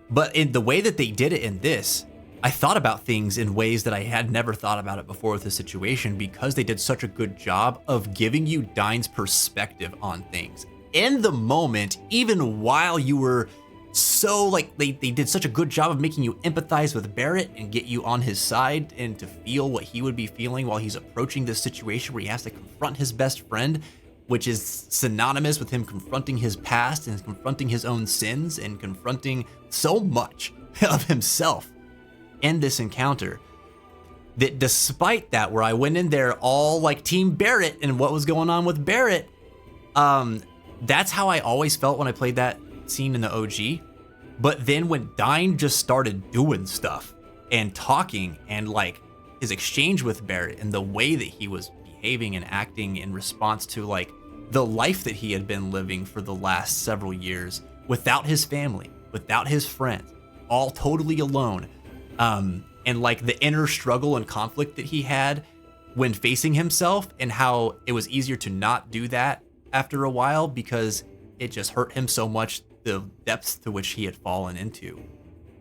But in the way that they did it in this, I thought about things in ways that I had never thought about it before with the situation, because they did such a good job of giving you Dine's perspective on things in the moment, even while you were so like, they did such a good job of making you empathize with Barrett and get you on his side and to feel what he would be feeling while he's approaching this situation where he has to confront his best friend, which is synonymous with him confronting his past and confronting his own sins and confronting so much of himself in this encounter. That despite that, where I went in there all like Team Barrett and what was going on with Barrett, that's how I always felt when I played that scene in the OG. But then when Dine just started doing stuff and talking, and like his exchange with Barrett and the way that he was behaving and acting in response to like the life that he had been living for the last several years without his family, without his friends, all totally alone, and like the inner struggle and conflict that he had when facing himself, and how it was easier to not do that after a while because it just hurt him so much, the depths to which he had fallen into.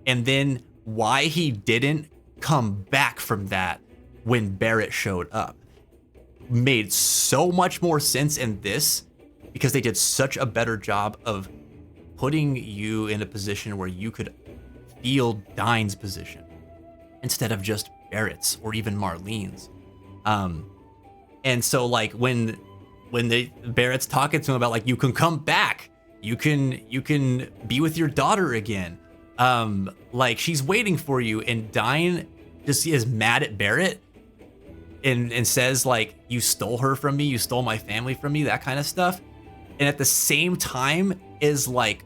And then why he didn't come back from that when Barrett showed up made so much more sense in this, because they did such a better job of putting you in a position where you could feel Dine's position instead of just Barrett's or even Marlene's. And so like when Barrett's talking to him about like, you can come back, you can be with your daughter again, like she's waiting for you, and Dine just is mad at Barrett and says like, you stole her from me, you stole my family from me, that kind of stuff. And at the same time is like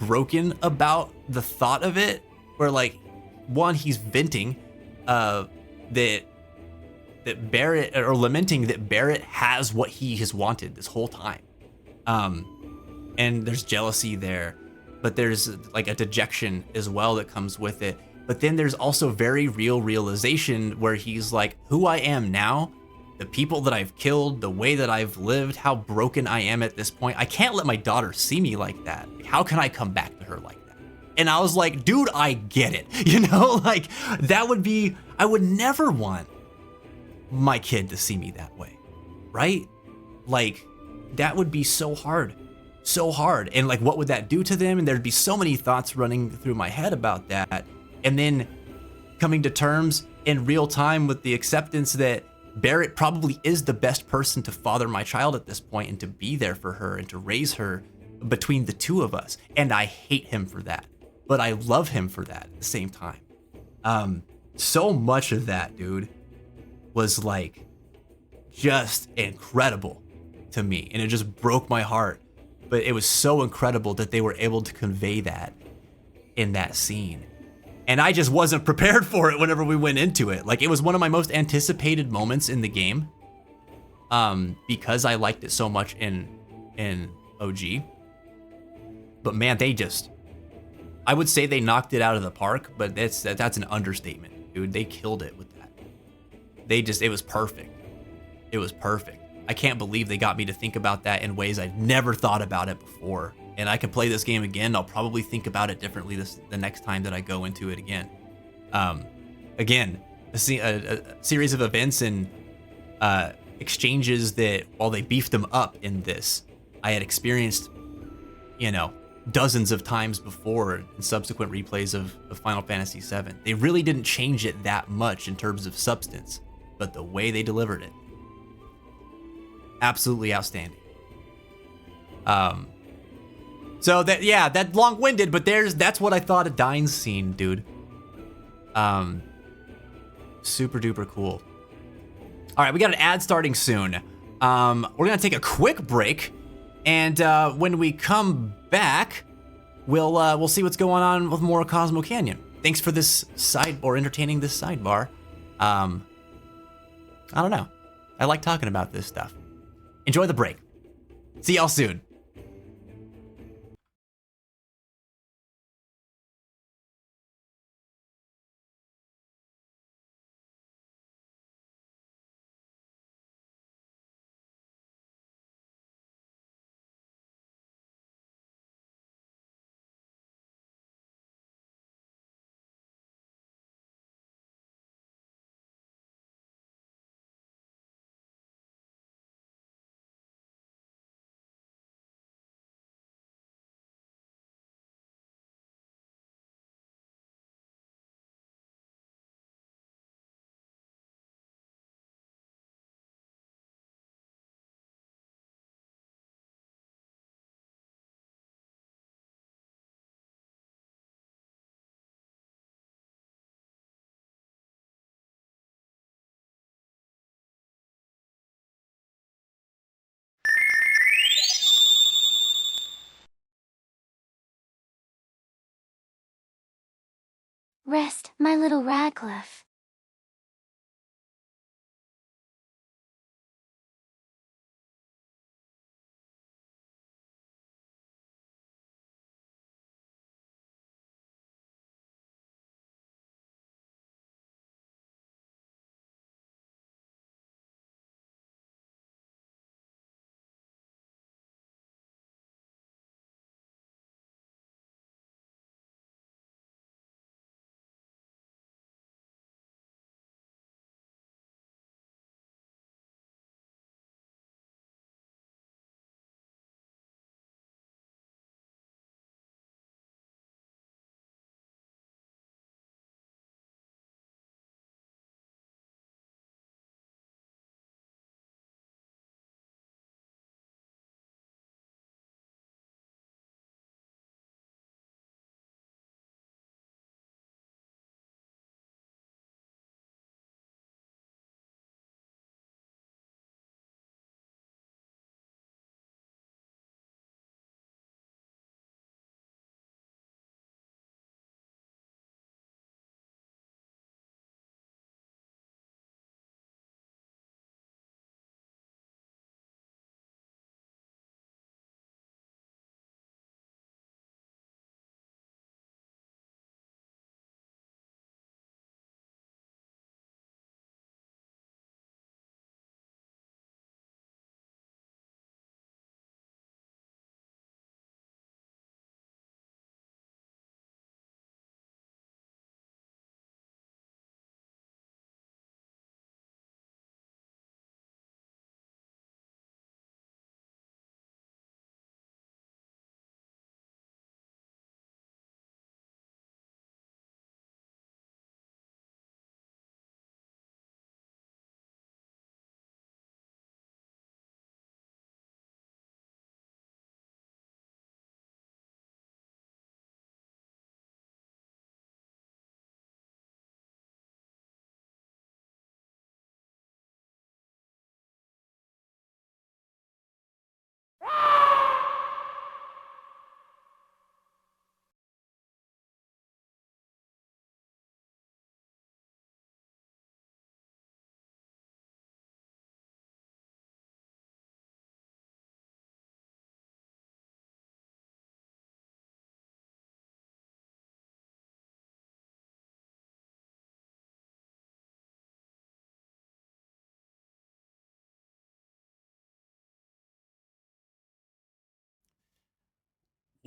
broken about the thought of it, where like, one, he's venting that Barrett, or lamenting that Barrett has what he has wanted this whole time. And there's jealousy there, but there's like a dejection as well that comes with it. But then there's also very real realization where he's like, who I am now, the people that I've killed, the way that I've lived, how broken I am at this point. I can't let my daughter see me like that. How can I come back to her like that? And I was like, dude, I get it. You know, like that would be, I would never want my kid to see me that way, right? Like that would be so hard. And like, what would that do to them? And there'd be so many thoughts running through my head about that. And then coming to terms in real time with the acceptance that Barrett probably is the best person to father my child at this point, and to be there for her and to raise her between the two of us. And I hate him for that, but I love him for that at the same time. So much of that, dude, was like just incredible to me, and it just broke my heart. But it was so incredible that they were able to convey that in that scene. And I just wasn't prepared for it whenever we went into it. Like, it was one of my most anticipated moments in the game, because I liked it so much in OG. But man, I would say they knocked it out of the park, but that's an understatement, dude. They killed it with that. It was perfect. It was perfect. I can't believe they got me to think about that in ways I'd never thought about it before. And I can play this game again. I'll probably think about it differently the next time that I go into it again. Again, a series of events and exchanges that, while they beefed them up in this, I had experienced, you know, dozens of times before in subsequent replays of Final Fantasy VII. They really didn't change it that much in terms of substance, but the way they delivered it, absolutely outstanding. So that, yeah, that long-winded, but that's what I thought of Dine's scene, dude. Super duper cool. All right, we got an ad starting soon. We're gonna take a quick break, and when we come back, we'll see what's going on with more Cosmo Canyon. Thanks for this entertaining this sidebar. I don't know. I like talking about this stuff. Enjoy the break. See y'all soon. Rest, my little Radcliffe.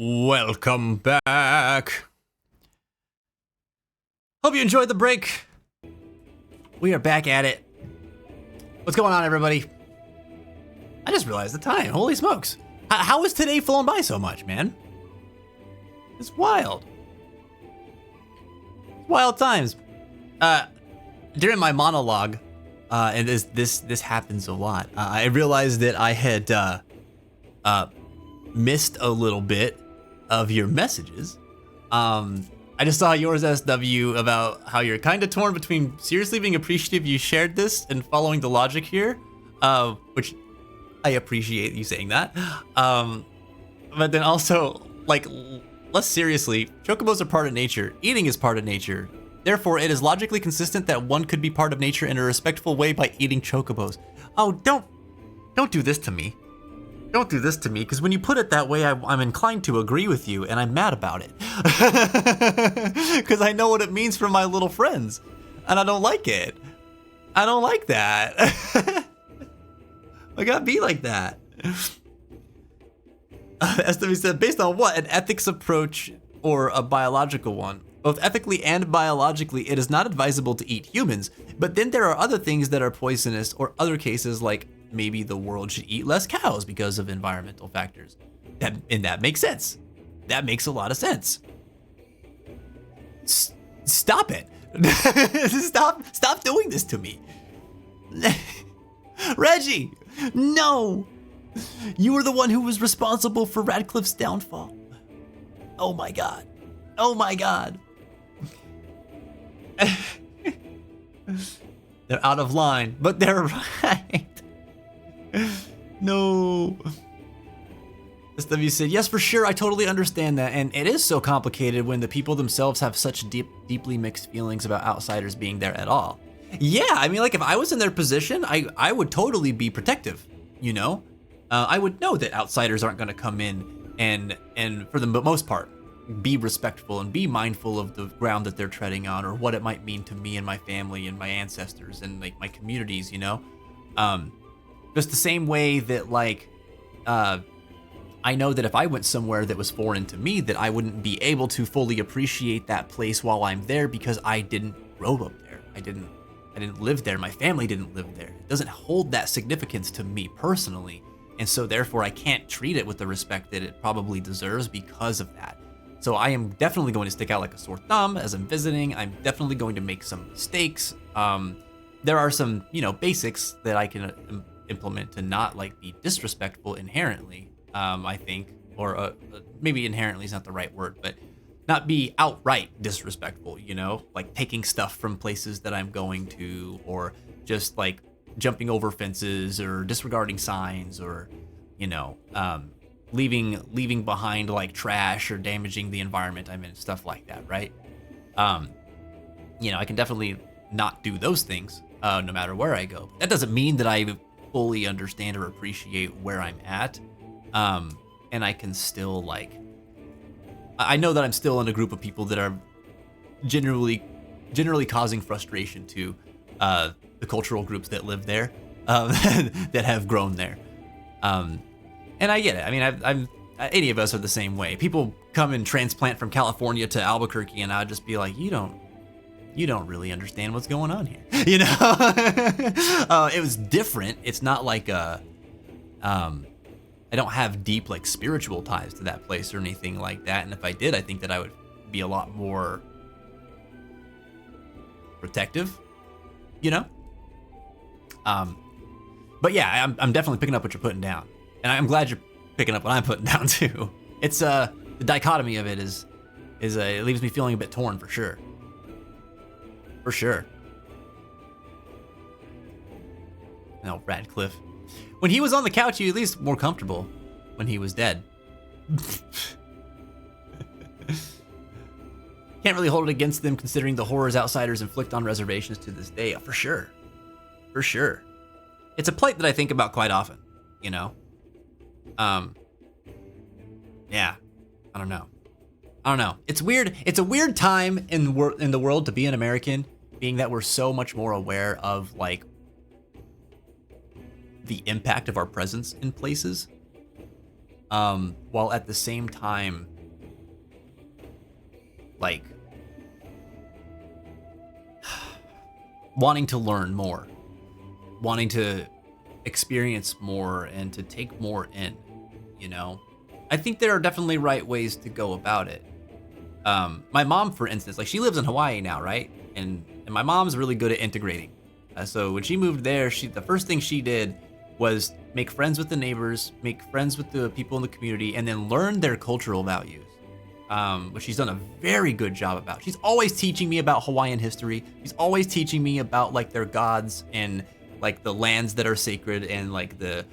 Welcome back. Hope you enjoyed the break. We are back at it. What's going on, everybody? I just realized the time. Holy smokes. How has today flown by so much, man? It's wild. Wild times. During my monologue, and this happens a lot, I realized that I had missed a little bit of your messages. I just saw yours, SW, about how you're kind of torn between seriously being appreciative you shared this and following the logic here, which I appreciate you saying that. But then also, like, less seriously, chocobos are part of nature. Eating is part of nature. Therefore, it is logically consistent that one could be part of nature in a respectful way by eating chocobos. Oh, don't do this to me. Don't do this to me, because when you put it that way, I'm inclined to agree with you, and I'm mad about it. Because I know what it means for my little friends, and I don't like it. I don't like that. I gotta be like that. SW said, based on what? An ethics approach or a biological one? Both ethically and biologically, it is not advisable to eat humans, but then there are other things that are poisonous, or other cases like maybe the world should eat less cows because of environmental factors. That makes sense. That makes a lot of sense. Stop it. Stop doing this to me. Reggie, no. You were the one who was responsible for Radcliffe's downfall. Oh my God. Oh my God. They're out of line, but they're right. No. SW said, yes, for sure. I totally understand that. And it is so complicated when the people themselves have such deeply mixed feelings about outsiders being there at all. Yeah, I mean, like, if I was in their position, I would totally be protective, you know? I would know that outsiders aren't going to come in and for the most part, be respectful and be mindful of the ground that they're treading on, or what it might mean to me and my family and my ancestors and like my communities, you know? Just the same way that, like, I know that if I went somewhere that was foreign to me, that I wouldn't be able to fully appreciate that place while I'm there because I didn't grow up there. I didn't live there. My family didn't live there. It doesn't hold that significance to me personally. And so therefore I can't treat it with the respect that it probably deserves because of that. So I am definitely going to stick out like a sore thumb as I'm visiting. I'm definitely going to make some mistakes. There are some, you know, basics that I can implement to not like be disrespectful inherently, I think, or maybe inherently is not the right word, but not be outright disrespectful, you know, like taking stuff from places that I'm going to, or just like jumping over fences or disregarding signs, or, you know, leaving behind like trash or damaging the environment I'm in, stuff like that, right? You know, I can definitely not do those things no matter where I go. That doesn't mean that I fully understand or appreciate where I'm at, and I can still, like, I know that I'm still in a group of people that are generally causing frustration to the cultural groups that live there, that have grown there. And I get it. I mean, any of us are the same way. People come and transplant from California to Albuquerque, and I'd just be like, you don't really understand what's going on here, you know? It was different. It's not like I don't have deep like spiritual ties to that place or anything like that. And if I did, I think that I would be a lot more protective, you know? But yeah, I'm definitely picking up what you're putting down. And I'm glad you're picking up what I'm putting down too. It's the dichotomy of it is it leaves me feeling a bit torn for sure. For sure. No, Radcliffe. When he was on the couch, you at least more comfortable. When he was dead. Can't really hold it against them considering the horrors outsiders inflict on reservations to this day. For sure. For sure. It's a plight that I think about quite often, you know? Yeah. I don't know. It's weird. It's a weird time in the world to be an American, being that we're so much more aware of, like, the impact of our presence in places. while at the same time, like, wanting to learn more, wanting to experience more and to take more in, you know? I think there are definitely right ways to go about it. My mom, for instance, like, she lives in Hawaii now, right? And my mom's really good at integrating. So when she moved there, the first thing she did was make friends with the neighbors, make friends with the people in the community, and then learn their cultural values, which she's done a very good job about. She's always teaching me about Hawaiian history. She's always teaching me about, like, their gods and, like, the lands that are sacred and, like, the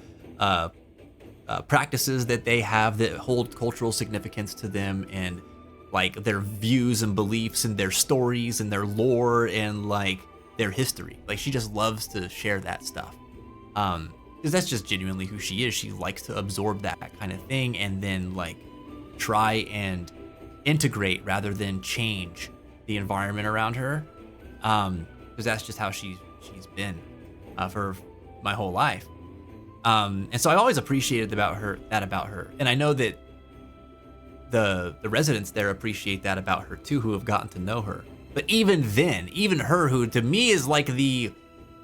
practices that they have that hold cultural significance to them, and, like, their views and beliefs and their stories and their lore and, like, their history. Like, she just loves to share that stuff. Because that's just genuinely who she is. She likes to absorb that kind of thing and then, like, try and integrate rather than change the environment around her. Because that's just how she's been for my whole life. And so I always appreciated that about her. And I know that the residents there appreciate that about her too, who have gotten to know her. But even then, even her, who to me is like the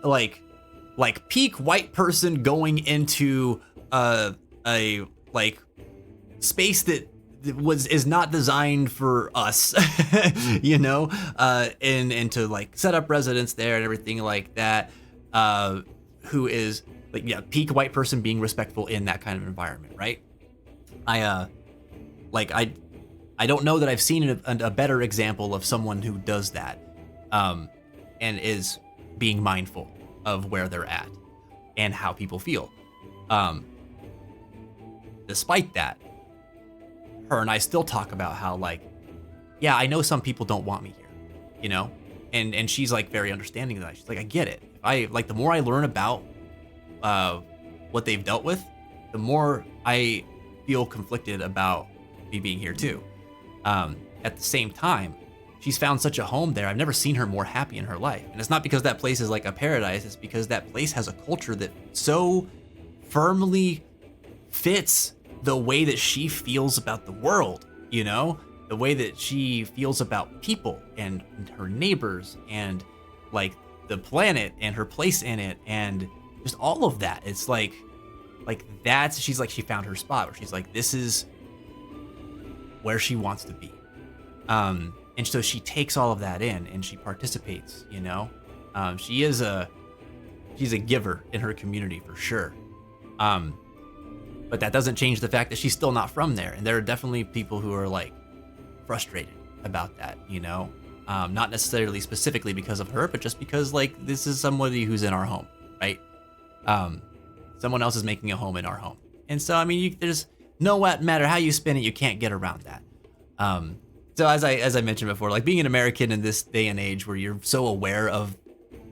like peak white person going into a like space that is not designed for us, you know, and to, like, set up residents there and everything like that, who is, like, yeah, peak white person being respectful in that kind of environment, right? I don't know that I've seen a better example of someone who does that, and is being mindful of where they're at and how people feel. Despite that, her and I still talk about how, like, yeah, I know some people don't want me here, you know? And she's, like, very understanding of that. She's like, I get it. The more I learn about what they've dealt with, the more I feel conflicted about me being here too. At the same time, she's found such a home there. I've never seen her more happy in her life. And it's not because that place is like a paradise. It's because that place has a culture that so firmly fits the way that she feels about the world, you know? The way that she feels about people and her neighbors and, like, the planet and her place in it and just all of that. It's like that's, she's like, she found her spot where she's like, this is where she wants to be. And so she takes all of that in and she participates, you know? She's a giver in her community for sure. But that doesn't change the fact that she's still not from there. And there are definitely people who are, like, frustrated about that, you know? Not necessarily specifically because of her, but just because, like, this is somebody who's in our home, right? Someone else is making a home in our home. And so, I mean, there's no matter how you spin it, you can't get around that. So as I mentioned before, like, being an American in this day and age where you're so aware of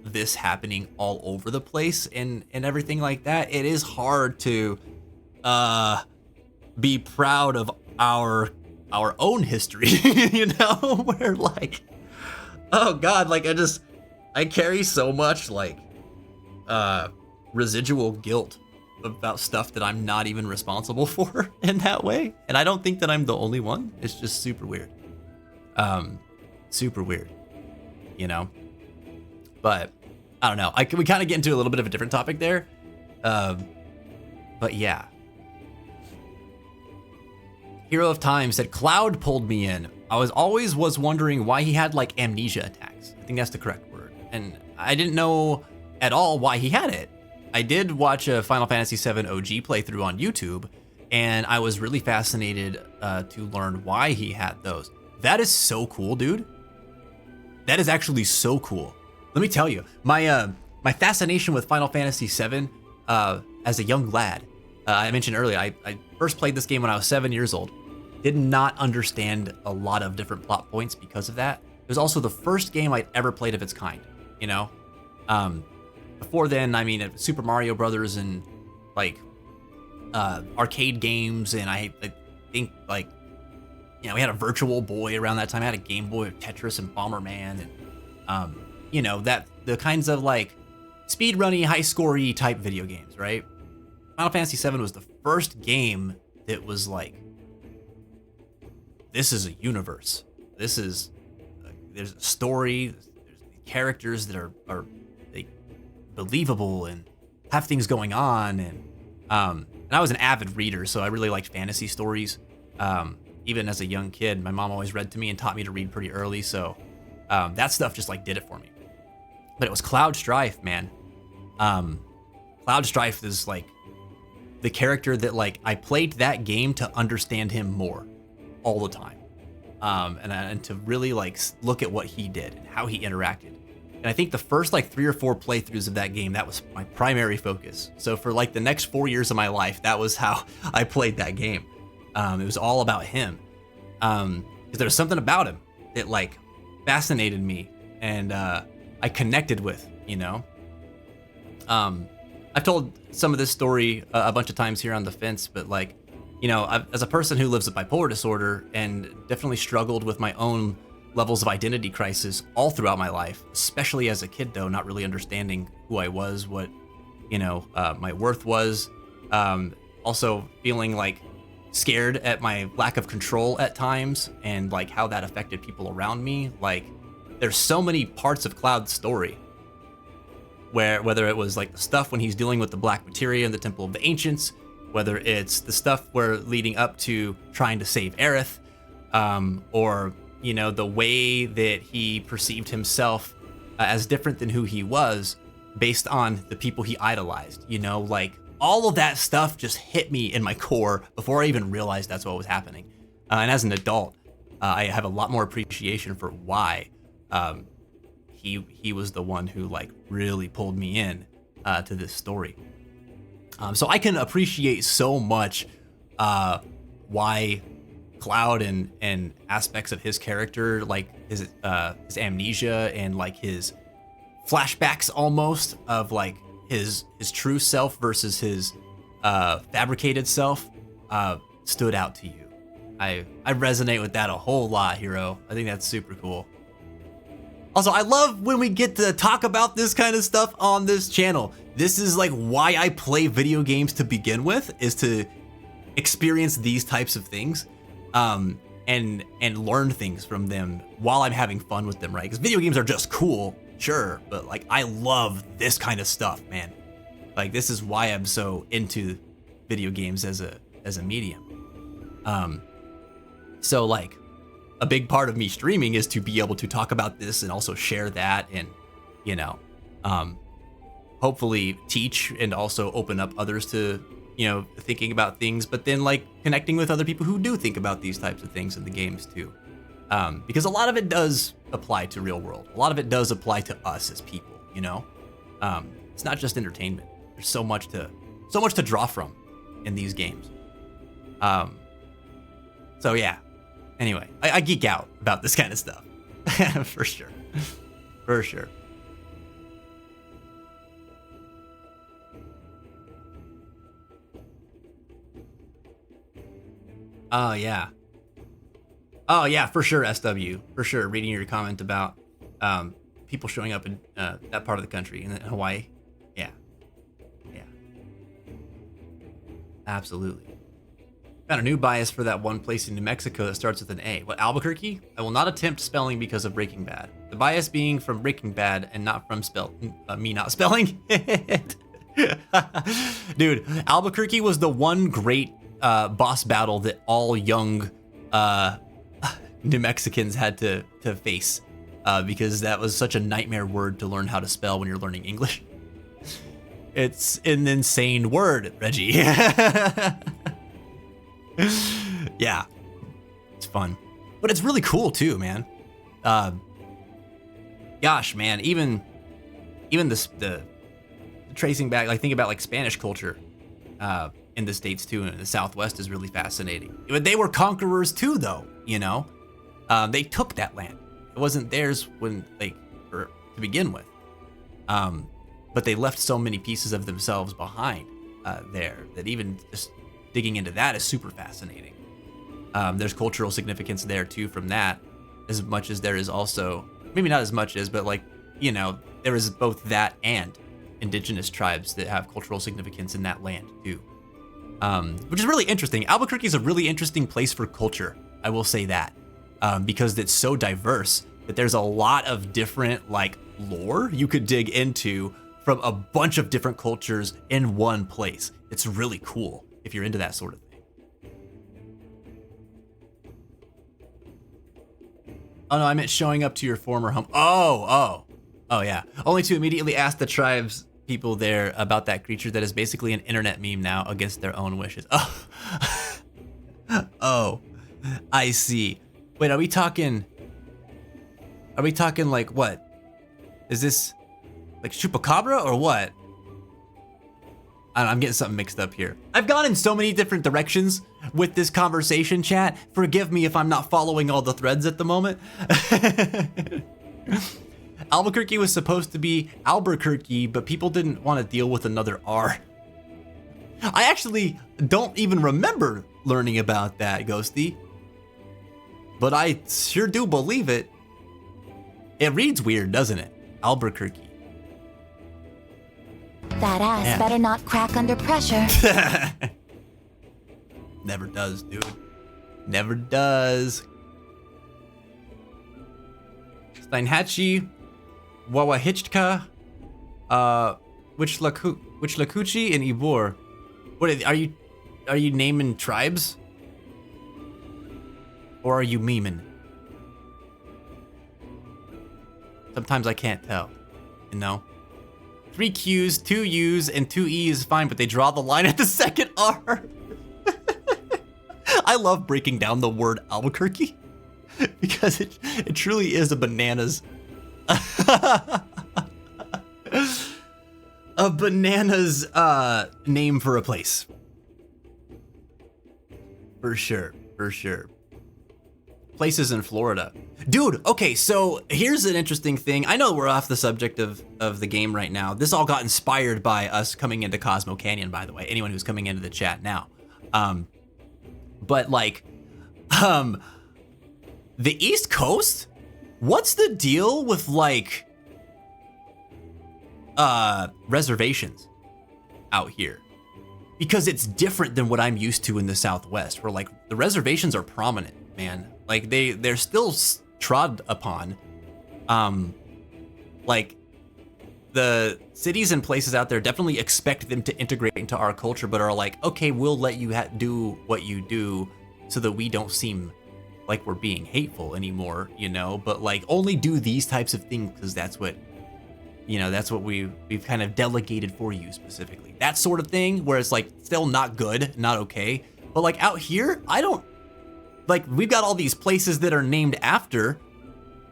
this happening all over the place and everything like that, it is hard to be proud of our own history, you know, where, like, oh God, like, I carry so much, like, residual guilt about stuff that I'm not even responsible for in that way. And I don't think that I'm the only one. It's just super weird. Super weird, you know? But I don't know. We kind of get into a little bit of a different topic there. But yeah. Hero of Time said, Cloud pulled me in. I always was wondering why he had, like, amnesia attacks. I think that's the correct word. And I didn't know at all why he had it. I did watch a Final Fantasy VII OG playthrough on YouTube, and I was really fascinated to learn why he had those. That is so cool, dude. That is actually so cool. Let me tell you, my fascination with Final Fantasy VII as a young lad, I mentioned earlier, I first played this game when I was 7 years old. Did not understand a lot of different plot points because of that. It was also the first game I'd ever played of its kind, you know? Before then, I mean, Super Mario Brothers and, like, arcade games, and I think, like, you know, we had a Virtual Boy around that time. I had a Game Boy of Tetris and Bomberman, and, you know, the kinds of, like, speedrunny, high-scorey type video games, right? Final Fantasy VII was the first game it was like, this is a universe. This is, there's a story, there's characters that are like, believable and have things going on. And I was an avid reader, so I really liked fantasy stories. Even as a young kid, my mom always read to me and taught me to read pretty early, so that stuff just like did it for me. But it was Cloud Strife, man. Cloud Strife is like the character that like I played that game to understand him more all the time, and to really like look at what he did and how he interacted. And I think the first like 3 or 4 playthroughs of that game, that was my primary focus. So for like the next 4 years of my life, that was how I played that game. It was all about him, because there was something about him that like fascinated me, and I connected with, you know. I've told some of this story a bunch of times here on The Fence, but like, you know, as a person who lives with bipolar disorder and definitely struggled with my own levels of identity crisis all throughout my life, especially as a kid though, not really understanding who I was, what, you know, my worth was, also feeling like scared at my lack of control at times, and like how that affected people around me. Like, there's so many parts of Cloud's story where, whether it was like the stuff when he's dealing with the Black Materia in the Temple of the Ancients, whether it's the stuff where leading up to trying to save Aerith, or, you know, the way that he perceived himself as different than who he was based on the people he idolized, you know, like all of that stuff just hit me in my core before I even realized that's what was happening. And as an adult, I have a lot more appreciation for why he was the one who like really pulled me in to this story. So I can appreciate so much why Cloud and aspects of his character, like his amnesia and like his flashbacks almost of like his true self versus his fabricated self, stood out to you. I resonate with that a whole lot, Hero. I think that's super cool. Also, I love when we get to talk about this kind of stuff on this channel. This is like why I play video games to begin with, is to experience these types of things, and learn things from them while I'm having fun with them, right? Because video games are just cool, sure, but like I love this kind of stuff, man. Like, this is why I'm so into video games as a medium. So like, a big part of me streaming is to be able to talk about this and also share that, and, you know, hopefully teach and also open up others to, you know, thinking about things, but then like connecting with other people who do think about these types of things in the games too. Because a lot of it does apply to real world. A lot of it does apply to us as people, you know? It's not just entertainment. There's so much to draw from in these games. So yeah. Anyway, I geek out about this kind of stuff. For sure. For sure. Oh, yeah. Oh, yeah, for sure, SW. For sure. Reading your comment about people showing up in that part of the country, in Hawaii. Yeah. Yeah. Absolutely. Found a new bias for that one place in New Mexico that starts with an A. What, Albuquerque? I will not attempt spelling because of Breaking Bad. The bias being from Breaking Bad and not from me not spelling it. Dude, Albuquerque was the one great boss battle that all young New Mexicans had to face, because that was such a nightmare word to learn how to spell when you're learning English. It's an insane word, Reggie. Yeah, it's fun, but it's really cool too, man. Gosh, man, even the tracing back, like think about like Spanish culture in the States too, and in the Southwest is really fascinating. But they were conquerors too, though, you know. They took that land. It wasn't theirs when to begin with. But they left so many pieces of themselves behind there that even just digging into that is super fascinating. There's cultural significance there too from that, as much as there is also, maybe not as much as, but like, you know, there is both that and indigenous tribes that have cultural significance in that land too. which is really interesting. Albuquerque is a really interesting place for culture. I will say that, because it's so diverse that there's a lot of different like lore you could dig into from a bunch of different cultures in one place. It's really cool if you're into that sort of thing. Oh no, I meant showing up to your former home. Oh yeah. Only to immediately ask the tribes people there about that creature that is basically an internet meme now against their own wishes. Oh, oh, I see. Wait, are we talking like what? Is this like chupacabra or what? I'm getting something mixed up here. I've gone in so many different directions with this conversation, chat. Forgive me if I'm not following all the threads at the moment. Albuquerque was supposed to be Albuquerque, but people didn't want to deal with another R. I actually don't even remember learning about that, Ghosty. But I sure do believe it. It reads weird, doesn't it? Albuquerque. That ass better not crack under pressure. Never does, dude. Never does. Steinhatchee, Wawahichka, Wichlakuchi, and Ybor. What are you naming tribes? Or are you memeing? Sometimes I can't tell, you know? 3 Q's, 2 U's, and 2 E's is fine, but they draw the line at the second R. I love breaking down the word Albuquerque because it truly is a bananas. A bananas name for a place. For sure, for sure. Places in Florida. Dude, okay, so here's an interesting thing. I know we're off the subject of the game right now. This all got inspired by us coming into Cosmo Canyon, by the way. Anyone who's coming into the chat now. But like, the East Coast? What's the deal with like, reservations out here? Because it's different than what I'm used to in the Southwest, where like the reservations are prominent, man. Like they're still trod upon. Like the cities and places out there definitely expect them to integrate into our culture, but are like, okay, we'll let you do what you do so that we don't seem like we're being hateful anymore, you know, but like only do these types of things because that's what, you know, that's what we've kind of delegated for you specifically. That sort of thing where it's like still not good, not okay. But like out here, I don't, like we've got all these places that are named after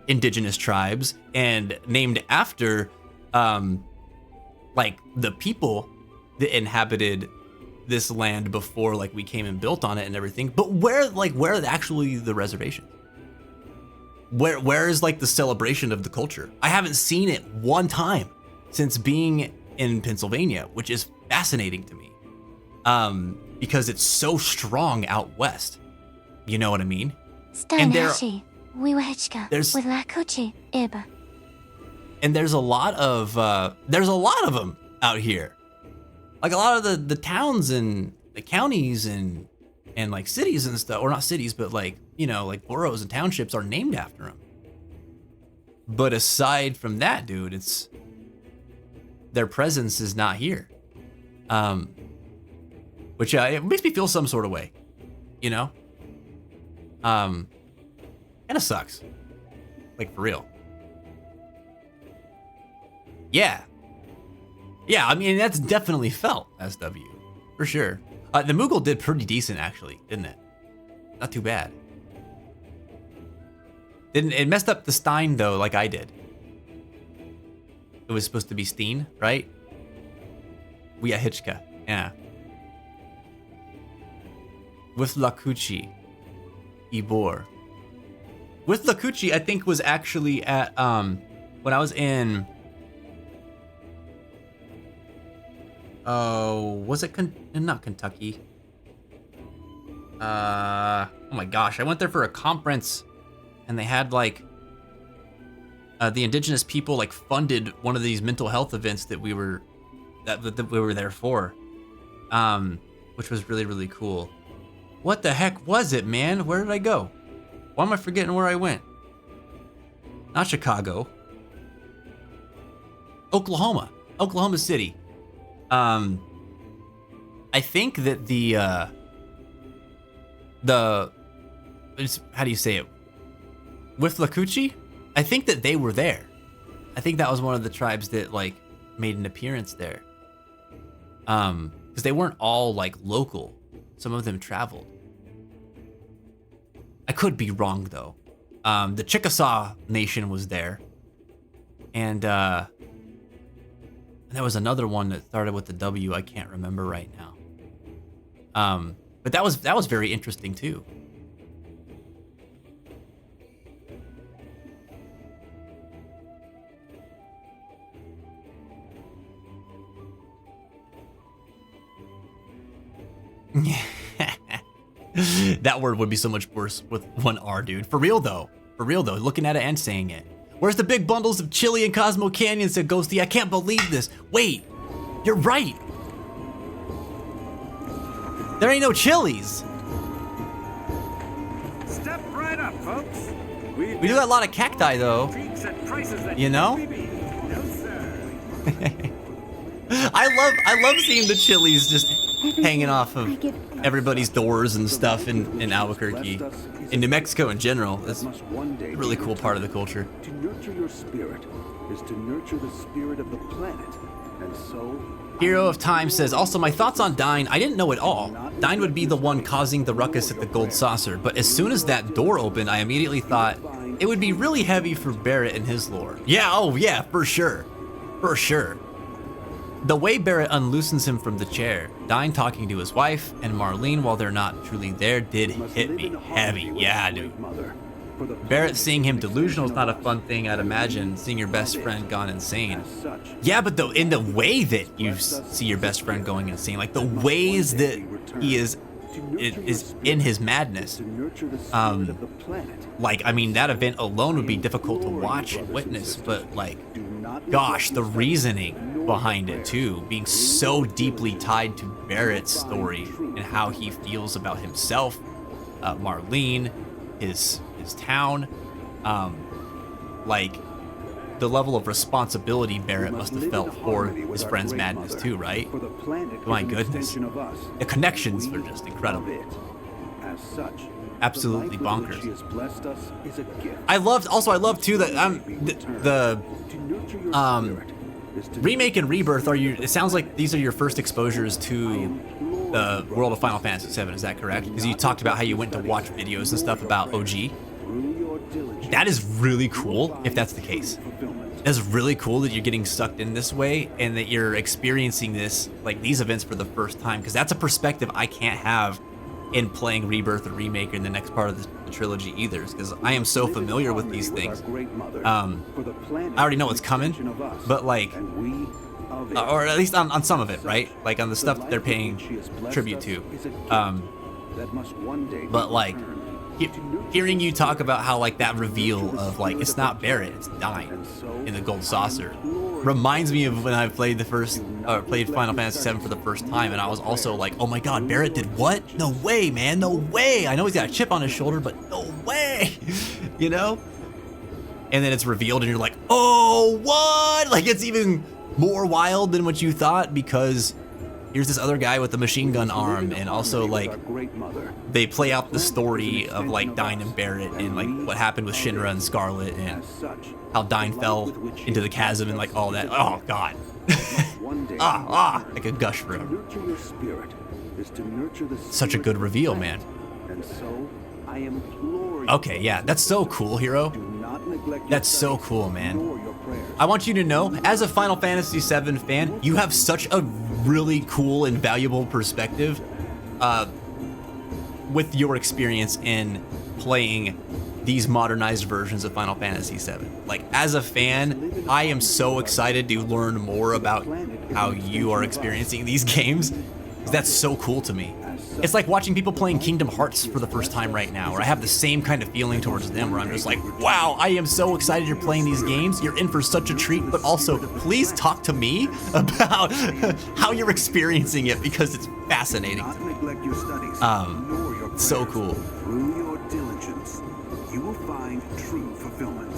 indigenous tribes and named after like the people that inhabited this land before like we came and built on it and everything. But where are actually the reservations? Where is like the celebration of the culture? I haven't seen it one time since being in Pennsylvania, which is fascinating to me. Because it's so strong out west. You know what I mean? Steinhatchee, Wiwahichka, with Lakuchi, Iba. And there's a lot of them out here. Like a lot of the towns and the counties and like cities and stuff, or not cities, but like, you know, like boroughs and townships are named after them. But aside from that, dude, it's their presence is not here. Which it makes me feel some sort of way, you know? Kind of sucks. Like for real. Yeah. Yeah, I mean, that's definitely felt, SW, for sure. The Moogle did pretty decent, actually, didn't it? Not too bad. It messed up the Stein, though, like I did. It was supposed to be Steen, right? Wiahichka, yeah. With Lakuchi, Ybor. With Lakuchi, I think was actually at, when I was in... Oh, was it not Kentucky? Oh my gosh, I went there for a conference and they had like the indigenous people like funded one of these mental health events that we were there for. which was really, really cool. What the heck was it, man? Where did I go? Why am I forgetting where I went? Not Chicago. Oklahoma City. I think that how do you say it? With Withlacoochee? I think that they were there. I think that was one of the tribes that like made an appearance there. Because they weren't all like local. Some of them traveled. I could be wrong though. The Chickasaw Nation was there. And there was another one that started with the W. I can't remember right now. But that was very interesting too. That word would be so much worse with one R, dude. For real though, looking at it and saying it. Where's the big bundles of chili and Cosmo Canyon, said Ghosty. I can't believe this. Wait, you're right. There ain't no chilies. Step right up, folks. We do got a lot of cacti though. You know? No, sir. I love seeing the chilies just hanging off of everybody's doors and stuff in Albuquerque, in New Mexico in general. That's a really cool part of the culture. To nurture your spirit is to nurture the spirit of the planet, and so. Hero of Time says, also my thoughts on Dine, I didn't know at all. Dine would be the one causing the ruckus at the Gold Saucer, but as soon as that door opened, I immediately thought it would be really heavy for Barrett and his lore. Yeah, oh yeah, for sure. For sure. The way Barrett unloosens him from the chair, Dine talking to his wife, and Marlene while they're not truly there did hit me heavy. Yeah, dude. Barrett seeing him delusional is not a fun thing, I'd imagine, seeing your best friend gone insane. Yeah, but in the way that you see your best friend going insane, like the ways that he is in his madness. Like, I mean, that event alone would be difficult to watch and witness, but like, gosh, the reasoning behind it too, being so deeply tied to Barrett's story and how he feels about himself, Marlene, his town, like the level of responsibility Barrett must have felt for his friend's madness too, right? My goodness, the connections were just incredible. Absolutely bonkers. I love too that the remake and Rebirth it sounds like these are your first exposures to the world of Final Fantasy VII, is that correct? Because you talked about how you went to watch videos and stuff about OG. That is really cool if that's the case. That's really cool that you're getting sucked in this way and that you're experiencing these events for the first time, because that's a perspective I can't have in playing Rebirth or Remake in the next part of the trilogy either, because I am so familiar with these things. I already know what's coming, but like, or at least on some of it, right? Like on the stuff that they're paying tribute to. But like, hearing you talk about how like that reveal of like, it's not Barrett, it's Dine in the Gold Saucer, reminds me of when I played played Final Fantasy VII for the first time, and I was also like, oh my god, Barrett did what? No way, man, no way. I know he's got a chip on his shoulder, but no way, you know? And then it's revealed and you're like, oh, what? Like, it's even more wild than what you thought, because here's this other guy with a machine gun arm, and also like they play out the story of like Dine and Barrett and like what happened with Shinra and Scarlet and how Dine fell into the chasm and like all that. Oh god. I could gush for him. Such a good reveal, man. Okay, yeah, that's so cool, Hero. That's so cool, man. I want you to know, as a Final Fantasy VII fan, you have such a really cool and valuable perspective with your experience in playing these modernized versions of Final Fantasy VII. Like, as a fan, I am so excited to learn more about how you are experiencing these games, because that's so cool to me. it's like watching people playing Kingdom Hearts for the first time right now, where I have the same kind of feeling towards them, where I'm just like, wow, I am so excited you're playing these games. You're in for such a treat, but also please talk to me about how you're experiencing it, because it's fascinating. So cool. Through your diligence, you will find true fulfillment.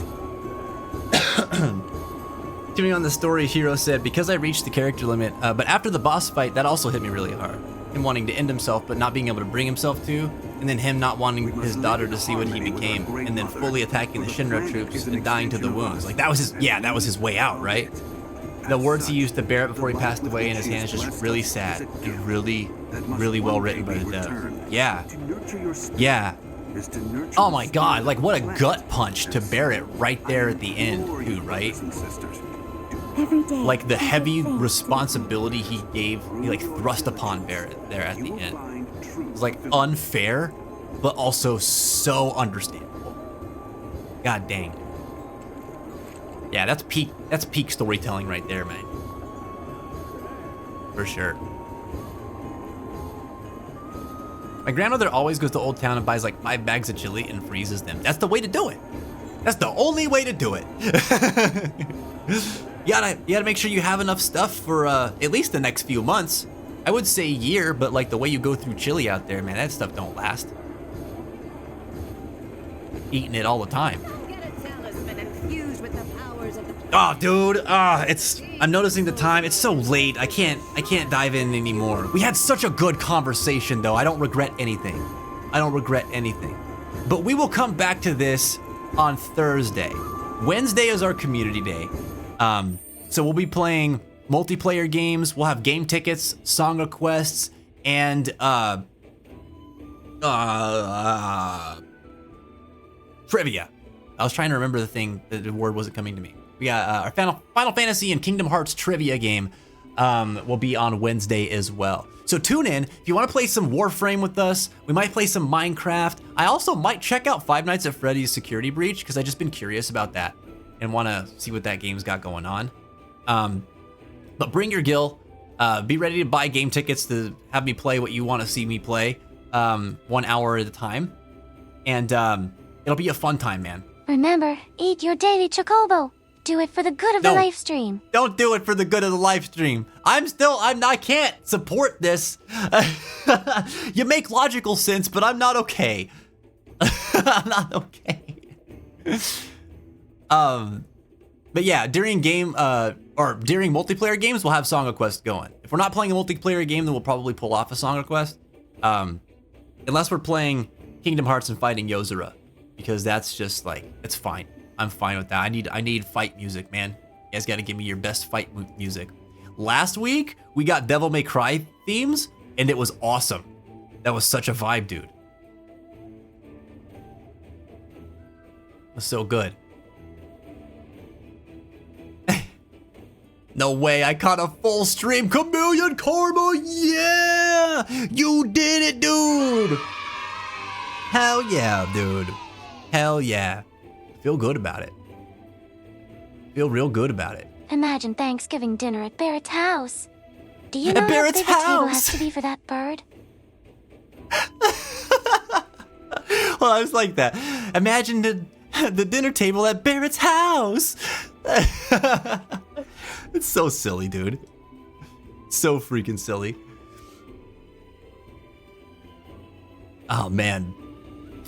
Continuing on the story, Hiro said, because I reached the character limit, but after the boss fight, that also hit me really hard. Him wanting to end himself, but not being able to bring himself to, and then him not wanting his daughter to see what he became, and then fully attacking the Shinra troops and dying to the wounds. Like, that was his way out, right? The words he used to Barrett before he passed away in his hands, just really sad and really, really well written by the dev. Yeah. Yeah. Oh my god, like what a gut punch to Barrett right there at the end, too, right? Every day. Like the heavy responsibility he like thrust upon Barrett there at the end. It was like unfair, but also so understandable. God dang. Yeah, that's peak storytelling right there, man. For sure. My grandmother always goes to Old Town and buys like 5 bags of chili and freezes them. That's the way to do it. That's the only way to do it. You gotta make sure you have enough stuff for at least the next few months. I would say year, but like the way you go through chili out there, man, that stuff don't last. Eating it all the time. Oh, dude, I'm noticing the time. It's so late. I can't dive in anymore. We had such a good conversation, though. I don't regret anything. I don't regret anything. But we will come back to this on Thursday. Wednesday is our community day. So we'll be playing multiplayer games. We'll have game tickets, song requests, and trivia. I was trying to remember the word wasn't coming to me. We got our Final Fantasy and Kingdom Hearts trivia game will be on Wednesday as well. So tune in. If you want to play some Warframe with us, we might play some Minecraft. I also might check out Five Nights at Freddy's Security Breach, because I've just been curious about that and want to see what that game's got going on. But bring your gil. Be ready to buy game tickets to have me play what you want to see me play 1 hour at a time. And it'll be a fun time, man. Remember, eat your daily Chocobo. Do it for the good of the live stream. Don't do it for the good of the live stream. I can't support this. You make logical sense, but I'm not okay. I'm not okay. But yeah, during during multiplayer games, we'll have song requests going. If we're not playing a multiplayer game, then we'll probably pull off a song request. Unless we're playing Kingdom Hearts and fighting Yozora, because that's just like, it's fine. I'm fine with that. I need fight music, man. You guys got to give me your best fight music. Last week, we got Devil May Cry themes, and it was awesome. That was such a vibe, dude. It was so good. No way, I caught a full stream. Chameleon Karma, yeah! You did it, dude! Hell yeah, dude. Hell yeah. Feel good about it. Feel real good about it. Imagine Thanksgiving dinner at Barrett's house. Do you know At Barrett's how big the table house? has to be for that bird? Well, I was like that. Imagine the dinner table at Barrett's house. It's so silly, dude. So freaking silly. Oh, man.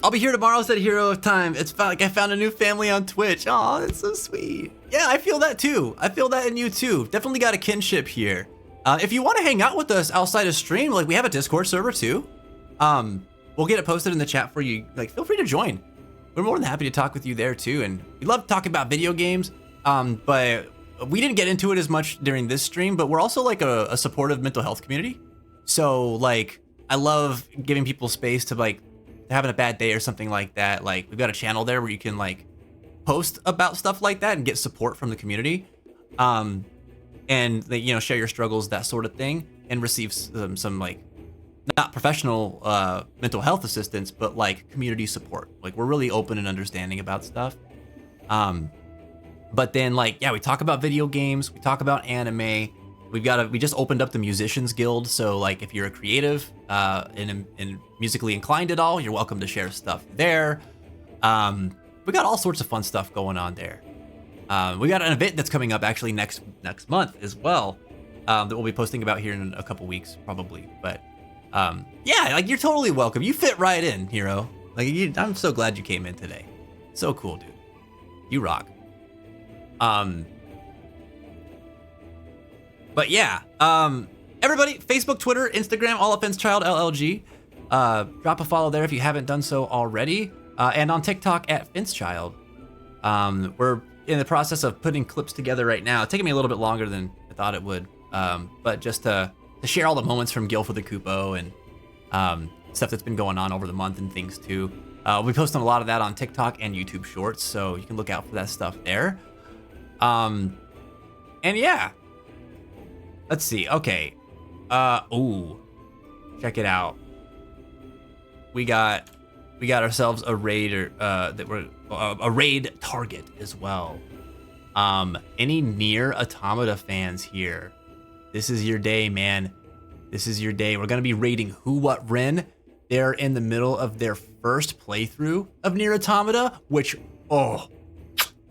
I'll be here tomorrow, said Hero of Time. It's like I found a new family on Twitch. Oh, that's so sweet. Yeah, I feel that too. I feel that in you too. Definitely got a kinship here. If you want to hang out with us outside of stream, like we have a Discord server too. We'll get it posted in the chat for you. Like, feel free to join. We're more than happy to talk with you there too. And we love talking about video games. But we didn't get into it as much during this stream, but we're also like a supportive mental health community. So like, I love giving people space to like, having a bad day or something like that. Like, we've got a channel there where you can like post about stuff like that and get support from the community, and they, you know, share your struggles, that sort of thing, and receive some like not professional mental health assistance, but like community support. Like, we're really open and understanding about stuff. But then like, yeah, we talk about video games, we talk about anime, We just opened up the Musicians Guild, so like if you're a creative and musically inclined at all, you're welcome to share stuff there. We got all sorts of fun stuff going on there. We got an event that's coming up actually next month as well, that we'll be posting about here in a couple weeks probably. But yeah, like you're totally welcome. You fit right in, Hero. Like I'm so glad you came in today. So cool, dude. You rock. But yeah, everybody, Facebook, Twitter, Instagram, All Offense Child LLG. Drop a follow there if you haven't done so already. And on TikTok at FenceChild. We're in the process of putting clips together right now. It's taking me a little bit longer than I thought it would. But just to share all the moments from Gil for the Kupo and stuff that's been going on over the month and things too. We'll be posting a lot of that on TikTok and YouTube Shorts, so you can look out for that stuff there. And yeah. Let's see. Okay. Ooh. Check it out. We got ourselves a raider a raid target as well. Any Nier Automata fans here? This is your day, man. This is your day. We're gonna be raiding Who What Ren. They're in the middle of their first playthrough of Nier Automata, which, oh,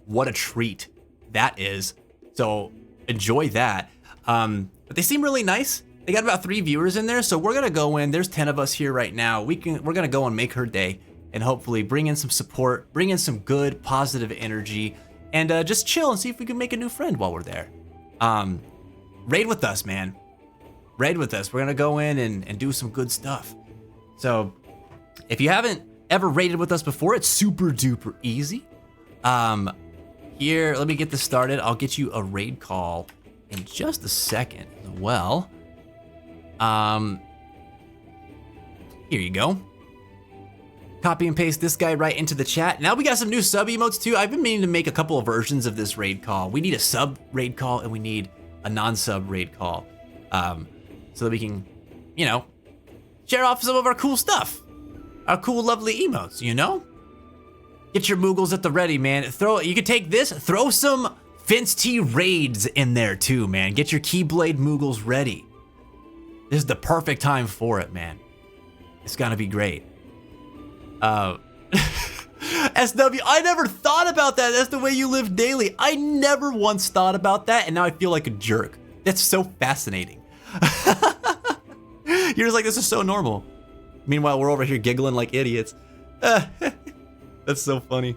what a treat that is. So enjoy that. But they seem really nice. They got about 3 viewers in there, so we're gonna go in. There's 10 of us here right now. We're gonna go and make her day, and hopefully bring in some support, bring in some good, positive energy, and just chill and see if we can make a new friend while we're there. Raid with us, man. Raid with us. We're gonna go in and do some good stuff. So, if you haven't ever raided with us before, it's super duper easy. Here, let me get this started. I'll get you a raid call in just a second as well. Here you go. Copy and paste this guy right into the chat. Now we got some new sub emotes too. I've been meaning to make a couple of versions of this raid call. We need a sub raid call and we need a non-sub raid call. So that we can, you know, share off some of our cool stuff. Our cool, lovely emotes, you know? Get your Moogles at the ready, man. You can take this, throw some Fence T raids in there too, man. Get your Keyblade Moogles ready. This is the perfect time for it, man. It's gonna be great. SW, I never thought about that. That's the way you live daily. I never once thought about that, and now I feel like a jerk. That's so fascinating. You're just like, this is so normal. Meanwhile, we're over here giggling like idiots. That's so funny.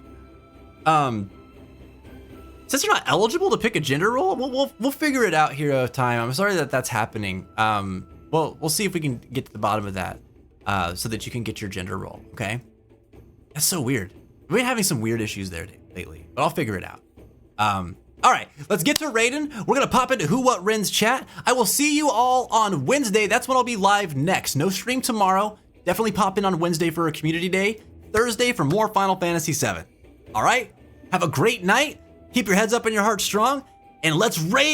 Since you're not eligible to pick a gender role, we'll figure it out here at time. I'm sorry that that's happening. Well, we'll see if we can get to the bottom of that, so that you can get your gender role. Okay. That's so weird. We've been having some weird issues there lately, but I'll figure it out. All right, let's get to raiding. We're gonna pop into Who What Ren's chat. I will see you all on Wednesday. That's when I'll be live next. No stream tomorrow. Definitely pop in on Wednesday for a community day. Thursday for more Final Fantasy VII. All right, have a great night. Keep your heads up and your hearts strong, and let's raid.